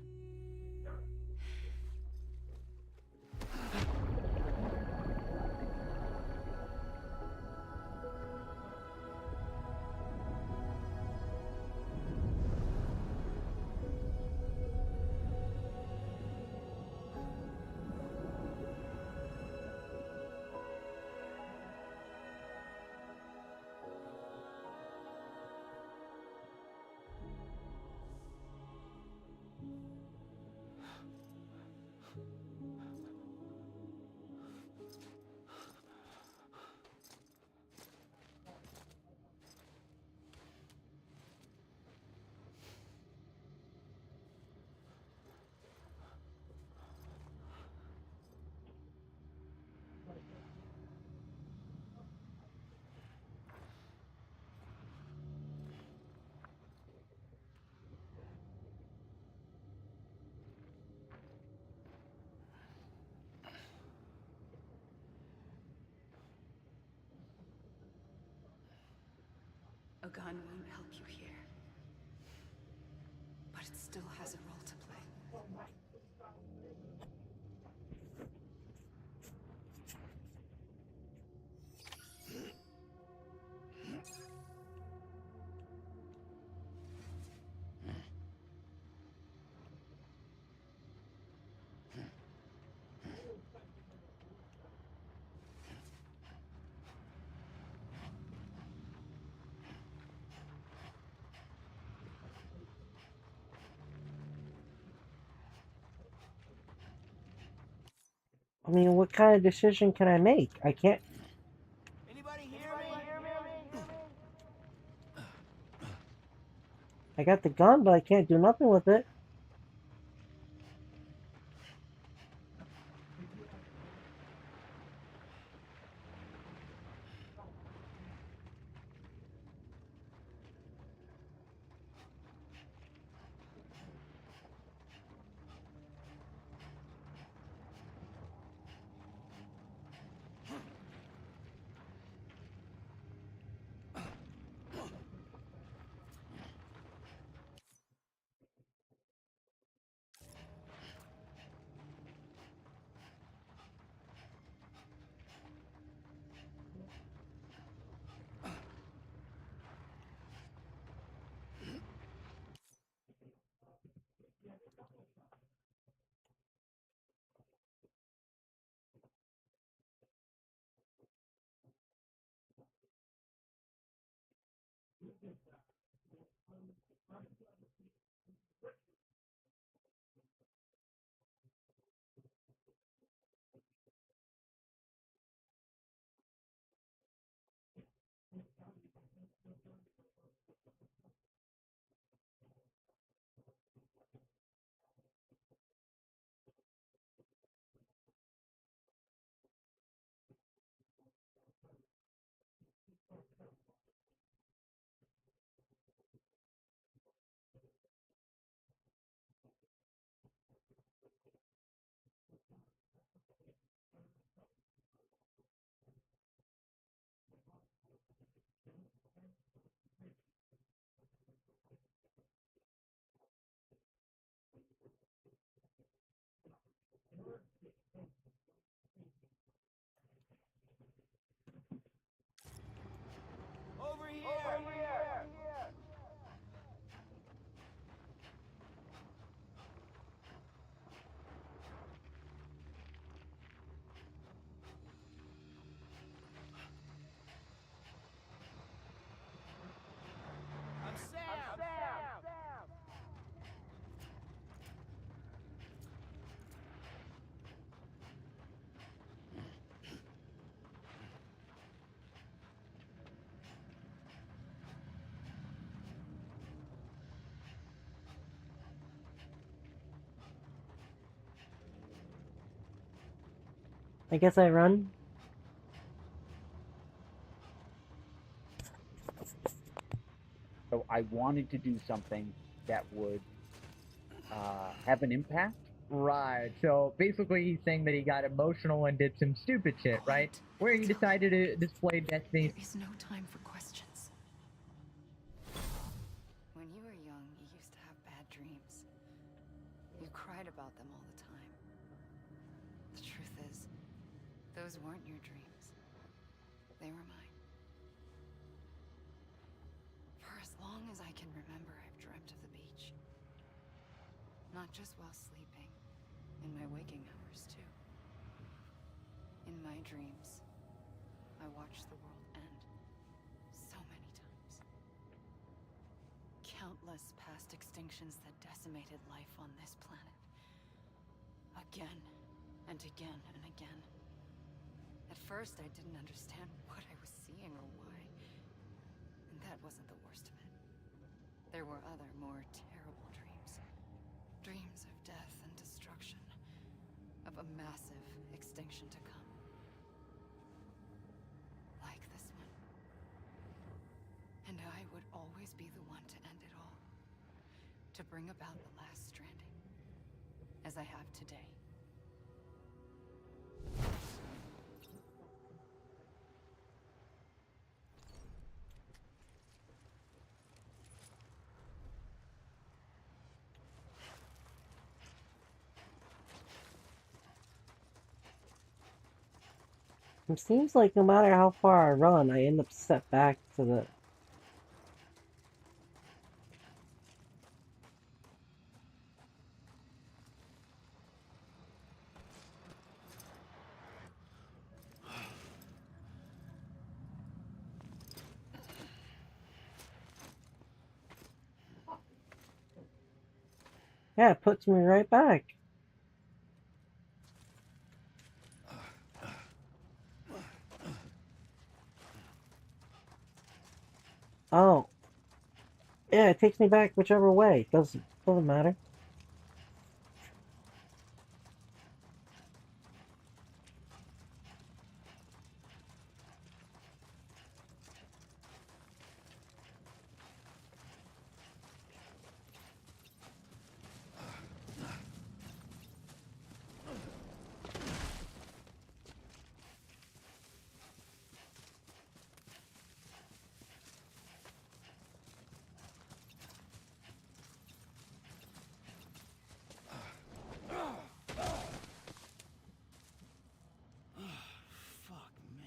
A gun won't help you here, but it still has a role to play. I mean, what kind of decision can I make? I can't. I got the gun, but I can't do nothing with it. I guess I run. So I wanted to do something that would have an impact. Right. So basically, he's saying that he got emotional and did some stupid shit, right? Where he decided to display Destiny's. There is no time for questions. When you were young, you used to have bad dreams. You cried about them all the time. The truth is, those weren't your dreams. They were mine. For as long as I can remember, I've dreamt of the beach. Not just while sleeping, in my waking hours too. In my dreams, I watched the world end so many times. Countless past extinctions that decimated life on this planet. Again and again and again. At first, I didn't understand what I was seeing or why. And that wasn't the worst of it. There were other, more terrible dreams. Dreams of death and destruction. Of a massive extinction to come. Like this one. And I would always be the one to end it all. To bring about the last stranding. As I have today. It seems like no matter how far I run, I end up set back to the... Yeah, it puts me right back. Oh. Yeah, it takes me back whichever way. Doesn't matter. Fuck me.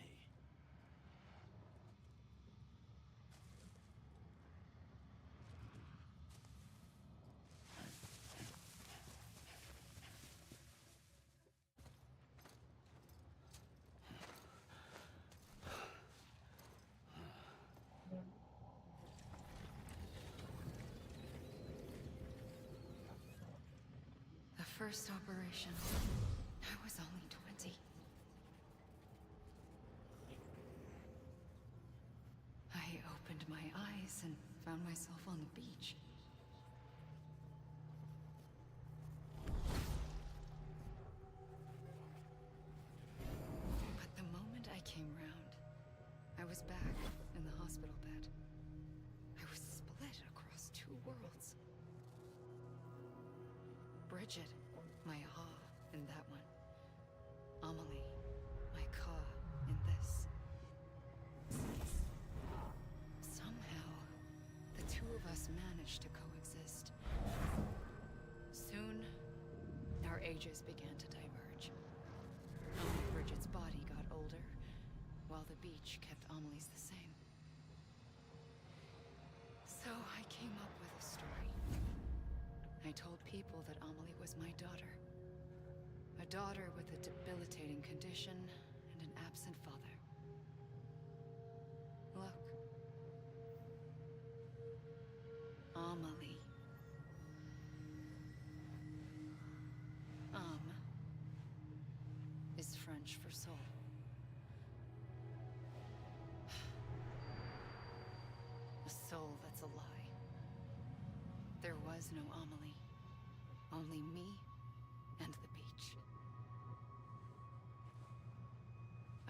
The first operation, I was only 20. I opened my eyes and found myself on the beach. But the moment I came round, I was back in the hospital bed. I was split across two worlds. Bridget, my aha in that one. Amelie, my ka in this. Somehow, the two of us managed to coexist. Soon, our ages began to diverge. Only Bridget's body got older, while the beach kept Amelie's the same. So I came up with a story. I told people that Amelie was my daughter. A daughter with a debilitating condition and an absent father. Look. Amelie. Is French for soul. A soul that's a lie. There was no Amelie. Only me and the beach.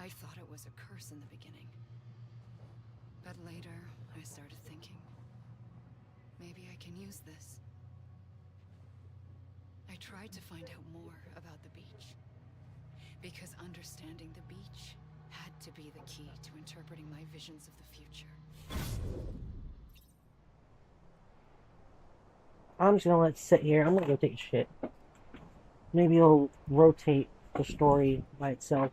I thought it was a curse in the beginning. But later, I started thinking, maybe I can use this. I tried to find out more about the beach. Because understanding the beach had to be the key to interpreting my visions of the future. I'm just gonna let it sit here. I'm gonna go take a shit. Maybe it'll rotate the story by itself.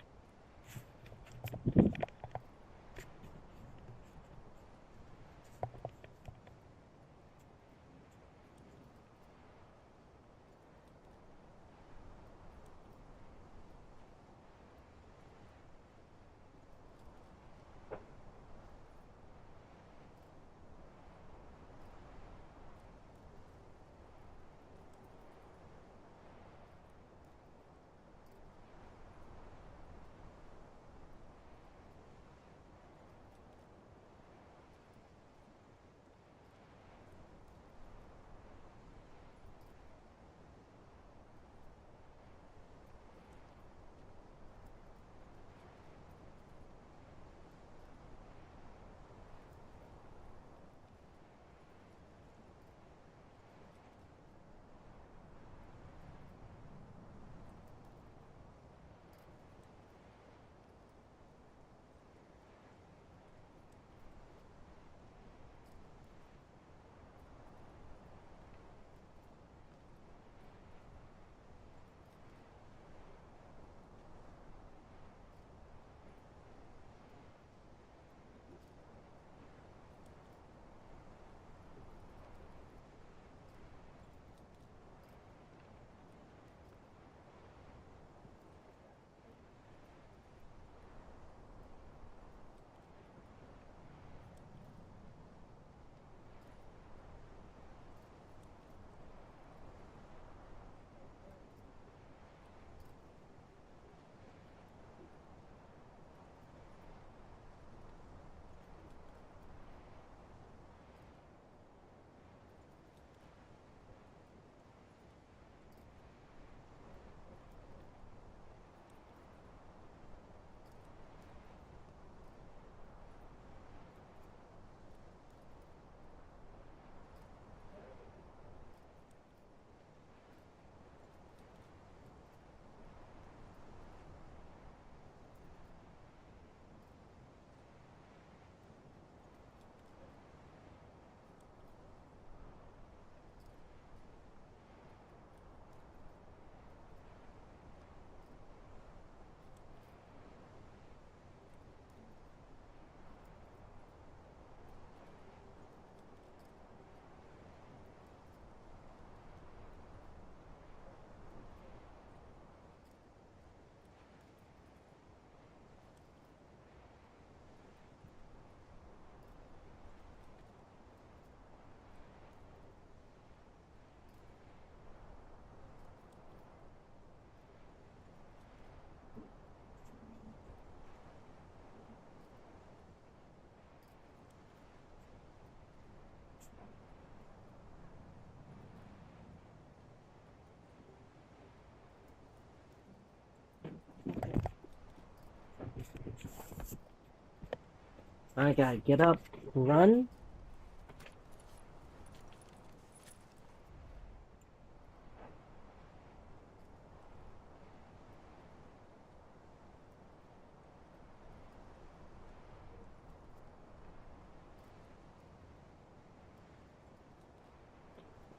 I gotta get up, run.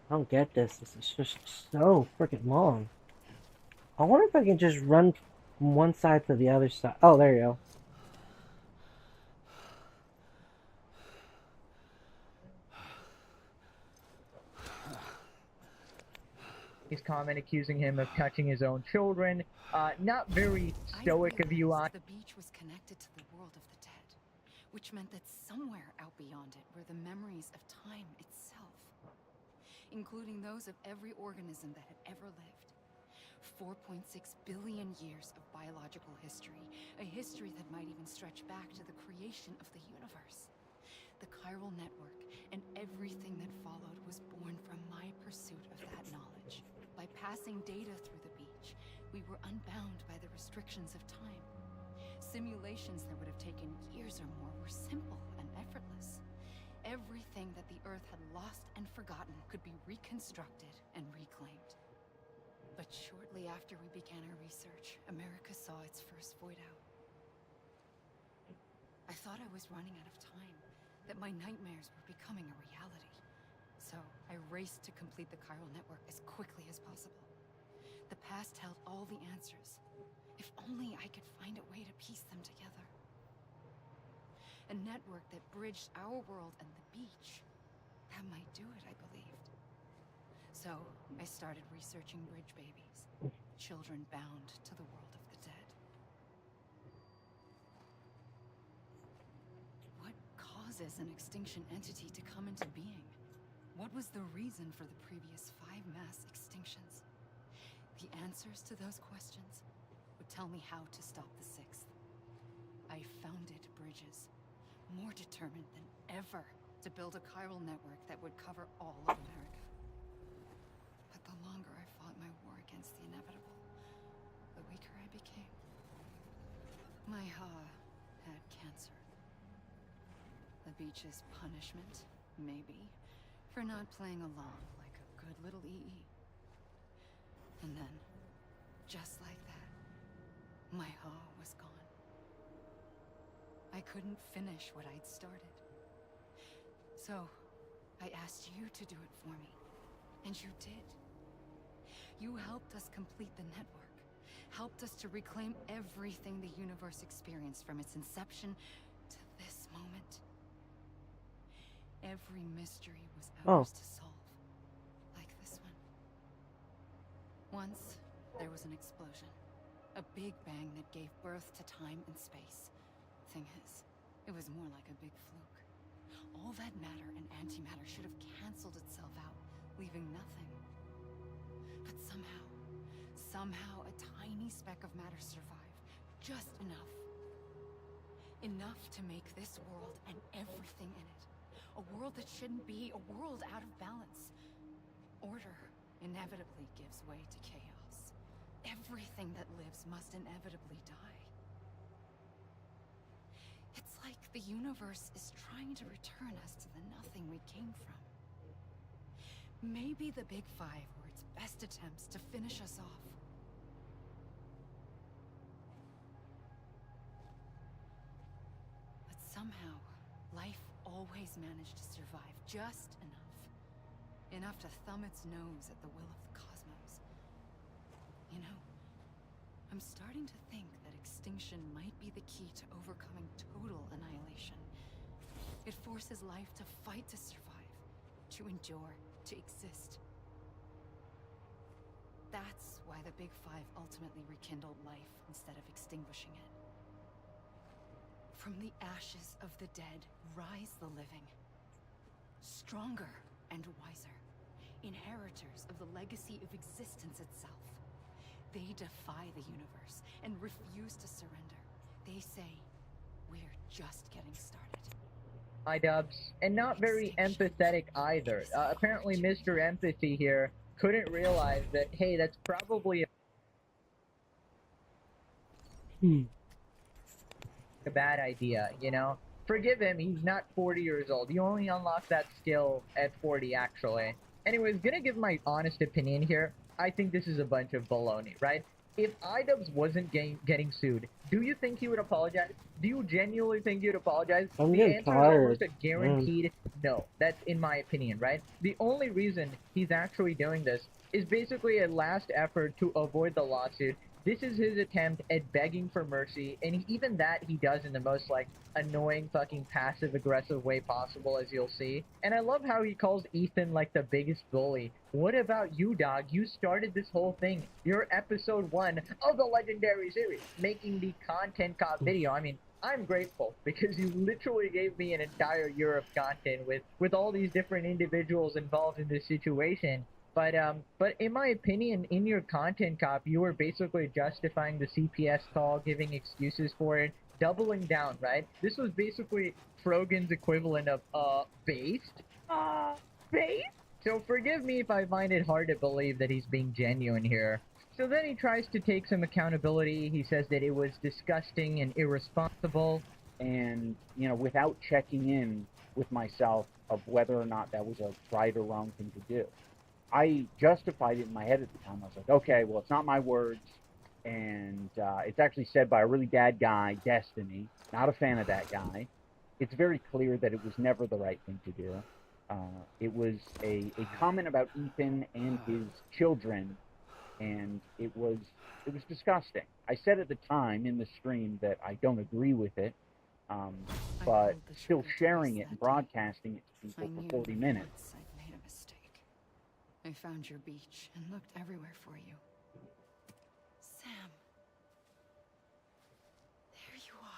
I don't get this. This is just so freaking long. I wonder if I can just run from one side to the other side. Oh, there you go. His comment accusing him of touching his own children. Not very stoic of you, The beach was connected to the world of the dead, which meant that somewhere out beyond it were the memories of time itself, including those of every organism that had ever lived. 4.6 billion years of biological history, a history that might even stretch back to the creation of the universe. The chiral network and everything that followed was born from my pursuit of that knowledge. By passing data through the beach, we were unbound by the restrictions of time. Simulations that would have taken years or more were simple and effortless. Everything that the Earth had lost and forgotten could be reconstructed and reclaimed. But shortly after we began our research, America saw its first void out. I thought I was running out of time, that my nightmares were becoming a reality. So I raced to complete the chiral network as quickly as possible. The past held all the answers. If only I could find a way to piece them together. A network that bridged our world and the beach. That might do it, I believed. So I started researching bridge babies, children bound to the world of the dead. What causes an extinction entity to come into being? What was the reason for the previous 5 mass extinctions? The answers to those questions would tell me how to stop the 6th. I founded bridges, more determined than ever to build a chiral network that would cover all of America. But the longer I fought my war against the inevitable, the weaker I became. My Ha had cancer. The beach's punishment, maybe, for not playing along like a good little EE. And then, just like that, my Ha was gone. I couldn't finish what I'd started. So, I asked you to do it for me. And you did. You helped us complete the network. Helped us to reclaim everything the universe experienced from its inception to this moment. Every mystery was ours to solve. Like this one. Once, there was an explosion. A big bang that gave birth to time and space. Thing is, it was more like a big fluke. All that matter and antimatter should have canceled itself out, leaving nothing. But somehow a tiny speck of matter survived. Just enough. Enough to make this world and everything in it. A world that shouldn't be, a world out of balance. Order inevitably gives way to chaos. Everything that lives must inevitably die. It's like the universe is trying to return us to the nothing we came from. Maybe the Big Five were its best attempts to finish us off. But somehow, life always managed to survive just enough. Enough to thumb its nose at the will of the cosmos. You know, I'm starting to think that extinction might be the key to overcoming total annihilation. It forces life to fight to survive, to endure, to exist. That's why the Big Five ultimately rekindled life instead of extinguishing it. From the ashes of the dead rise the living. Stronger and wiser. Inheritors of the legacy of existence itself. They defy the universe and refuse to surrender. They say, we're just getting started. Dubs, and not very empathetic either. Apparently Mr. Empathy here couldn't realize that, hey, that's probably a bad idea, you know? Forgive him, he's not 40 years old. You only unlock that skill at 40, actually. Anyways, gonna give my honest opinion here. I think this is a bunch of baloney, right? If iDubbbz wasn't getting sued, do you think he would apologize? Do you genuinely think he would apologize? I'm The getting answer is tired, almost a guaranteed no. That's in my opinion, right? The only reason he's actually doing this is basically a last effort to avoid the lawsuit. This is his attempt at begging for mercy, and even that he does in the most, like, annoying fucking passive-aggressive way possible, as you'll see. And I love how he calls Ethan, like, the biggest bully. What about you, dog? You started this whole thing. You're episode 1 of the legendary series, making the content cop video. I mean, I'm grateful, because you literally gave me an entire year of content with all these different individuals involved in this situation. But in my opinion, in your content cop, you were basically justifying the CPS call, giving excuses for it, doubling down, right? This was basically Frogan's equivalent of, based? Based? So forgive me if I find it hard to believe that he's being genuine here. So then he tries to take some accountability. He says that it was disgusting and irresponsible. And, you know, without checking in with myself of whether or not that was a right or wrong thing to do. I justified it in my head at the time. I was like, okay, well, it's not my words. And it's actually said by a really bad guy, Destiny. Not a fan of that guy. It's very clear that it was never the right thing to do. It was a comment about Ethan and his children, and it was disgusting. I said at the time in the stream that I don't agree with it, but still sharing it and broadcasting it to people for 40 minutes. I'd made a mistake. I found your beach and looked everywhere for you. Sam. There you are.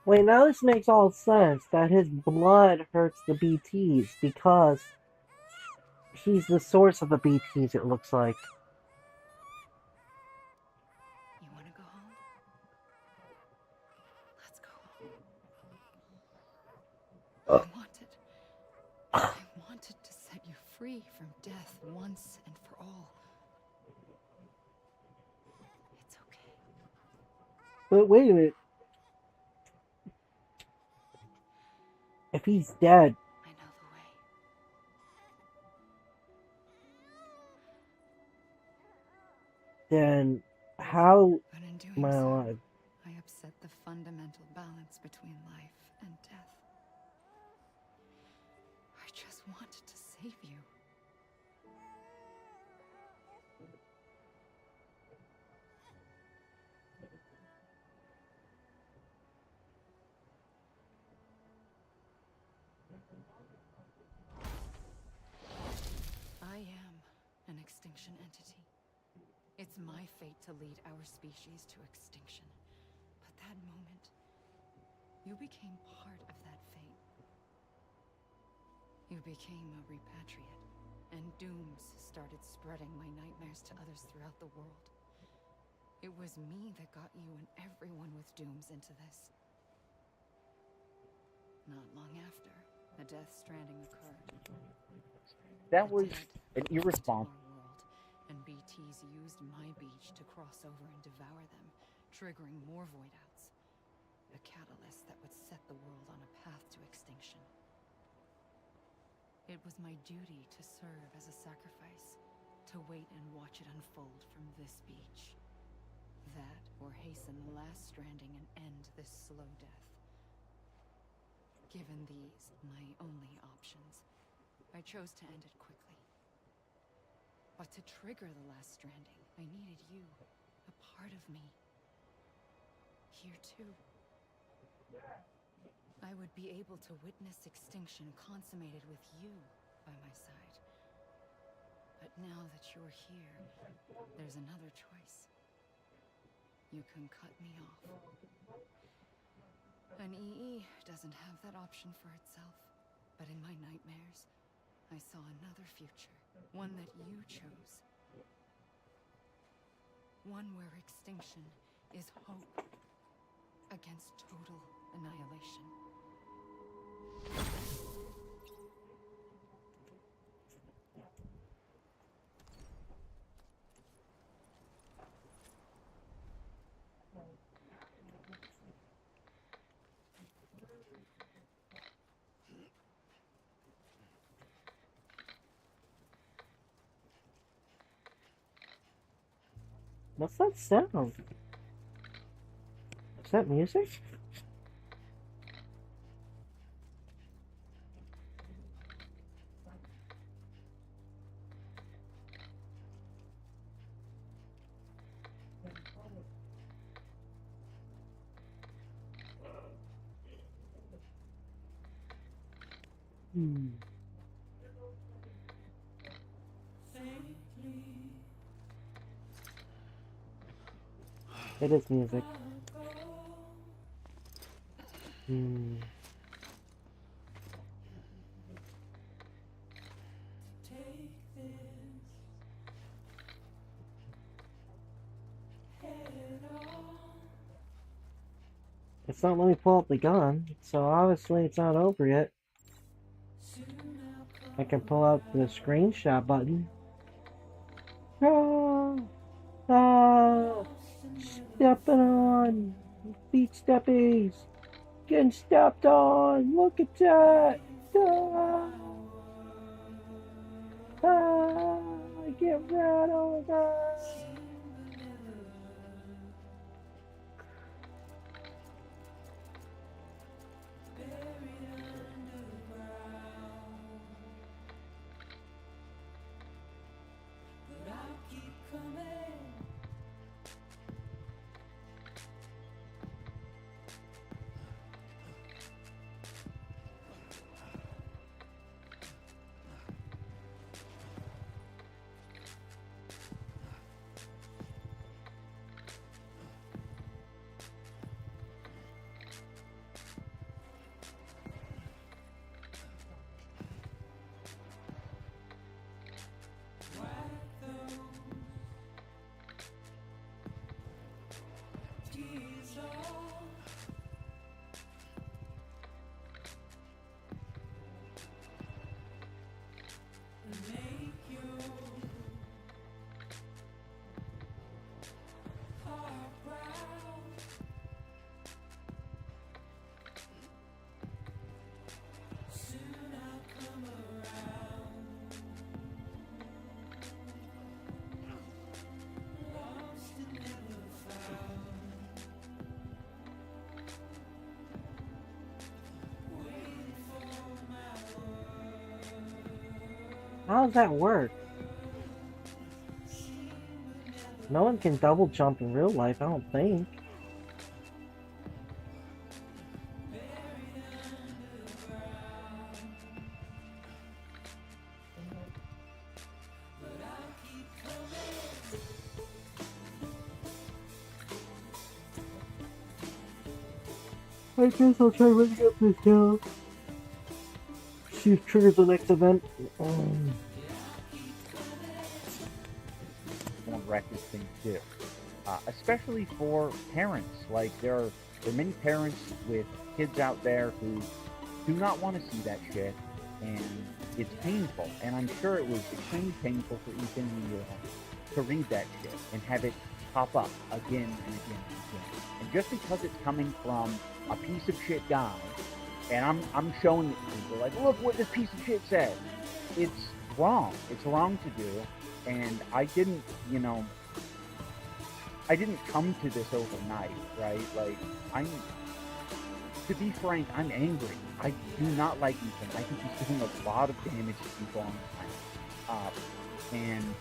Wait, now this makes all sense that his blood hurts the BTs because he's the source of the BTs, it looks like. You want to go home? Let's go home. I wanted to set you free from death once and for all. It's okay. But wait a minute. If he's dead, I know the way. then how But in doing am I so, alive? I upset the fundamental balance between life and death. I just wanted to save you. I am an extinction entity. It's my fate to lead our species to extinction. But that moment, you became part of that fate. You became a repatriate, and dooms started spreading my nightmares to others throughout the world. It was me that got you and everyone with dooms into this. Not long after, a death stranding occurred. That was an irresponsible. And BTs used my beach to cross over and devour them, triggering more void outs. A catalyst that would set the world on a path to extinction. It was my duty to serve as a sacrifice, to wait and watch it unfold from this beach. That, or hasten the last stranding and end this slow death. Given these, my only options, I chose to end it quickly. But to trigger the last stranding, I needed you, a part of me. Here too. I would be able to witness extinction consummated with you by my side. But now that you're here, there's another choice. You can cut me off. An EE doesn't have that option for itself. But in my nightmares, I saw another future. One that you chose. One where extinction is hope against total annihilation. What's that sound? Is that music? It is music. Hmm. It's not letting me pull up the gun, so obviously it's not over yet. I can pull out the screenshot button. Oh, oh, stepping on feet steppies, getting stepped on. Look at that. Ah, I get ran over. How does that work? No one can double jump in real life, I don't think. I guess I'll try running up this hill. See if triggers the next event. On record thing too, especially for parents. Like there are many parents with kids out there who do not want to see that shit, and it's painful. And I'm sure it was extremely painful for Ethan and you to read that shit and have it pop up again and again and again. And just because it's coming from a piece of shit guy, and I'm showing it to people like, look what this piece of shit said. It's wrong. It's wrong to do. And I didn't, I didn't come to this overnight, right? Like, to be frank, I'm angry. I do not like Ethan. I think he's doing a lot of damage to people on the planet. And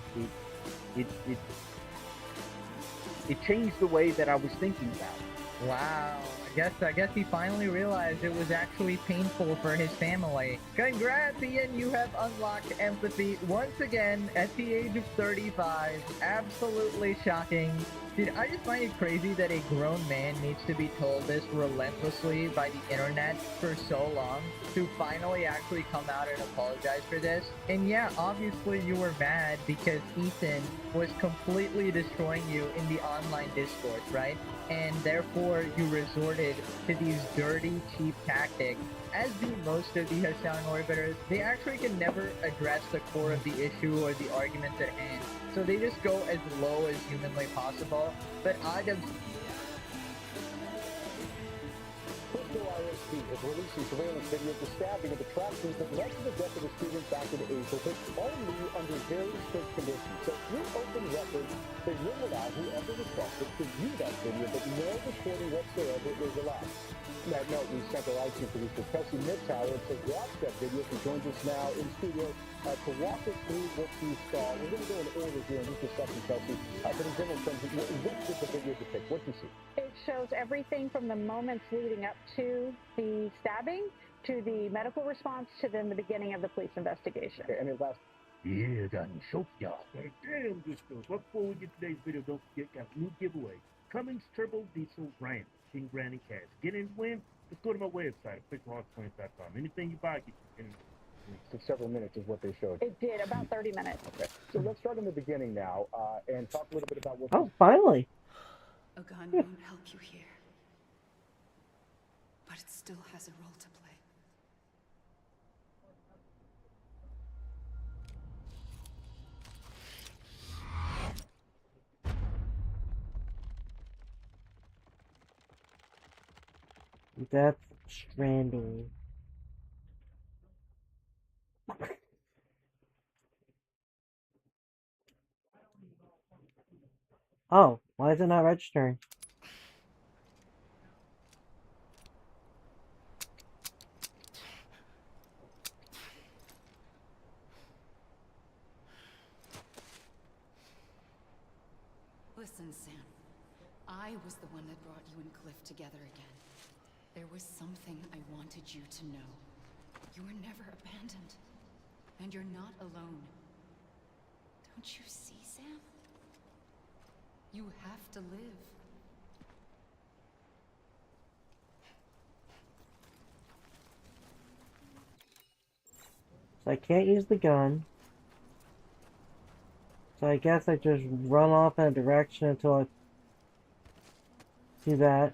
it changed the way that I was thinking about it. Wow. I guess he finally realized it was actually painful for his family. Congrats, Ian, you have unlocked empathy once again at the age of 35. Absolutely shocking. Dude, I just find it crazy that a grown man needs to be told this relentlessly by the internet for so long to finally actually come out and apologize for this. And yeah, obviously you were mad because Ethan was completely destroying you in the online discourse, right? And therefore you resorted to these dirty, cheap tactics. As do most of the Hashang orbiters, they actually can never address the core of the issue or the arguments at hand. So they just go as low as humanly possible. But Adam's ISP is releasing surveillance video of the stabbing of the tragedies that led to the death of a student back in April, but only under very strict conditions. So through open records, they will allow whoever requests it to view that video, but no recording whatsoever is allowed. That note, we sent our IT producer, Kelsey Midtower, to watch that video. She joins us now in studio to walk us through what you saw. We're going to go in order here in just a second, Kelsey. But in general terms, what did the video depict? What did you see? It shows everything from the moments leading up to the stabbing, to the medical response, to then the beginning of the police investigation. Okay, and it last. Yeah, got show y'all. Damn, this goes. Before we get today's video, don't forget, got a new giveaway. Cummins Turbo Diesel Ram, King Granny Cash. Get in win? Just go to my website, quicklaunch20.com. Anything you buy, get you in. So several minutes is what they showed. It did, about 30 minutes. Okay. So let's start in the beginning now and talk a little bit about what. Oh, finally. A gun won't help you here. But it still has a role to play. That's Stranding. Oh, why is it not registering? Listen, Sam. I was the one that brought you and Cliff together again. There was something I wanted you to know. You were never abandoned. And you're not alone. Don't you see, Sam? You have to live. So I can't use the gun. So I guess I just run off in a direction until I see that.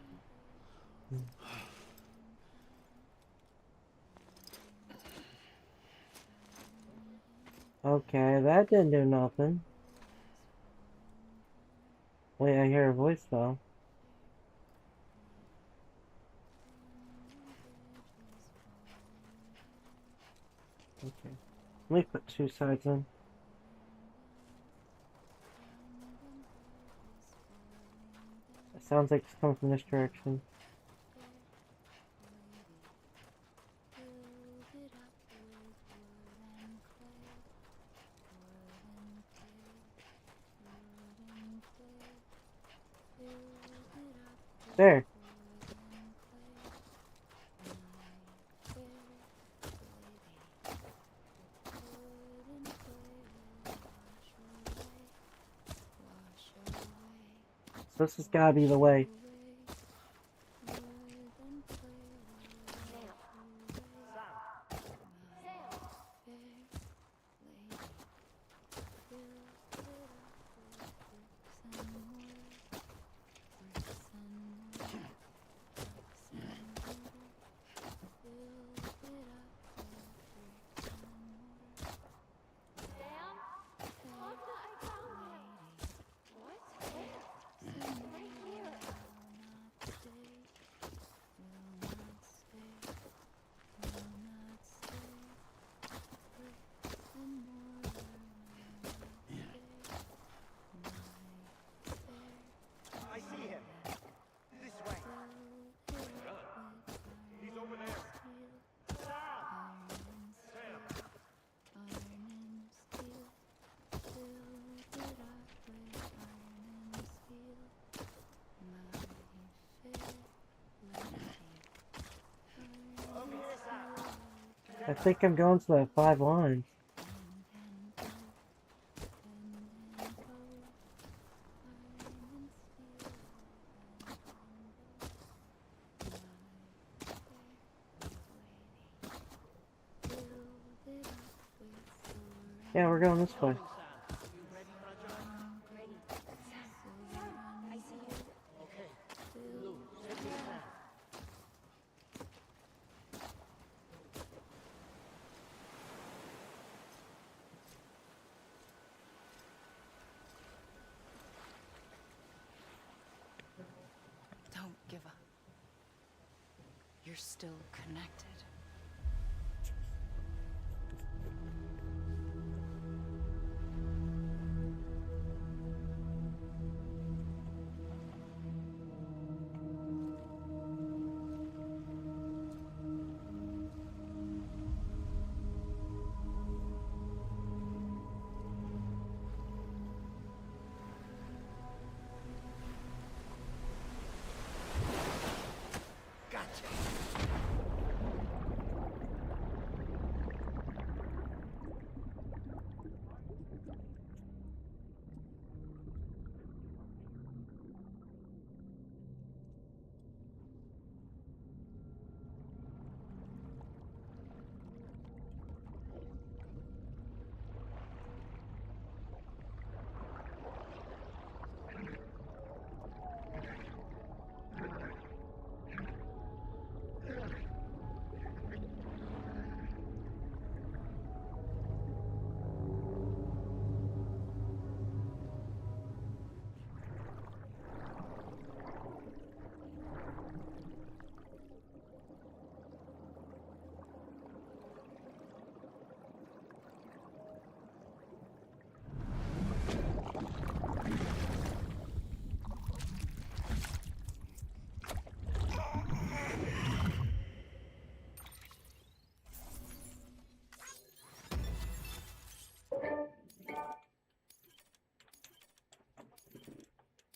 Okay, that didn't do nothing. Wait, I hear a voice though. Okay. Let me put two sides in. It sounds like it's coming from this direction. There. So this has got to be the way. I see him. This way. He's over there. I think I'm going to that 5 lines. Yeah, we're going this way. Don't give up. You're still connected.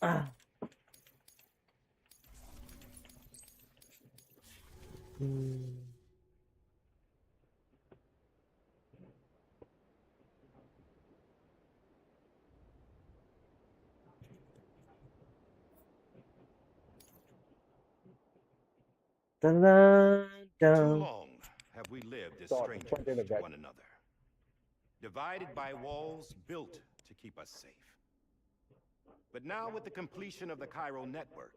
Ah. Hmm. Too long have we lived as strangers to one another, divided by walls built to keep us safe. But now, with the completion of the Cairo network,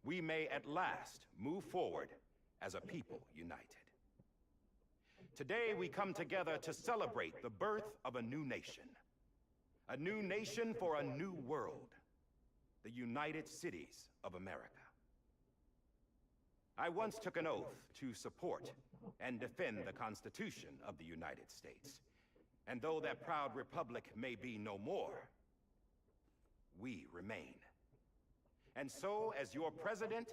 we may at last move forward as a people united. Today, we come together to celebrate the birth of a new nation. A new nation for a new world. The United Cities of America. I once took an oath to support and defend the Constitution of the United States. And though that proud republic may be no more, we remain. And so, as your president,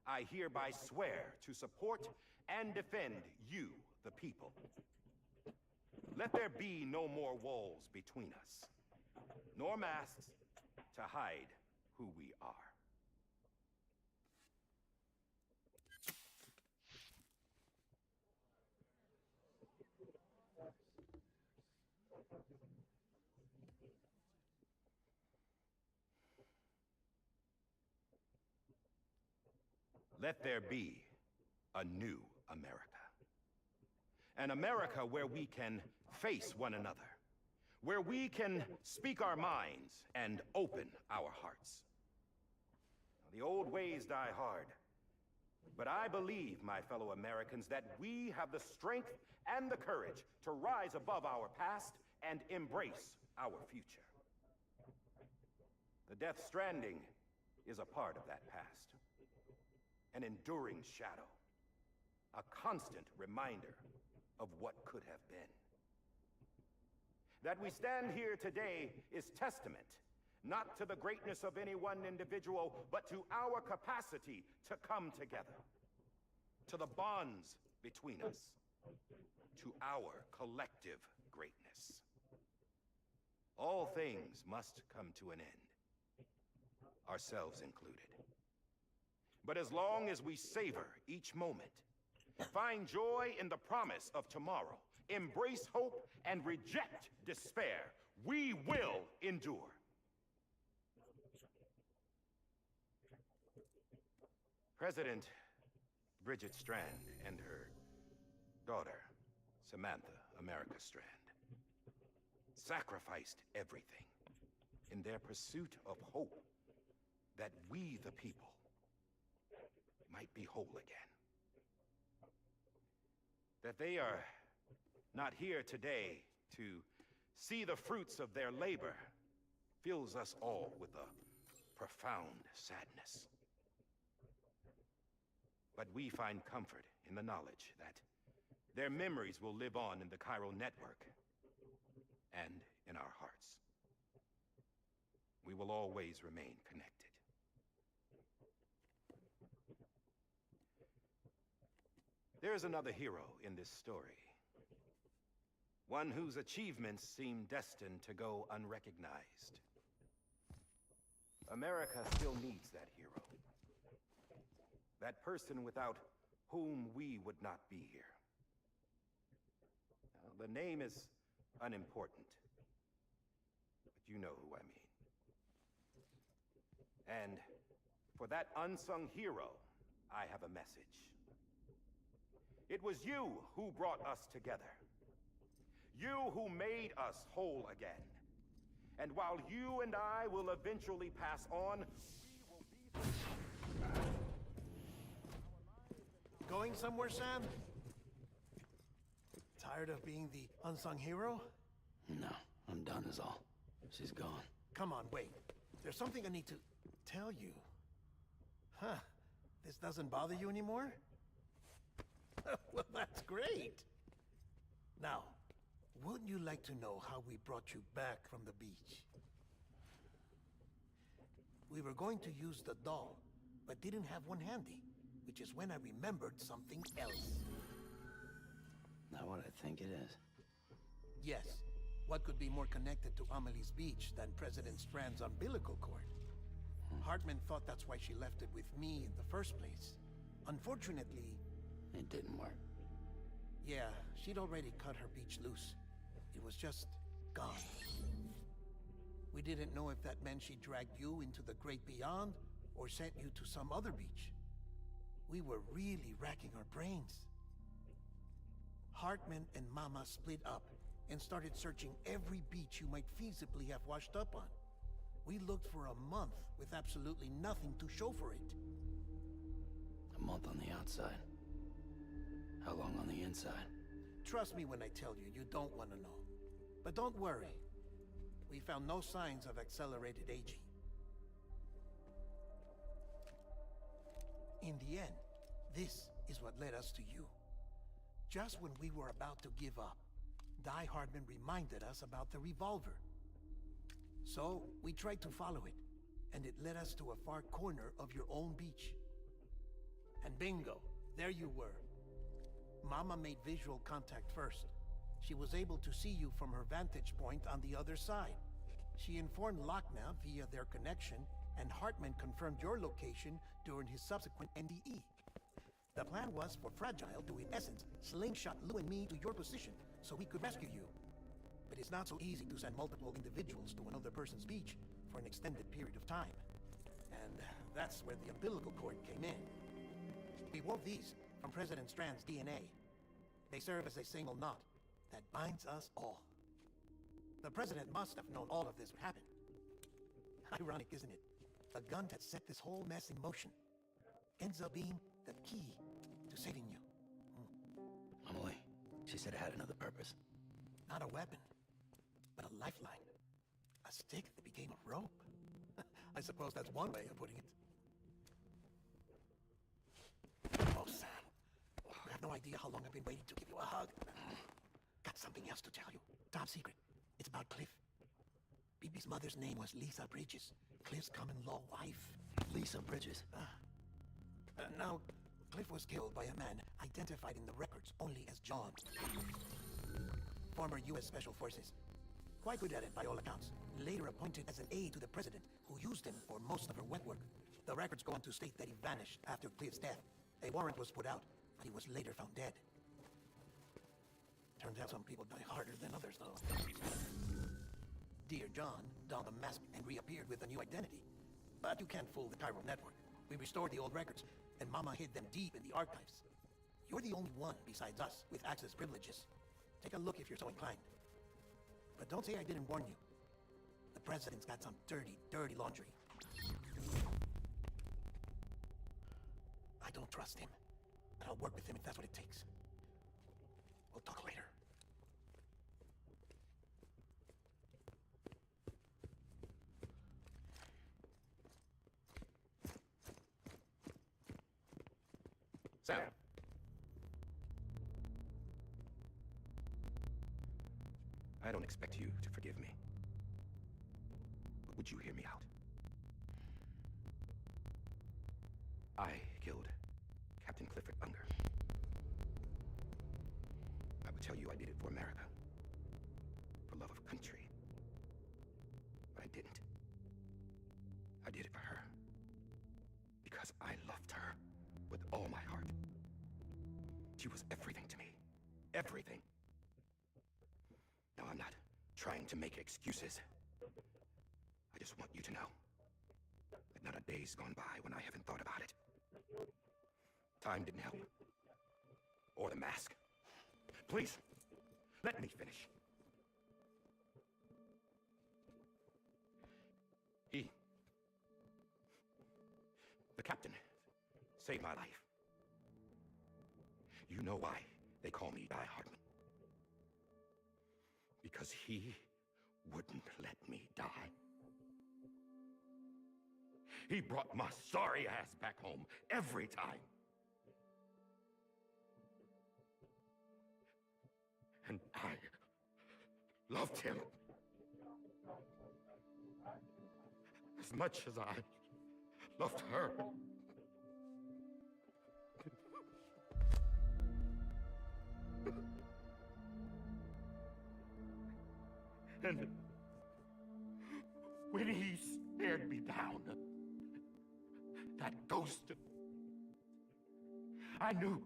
I hereby swear to support and defend you, the people. Let there be no more walls between us, nor masks to hide who we are. Let there be a new America. An America where we can face one another, where we can speak our minds and open our hearts. The old ways die hard, but I believe, my fellow Americans, that we have the strength and the courage to rise above our past and embrace our future. The Death Stranding is a part of that past. An enduring shadow. A constant reminder of what could have been. That we stand here today is testament, not to the greatness of any one individual, but to our capacity to come together. To the bonds between us. To our collective greatness. All things must come to an end. Ourselves included. But as long as we savor each moment, find joy in the promise of tomorrow, embrace hope, and reject despair, we will endure. President Bridget Strand and her daughter, Samantha America Strand, sacrificed everything in their pursuit of hope that we, the people, might be whole again. That they are not here today to see the fruits of their labor fills us all with a profound sadness. But we find comfort in the knowledge that their memories will live on in the Cairo network and in our hearts. We will always remain connected. There is another hero in this story. One whose achievements seem destined to go unrecognized. America still needs that hero. That person without whom we would not be here. Now, the name is unimportant, but you know who I mean. And for that unsung hero, I have a message. It was you who brought us together. You who made us whole again. And while you and I will eventually pass on, we will be... Going somewhere, Sam? Tired of being the unsung hero? No, I'm done is all. She's gone. Come on, wait. There's something I need to tell you. Huh. This doesn't bother you anymore? Well, that's great. Now, wouldn't you like to know how we brought you back from the beach? We were going to use the doll, but didn't have one handy, which is when I remembered something else. Not what I think it is. Yes. What could be more connected to Amelie's beach than President Strand's umbilical cord? Hartman thought that's why she left it with me in the first place. Unfortunately... It didn't work. Yeah, she'd already cut her beach loose. It was just gone. We didn't know if that meant she dragged you into the great beyond, or sent you to some other beach. We were really racking our brains. Hartman and Mama split up and started searching every beach you might feasibly have washed up on. We looked for a month with absolutely nothing to show for it. A month on the outside. How long on the inside? Trust me when I tell you, you don't want to know. But don't worry. We found no signs of accelerated aging. In the end, this is what led us to you. Just when we were about to give up, Die Hardman reminded us about the revolver. So, we tried to follow it, and it led us to a far corner of your own beach. And bingo, there you were. Mama made visual contact first. She was able to see you from her vantage point on the other side. She informed Lochna via their connection, and Hartman confirmed your location during his subsequent NDE. The plan was for Fragile to, in essence, slingshot Lou and me to your position so we could rescue you. But it's not so easy to send multiple individuals to another person's beach for an extended period of time. And that's where the umbilical cord came in. We wove these from President Strand's DNA. They serve as a single knot that binds us all. The President must have known all of this would happen. Ironic, isn't it? The gun that set this whole mess in motion ends up being the key to saving you. Emily, she said it had another purpose. Not a weapon, but a lifeline. A stick that became a rope. I suppose that's one way of putting it. Oh, Sam. You have no idea how long I've been waiting to give you a hug. Got something else to tell you. Top secret. It's about Cliff. BB's mother's name was Lisa Bridges. Cliff's common-law wife. Lisa Bridges? Now, Cliff was killed by a man identified in the records only as John. Former U.S. Special Forces. Quite good at it by all accounts. Later appointed as an aide to the president, who used him for most of her wet work. The records go on to state that he vanished after Cliff's death. A warrant was put out, but he was later found dead. Turns out some people die harder than others, though. Dear John donned a mask and reappeared with a new identity. But you can't fool the chiral network. We restored the old records, and Mama hid them deep in the archives. You're the only one besides us with access privileges. Take a look if you're so inclined. But don't say I didn't warn you. The president's got some dirty, dirty laundry. I don't trust him, but I'll work with him if that's what it takes. We'll talk later. Sam. I don't expect you to forgive me. But would you hear me out? I killed Captain Clifford Unger. I would tell you I did it for America. For love of country. But I didn't. I did it for her. Because I loved her with all my heart. She was everything to me. Everything. Now, I'm not trying to make excuses. I just want you to know that not a day's gone by when I haven't thought about it. Time didn't help. Or the mask. Please, let me finish. The captain, saved my life. You know why they call me Die Hardman? Because he wouldn't let me die. He brought my sorry ass back home every time. And I loved him as much as I loved her. And when he stared me down that ghost. I knew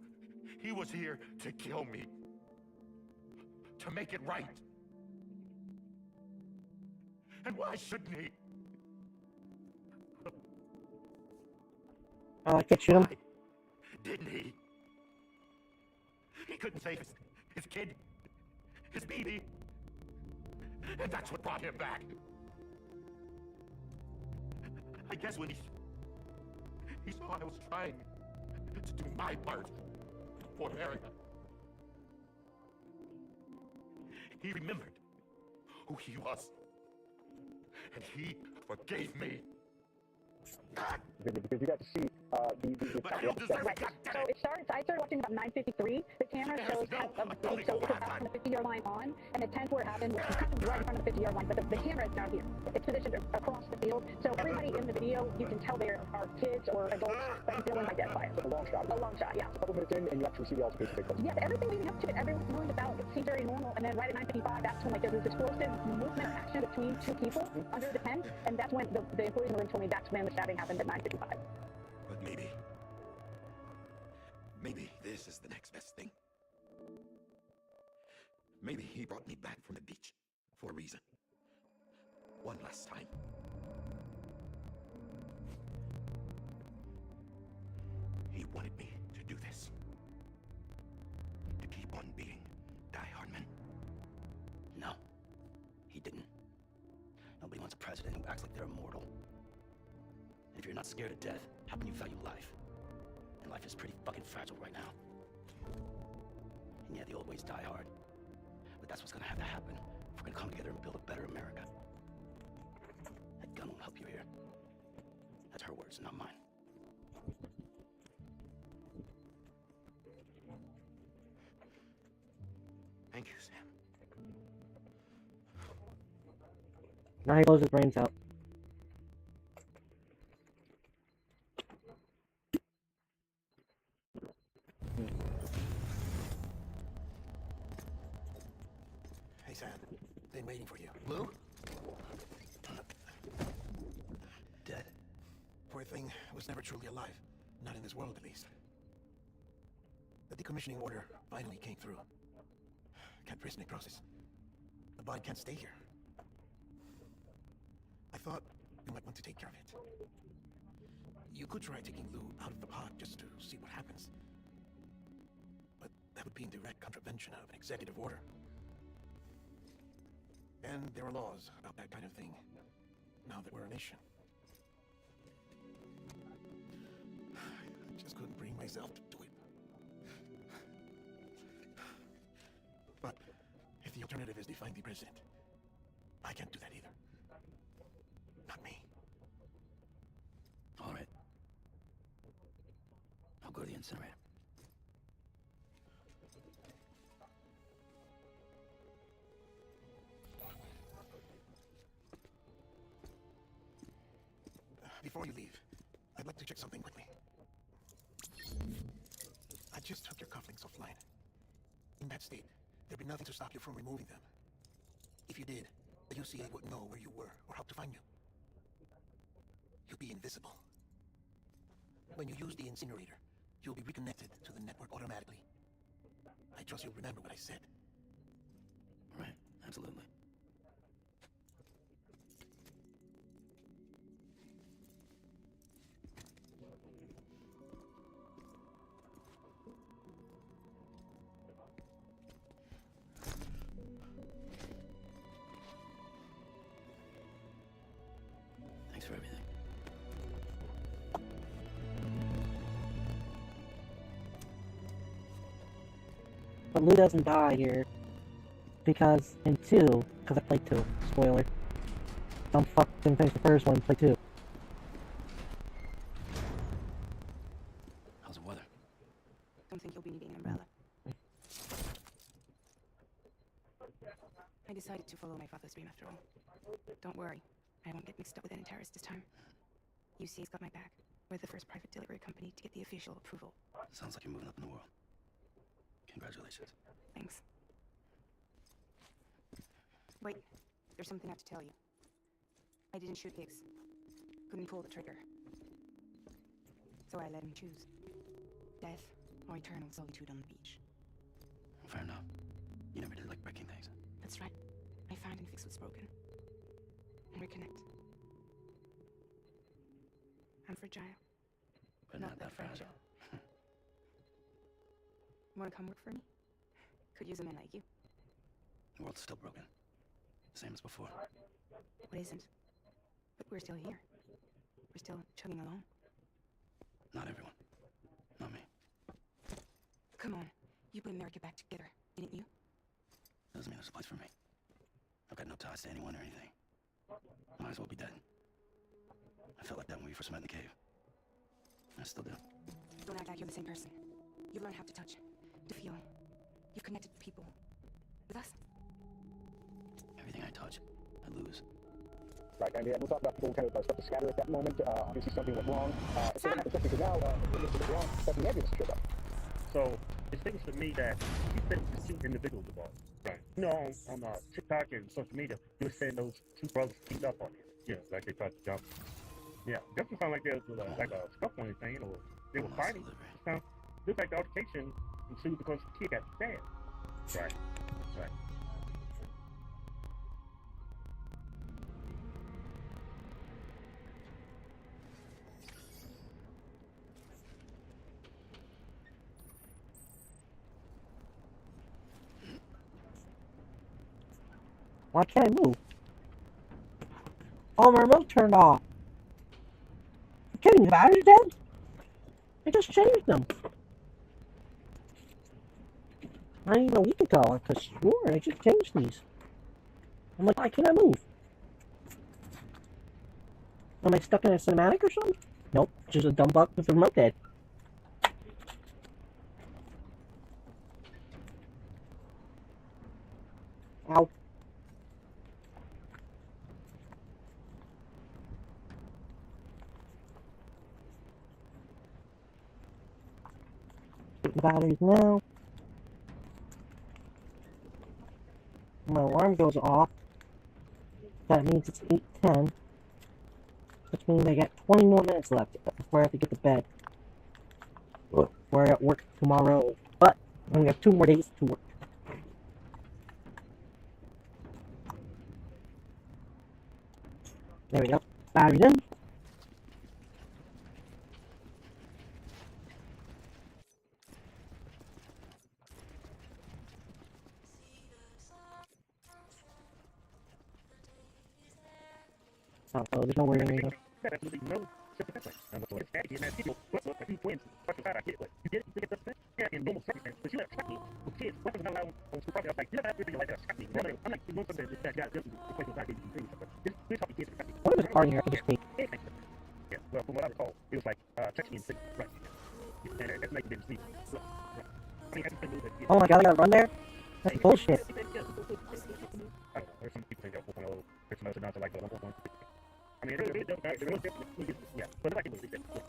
he was here to kill me. To make it right. And why shouldn't he? Oh, I can't shoot him. Didn't he? He couldn't save his kid, his baby. And that's what brought him back. I guess when he saw I was trying to do my part for America, he remembered who he was. And he forgave me. Because you got to see But I don't deserve it. So it starts, I started watching about 9:53. The camera shows the 50-yard line on, and the 10th where it happened was kind of right in front of the 50-yard line, but the camera is not here. It's positioned across the field, so everybody in the video, you can tell they are kids or adults, but no one's identified. A long shot. A long shot, yeah. A couple minutes in, and you actually see the altercation take place. Yes, everything leading up to it, everyone's doing about, it seems very normal, and then right at 9:55, that's when like there's this explosive movement of action between two people under the tent, and that's when the employees in the room told me that's when the stabbing happened at 9:55. But maybe this is the next best thing. Maybe he brought me back from the beach for a reason. One last time. He wanted me to do this. To keep on being die-hard-men. No, he didn't. Nobody wants a president who acts like they're immortal. And if you're not scared of death, how can you value life? And life is pretty fucking fragile right now. And yeah, the old ways die hard. But that's what's gonna have to happen if we're gonna come together and build a better America. That gun won't help you here. That's her words, not mine. Thank you, Sam. Now he blows his brains out. Hey, Sam. Been waiting for you. Lou? Dead. Poor thing was never truly alive. Not in this world, at least. The decommissioning order finally came through. Can't prison process. The body can't stay here. I thought you might want to take care of it. You could try taking Lou out of the pod just to see what happens. But that would be in direct contravention of an executive order. And there are laws about that kind of thing, now that we're a nation. I just couldn't bring myself to do it. But if the alternative is defying the president, I can't do that either. Not me. All right. I'll go to the incinerator. Before you leave, I'd like to check something quickly. I just took your cufflinks offline. In that state, there'd be nothing to stop you from removing them. If you did, the UCA wouldn't know where you were or how to find you. You'll be invisible. When you use the incinerator, you'll be reconnected to the network automatically. I trust you'll remember what I said. Right, absolutely. Thanks for everything. But Lou doesn't die here. Because in 2, because I played 2, spoiler. Dumb fuck didn't finish the first one, play 2. How's the weather? Don't think you'll be needing an umbrella. I decided to follow my father's dream after all. Don't worry, I won't get mixed up with any terrorists this time. UCA's got my back. We're the first private delivery company to get the official approval. Sounds like you're moving up in the world. Congratulations. Thanks. Wait, there's something I have to tell you. I didn't shoot Higgs. Couldn't pull the trigger. So I let him choose. Death or eternal solitude on the beach. Fair enough. You never did like breaking things. That's right. I find and fix what's broken. And reconnect. I'm fragile. But not that fragile. Wanna come work for me? Could use a man like you. The world's still broken. Same as before. What isn't? But we're still here. We're still chugging along. Not everyone. Not me. Come on. You put America back together, didn't you? Doesn't mean there's a place for me. I've got no ties to anyone or anything. Might as well be dead. I felt like that when we first met in the cave. I still do. Don't act like you're the same person. You've learned how to touch, to feel. You've connected with people. With us. Everything I touch, I lose. Right, and we'll talk about people kind of start to scatter at that moment. Obviously something went wrong. So what happens because now, this is wrong, but the ambulance showed up. So it seems to me that he's been two individuals involved. Right. You know, on TikTok and social media, you were saying those two brothers teamed up on it. Yeah, like they tried to jump. Yeah, doesn't sound like there was like a scuff or anything, or they were fighting. It looks like the altercation ensued because the kid got stabbed. Right. Right. Why can't I move? Oh, my remote turned off. You're kidding me, the battery's dead? I just changed them. Not even a week ago. I could swear I just changed these. I'm like, why can't I move? Am I stuck in a cinematic or something? Nope, just a dumb buck with the remote dead. Ow. Get the batteries now. My alarm goes off. That means it's 8:10. Which means I got 20 more minutes left before I have to get to bed. Before I got work tomorrow. But I only have 2 more days to work. There we go. Batteries in. Oh, there's no worry anymore. Absolutely no satisfaction. I'm going to static and people, what a few twins, what you thought I get, what you did, you get the yeah, in normal circumstances, but you have tracking with kids, what was allowed on school property, I was like, you know, that's really like that, tracking. I'm like, you know, something that got this equation of back 83, this we're talking kids, tracking. What was the car in here? I just speak. Yeah, well, from what I recall, it was like, tracking in 6, right. And that's making them sleep. Right. I mean, I just believe that. Oh my god, I gotta run there? That's bullshit. I don't know, there's some people think that 4.0, there's some other not like 1.1. I mean, it really does, yeah, but like it was,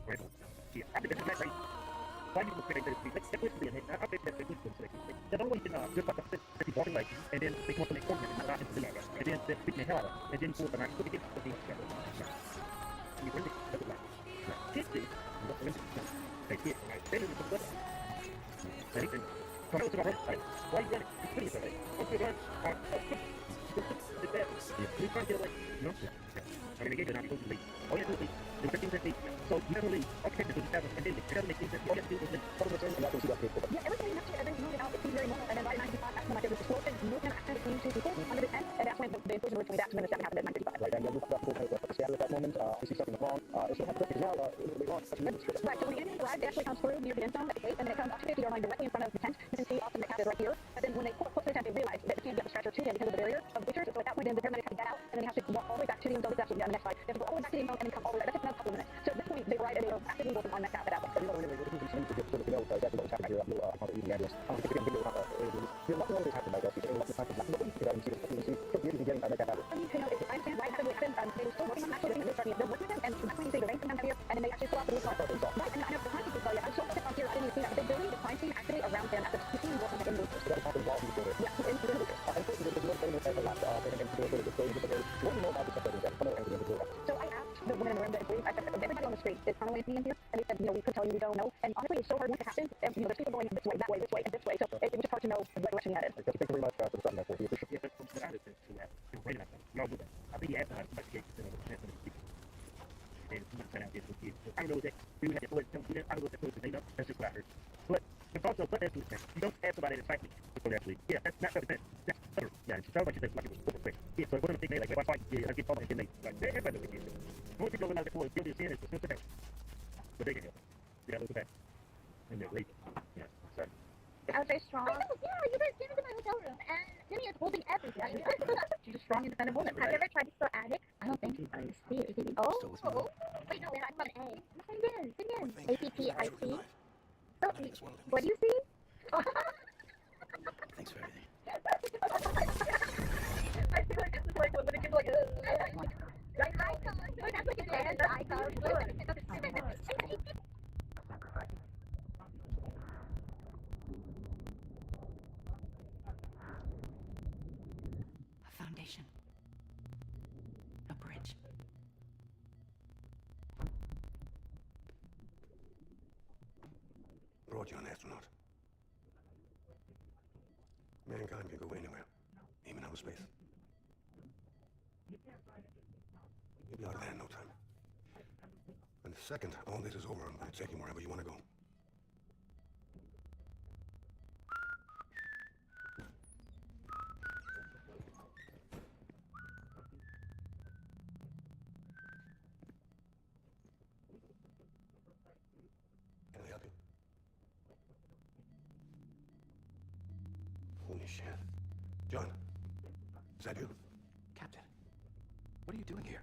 right? Yeah, I think that's right. Why people say that that's what's being I think that's the equal thing. There's always been just like a city walking like, and then they want to make corner and not into the other, and then they're speaking the hell out of it, and then for the night, so they get the things together. And you really, that's like, kids do, they get, right? They didn't put anything. So I was about right? Why you running? It's pretty good, right? What's your run? We can't get away. No? I mean, again, you're not supposed to leave. All you have to do is leave. Do 15 feet. So you never leave. Okay, do 7, and then it doesn't make sense. All you have to do is leave. Follow the turn, and that's what you got to do. Yeah, everything next to it, everything moving out, it seems very normal. And then by 9:55, that's when like there was explosion, movement between 2 people under the tent, and that's when the explosion originally, that's when the second happened at 9:55. Right, and then people kind of scatter at that moment. We see something wrong. It should have quick because now a little bit wrong. Right, so when the ambulance arrived, it actually comes through near the end zone at the gate, and then it comes up to 50-yard line directly in front of the tent. You can see Austin McCaff is right here. But then when they pull up close to the tent, they realize that they can't get the stretcher to him because of the barrier of bleachers. So at that point, then the paramedics have to get out, and then they have to walk all the way back to the end zone. That's actually on the next slide. They have to go all the way back to the end zone and then come all the way back. That takes another couple of minutes. So at this point, they arrive and they are actively working on Metcalf at that point. So you know, to know exactly what was happening here. How to use the address. I don't think we can figure out there's nothing always happened, I guess. There's lots of times that nobody could even see this. You took years to getting that happened. I mean, you know, I understand why it happened. They were still working on actually they're starting. They're working with them, and that's when you say the rain comes down here, and then they actually pull out the roof line. Right, and I know the crime scene. Yeah, I'm so upset on here. I didn't even see that. They believe the crime scene actually around them at the scene was in the that happened while he was there. Yeah, in the Lucas. Unfortunately, there's no training at the last and to a bit of the story. What do you know about the separating that? Some of the So I asked the woman in the room, the employees, I said, everybody on the street is tunnel me in here, and they said, we could tell you we don't know. And honestly, it's so hard once it happens. And, there's people going this way, that way, this way, and this way. So it was just hard to know what direction you headed. Thank you very much for the time. That's what we appreciate. Yeah, but I listen to that. It was great enough. Y'all do that. I think he asked us about the case to the people. And he said out this with you. I don't know that we would have to put them. I don't know what that puts they know. That's just what I heard. But also, but that's what you don't ask somebody that's fighting before actually. Yeah, that's not self-defense. That's cover. Yeah, it's sounds like you think like it was over quick. Yeah, so one of the things they like, if I fight, yeah, I get caught and then they like, everybody knows what it is. Most people realize that for guilty of sin is the sin of but they can help. Yeah, look at that. And they're raping. Yeah, sorry. I was very strong. Yeah, you guys came into my hotel room, and Jimmy is holding everything. She's a strong, independent woman. Have you ever tried to spell addict? I don't think I see it. Oh, wait, no, we're talking about an A. Sing again. A-P-P-I-T. So, what do you see? Thanks for everything. I feel like this is like, what would it give, like, icon. That's like a band icon. A foundation. A bridge. Brought you an astronaut. Mankind can go anywhere, even outer space. You'll be out of there in no time. And the second all this is over, I'm going to take you wherever you want to go. Can I help you? Holy shit. John, is that you? Captain, what are you doing here?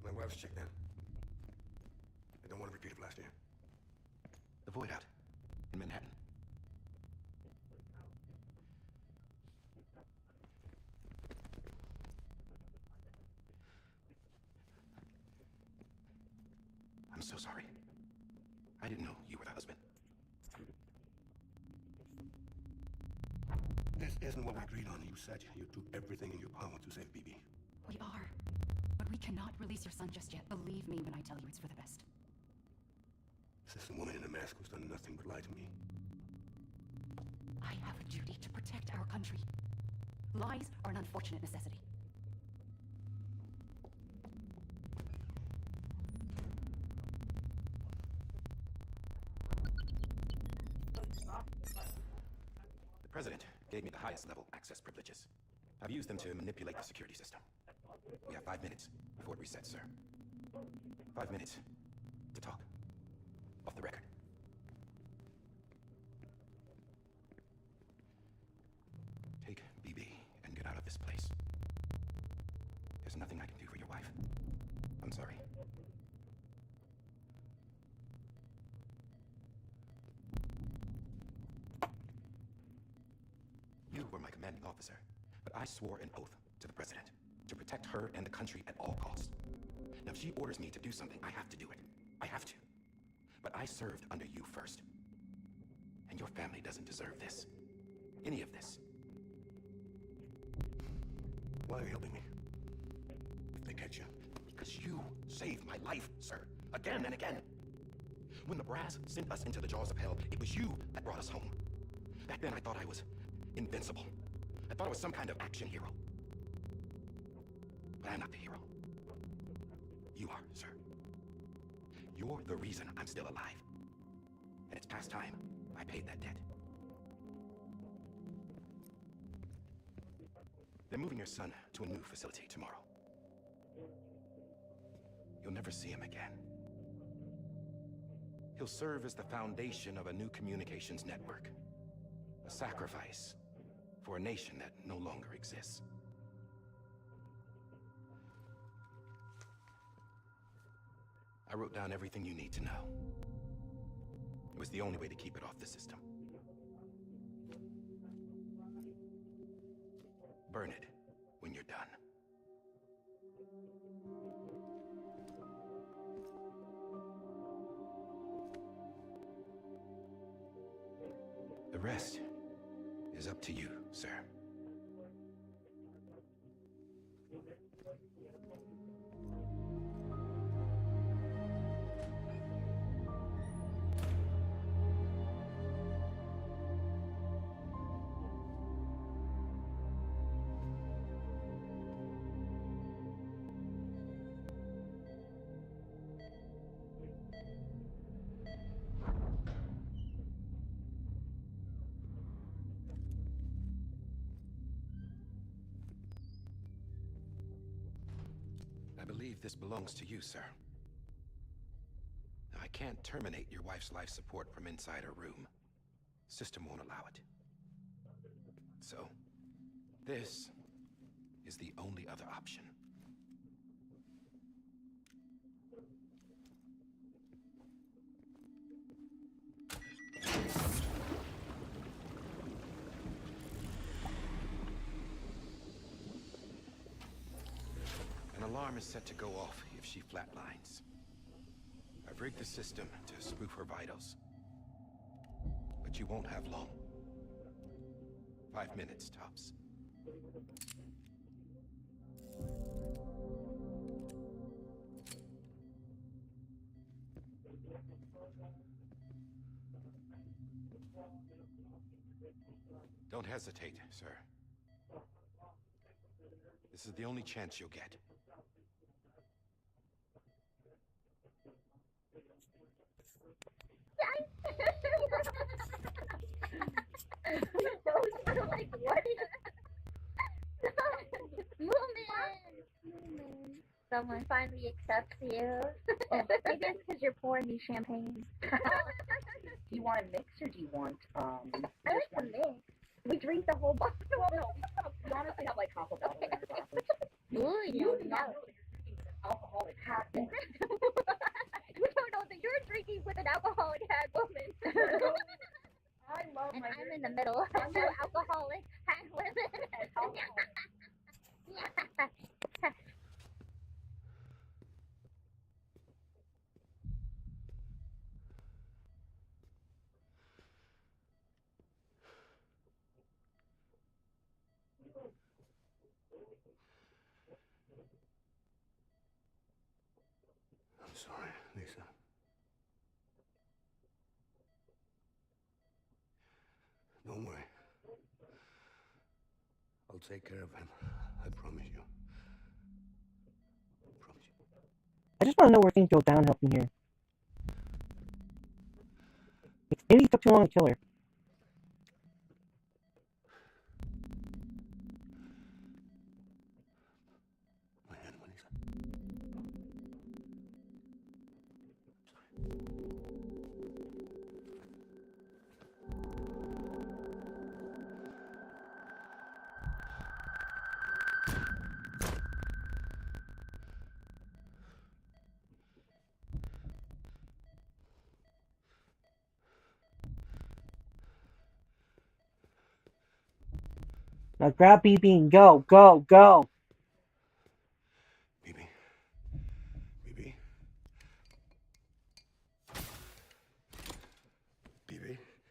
My wife's checked in. I don't want to repeat of last year. The Void Out in Manhattan. I'm so sorry. I didn't know you were the husband. This isn't what we agreed on. You said you'd do everything in your power to save BB. We are. But we cannot release your son just yet. Believe me when I tell you it's for the best. This is a woman in a mask who's done nothing but lie to me. I have a duty to protect our country. Lies are an unfortunate necessity. The President gave me the highest level access privileges. I've used them to manipulate the security system. We have 5 minutes before it resets, sir. 5 minutes to talk. Off the record. Take BB and get out of this place. There's nothing I can do for your wife. I'm sorry. You were my commanding officer, but I swore an oath to the President to protect her and the country at all costs. Now, if she orders me to do something, I have to do it. I have to. But I served under you first. And your family doesn't deserve this. Any of this. Why are you helping me? If they catch you. Because you saved my life, sir. Again and again. When the brass sent us into the jaws of hell, it was you that brought us home. Back then, I thought I was invincible. I thought I was some kind of action hero. But I'm not the hero. You are, sir. You're the reason I'm still alive. And it's past time I paid that debt. They're moving your son to a new facility tomorrow. You'll never see him again. He'll serve as the foundation of a new communications network. A sacrifice for a nation that no longer exists. I wrote down everything you need to know. It was the only way to keep it off the system. Burn it when you're done. The rest is up to you, sir. believe this belongs to you, sir. Now, I can't terminate your wife's life support from inside her room. System won't allow it. So, this is the only other option. An alarm is set to go off if she flatlines. I've rigged the system to spoof her vitals. But you won't have long. 5 minutes, tops. Don't hesitate, sir. This is the only chance you'll get. Those are like, what is Moomin. Someone finally accepts you. Maybe it's because you're pouring me champagne. Do you want a mix or do you want I like the mix. We drink the whole bottle. No, we honestly have like half a bottle in our glasses. Ooh, You do not know that you're drinking with an alcoholic hat woman. You don't know that you're drinking with an alcoholic hag woman. I love and my I'm in the middle. I'm an alcoholic hag woman. I'm sorry, Lisa. Don't worry. I'll take care of him. I promise you. I just want to know where things go downhill from here. Maybe it took too long to kill her. Now grab BB and go, go, go! BB,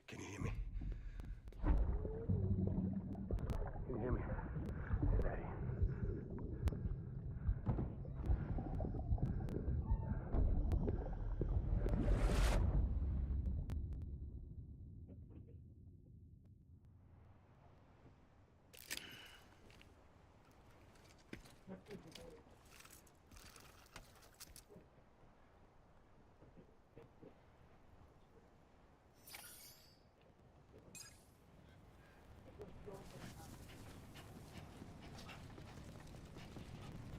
can you hear me? Can you hear me? Daddy.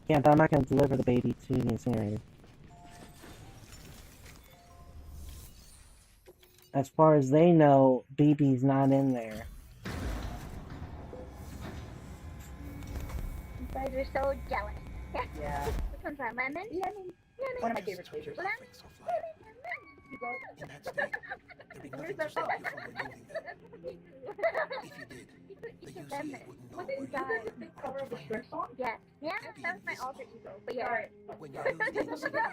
Yeah, but I'm not going to deliver the baby to the incinerator. As far as they know, BB's not in there. You guys are so jealous. Yeah. Which one's that? Lemon? Lemon. One of my favorite flavors. Lemon? You go In that state, there'd be nothing to stop you from removing them. If you did, the UCA wouldn't know where you were. Cover of the strip song? Yes. Yeah, that was my alter ego. But yeah. When you lose the UCA,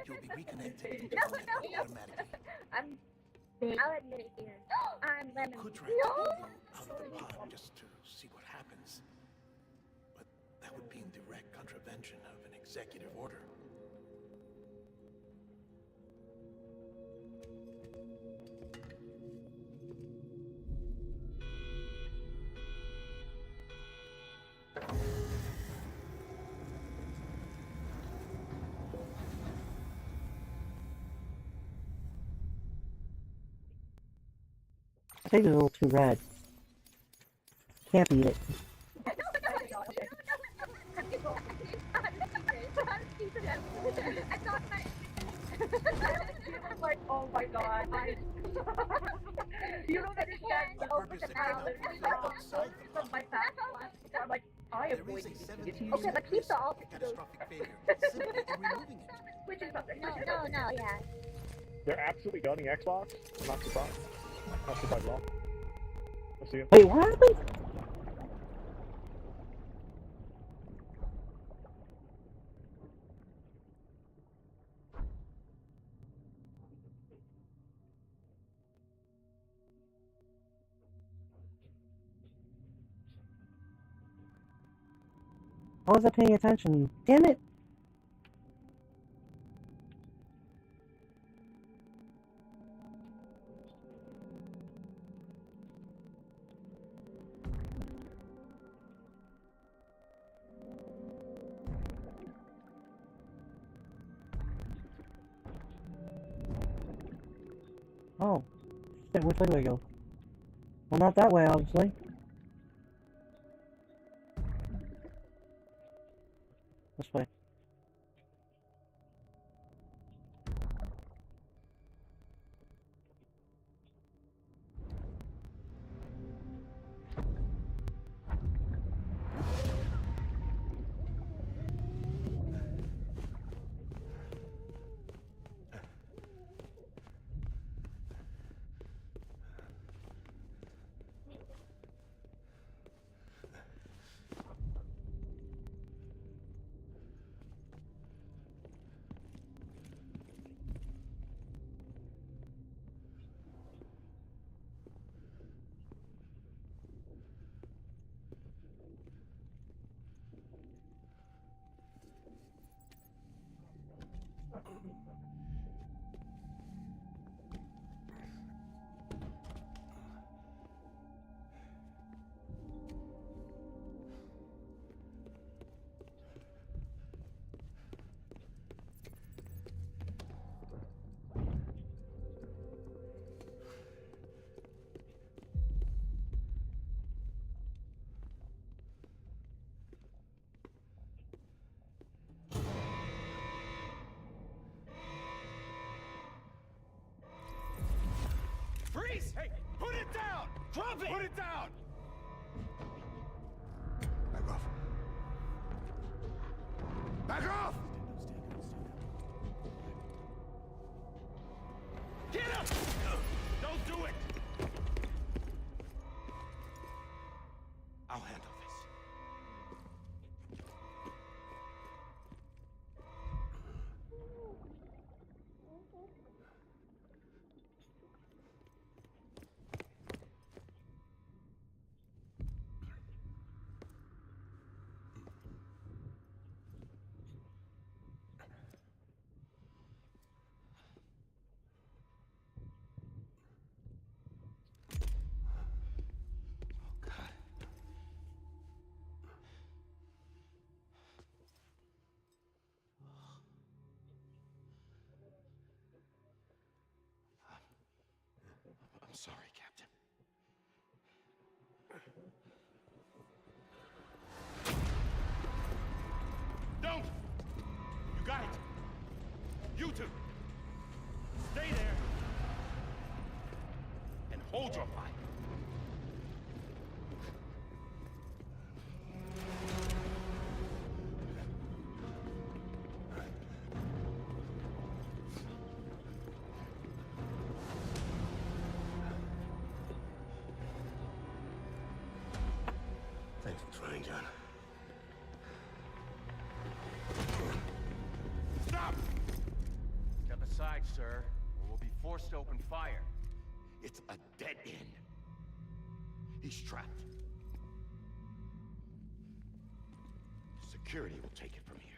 you'll be reconnected to the network automatically. I'll admit it here. I'm Lemon. Could try to pull you out of the pod just to see what happens. But that would be in direct contravention of an executive order. I think it's a little too red. Can't eat it. I thought that. I was like, oh my god, you don't understand the from my past life. I'm like, I am going to give it to you. Okay, but keep the alter Catastrophic failure simply in removing it. Which is something. No, yeah. They're absolutely gunning Xbox. I'm not surprised. Not surprised at all. Let's see it. Wait, what happened? I wasn't paying attention. Damn it! Oh. Shit, which way do I go? Well, not that way, obviously. This way. Freeze! Hey, put it down! Drop it! Put it down! Back off. Back off! Get up! Don't do it! I'll handle this. I'm sorry, Captain. Don't! You got it! You two! Stay there! And hold your fire! Thanks for trying, John. Stop! Step aside, sir, or we'll be forced to open fire. It's a dead end. He's trapped. Security will take it from here.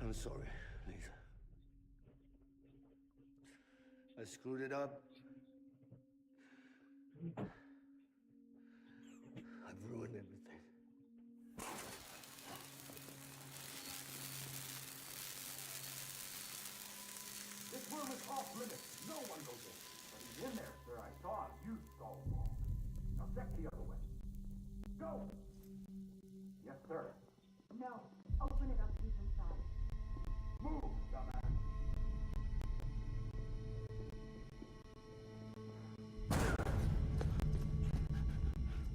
I'm sorry, Lisa. I screwed it up. I've ruined everything. This room is off limits. No one goes in. But he's in there, sir. I saw him. You saw him wrong. Now check the other way. Go! Yes, sir. No. Open it up. He's inside. Move, dumbass.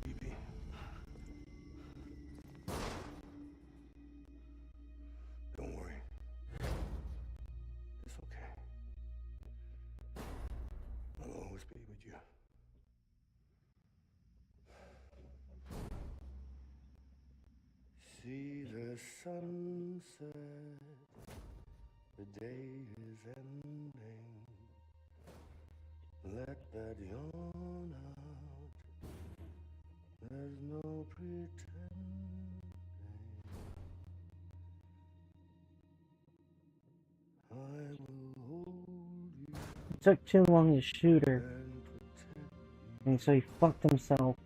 Evie. Don't worry. It's okay. I'll always be with you. See the sunset, the day is ending. Let that yawn out, there's no pretending. I will hold you. It took too long to shoot her, and so he fucked himself.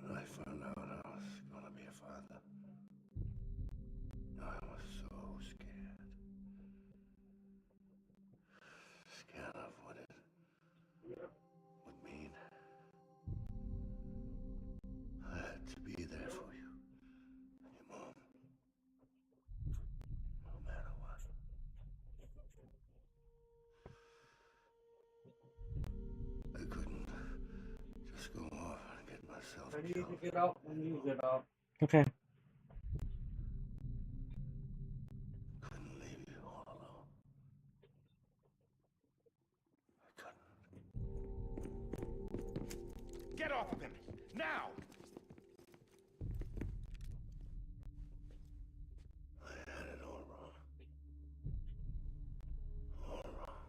When I found out I was gonna be a father, I was so scared. Scared of what it would mean. I had to be there for you and your mom. No matter what. I couldn't just go off and get myself I need killed. to get out and use it up. Okay. Couldn't leave you all alone. I couldn't. Get off of him! Now! I had it all wrong. All wrong.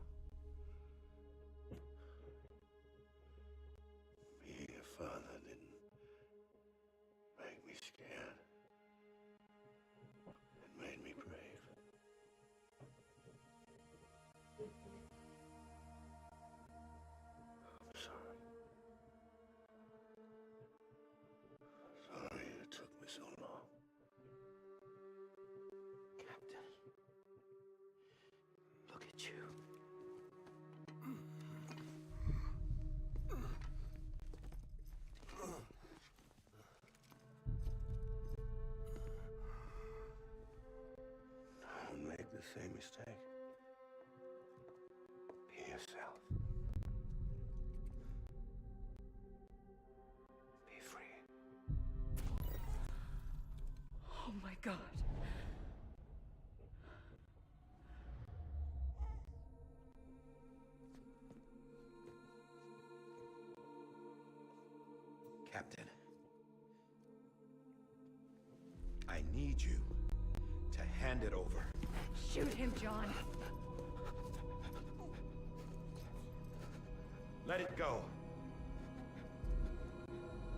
Being a father didn't make me scared. It made me brave. I'm sorry. Sorry it took me so long. Captain, look at you. Don't make the same mistake. Be yourself. Be free. Oh my god. Captain, I need you to hand it over. Shoot him, John. Let it go.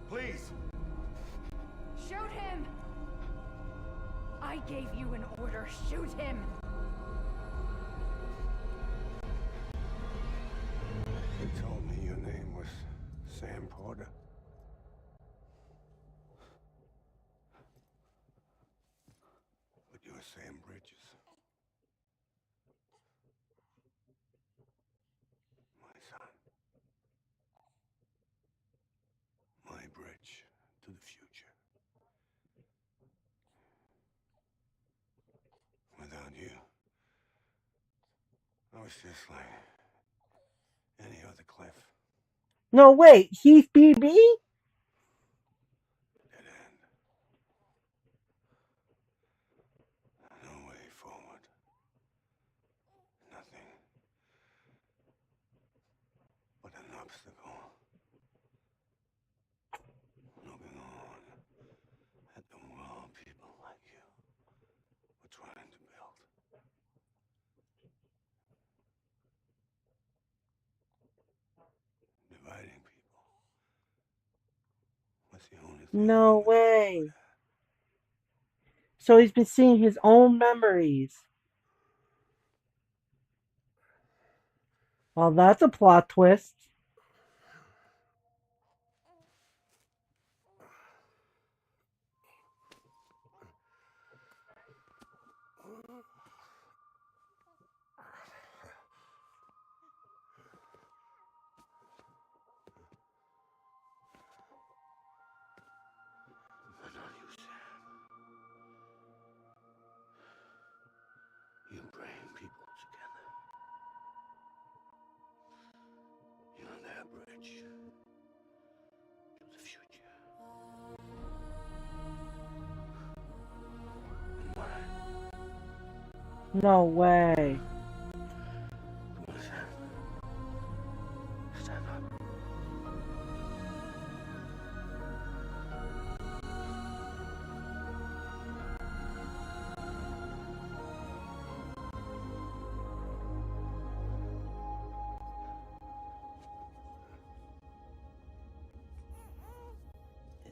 Please. Shoot him! I gave you an order. Shoot him! You told me your name was Sam Porter. But you're Sam Bridges. My son. My bridge to the future. Without you, was just like any other cliff. No, wait, he's BB? Dead end. No way forward. Nothing but an obstacle. Looking on at the world people like you were trying to build. Dividing people was the only thing. No way. So he's been seeing his own memories. Well, that's a plot twist. But not you, Sam. You bring people together. You're their bridge to the future. And mine. No way. Come on, Sam. Stand up.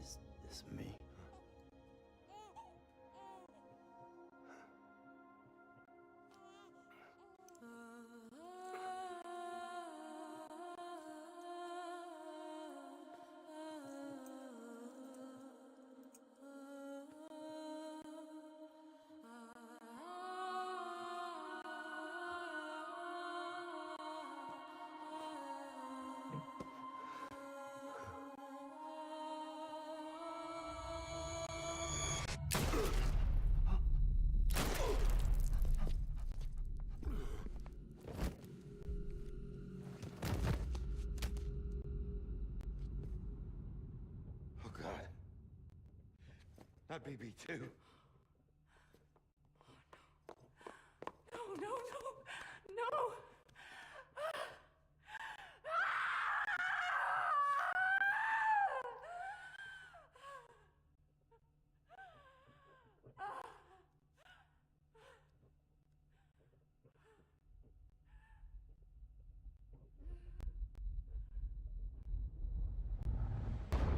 Is this me? Oh, God. Not BB too. No, no, no, no!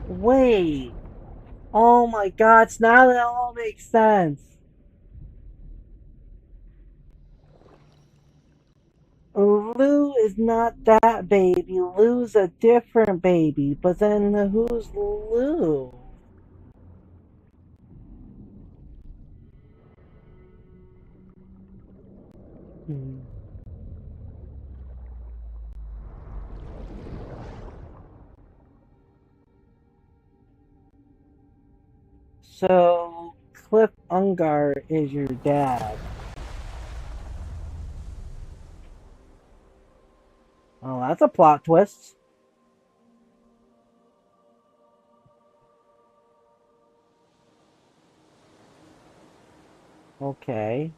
Wait. Oh my god, now that all makes sense. Lou is not that baby. Lou's a different baby. But then who's Lou? Hmm. So, Cliff Ungar is your dad. Oh, that's a plot twist. Okay.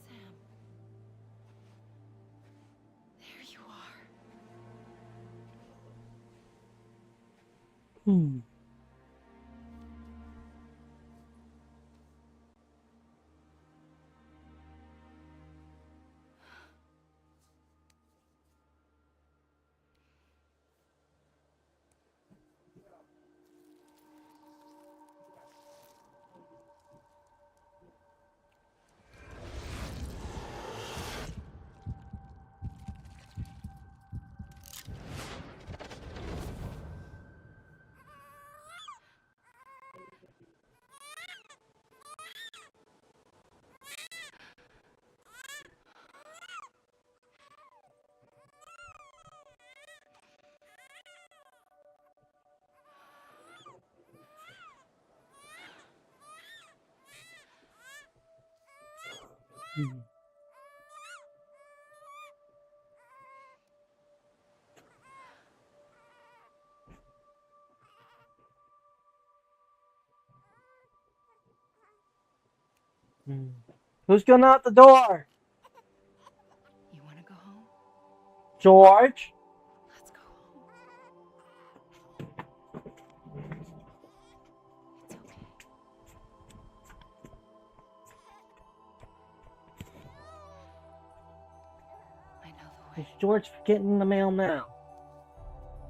Sam. There you are. Hmm. Who's going out the door? You want to go home? George? Let's go home. It's okay. I know the way. Is George getting the mail now?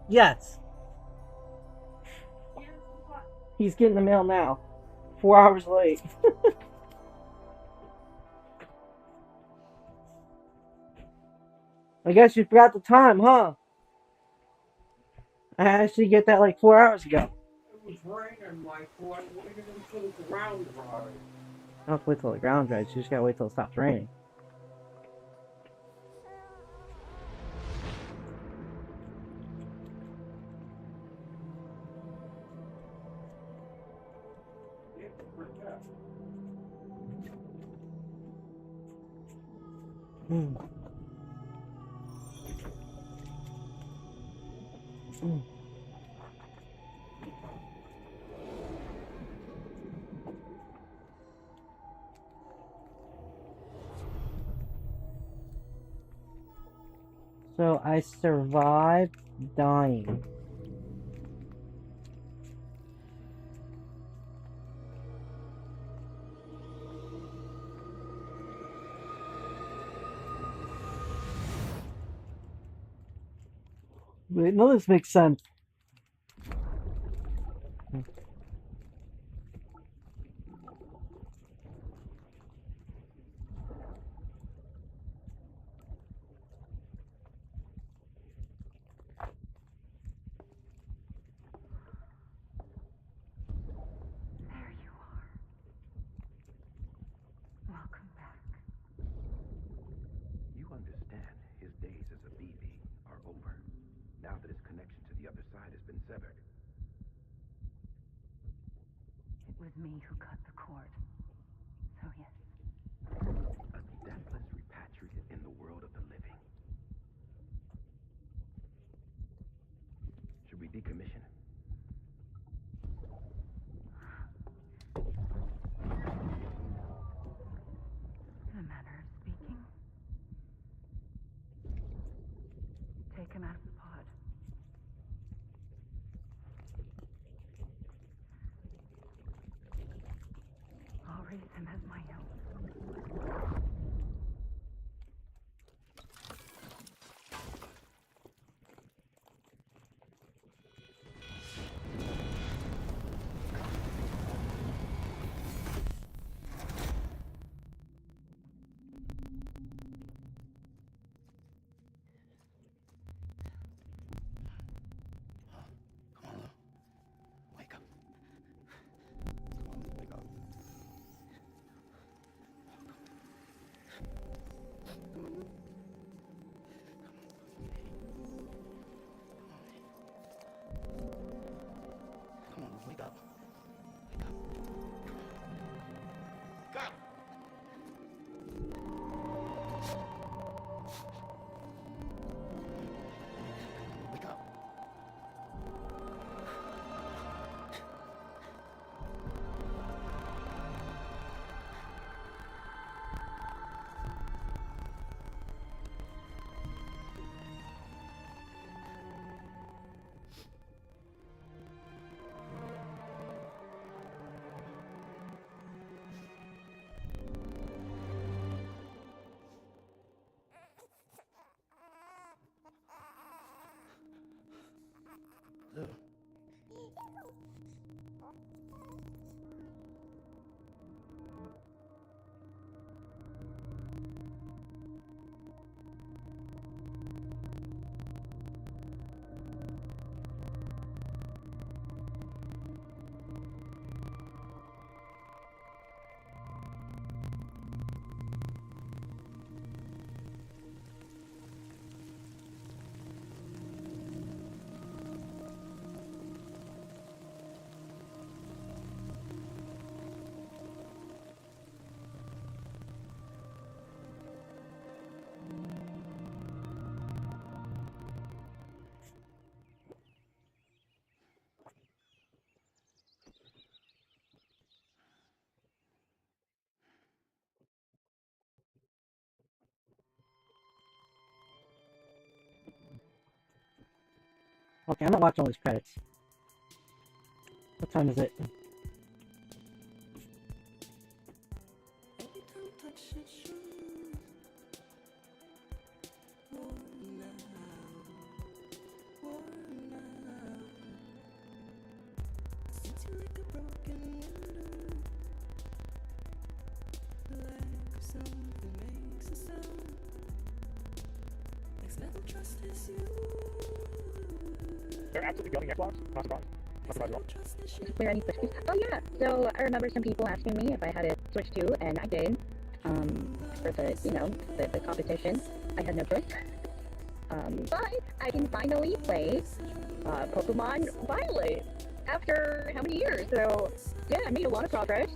Yes. He's getting the mail now. 4 hours late. I guess you forgot the time, huh? I actually get that like 4 hours ago. It was raining, Michael. I waited until the ground dried. I don't have to wait till the ground dries. You just gotta wait till it stops raining. So I survived dying. Wait, no, this makes sense. There you are. Welcome back. You understand his days as a BB are over, now that his connection to the other side has been severed. It was me who cut the cord. So yes. A deathless repatriate in the world of the living. Should we decommission him? In a manner of speaking. Take him out of the pod. Okay, I'm not watching all these credits. What time is it? They're absolutely building Xbox. Not surprised. Not surprised at all. Is there any switches? Oh yeah. So I remember some people asking me if I had a Switch 2, and I did. For the the competition, I had no choice. But I can finally play Pokemon Violet after how many years? So yeah, I made a lot of progress.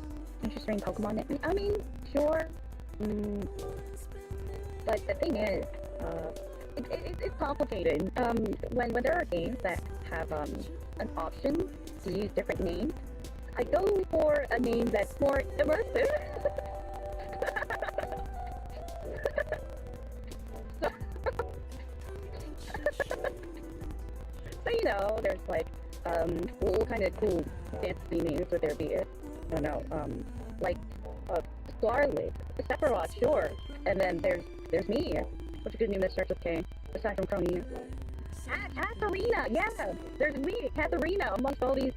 Interesting Pokemon. I mean, sure. But the thing is, it's complicated. When there are games that have an option to use different names, I go for a name that's more immersive. So there's like what kind of cool fantasy names would there be? I don't know. Like Scarlet, Sephiroth, sure. And then there's me. What's a good name that starts with K? Aside from Crony. Katharina! Yeah! There's me, Katharina, amongst all these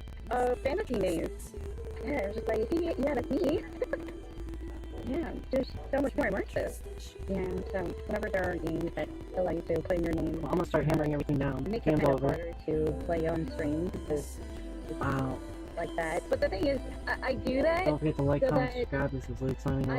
fantasy names. Yeah, it's just like, yeah, that's me. Yeah, there's so much more immersive. Yeah, so whenever there are games that allow you to put in your name, Well, I'm gonna start hammering everything down. it makes it Game's kind of over. harder to play on stream because Wow. like that. But the thing is, I do that Don't forget to like, so comment, that subscribe. This is Luke signing off.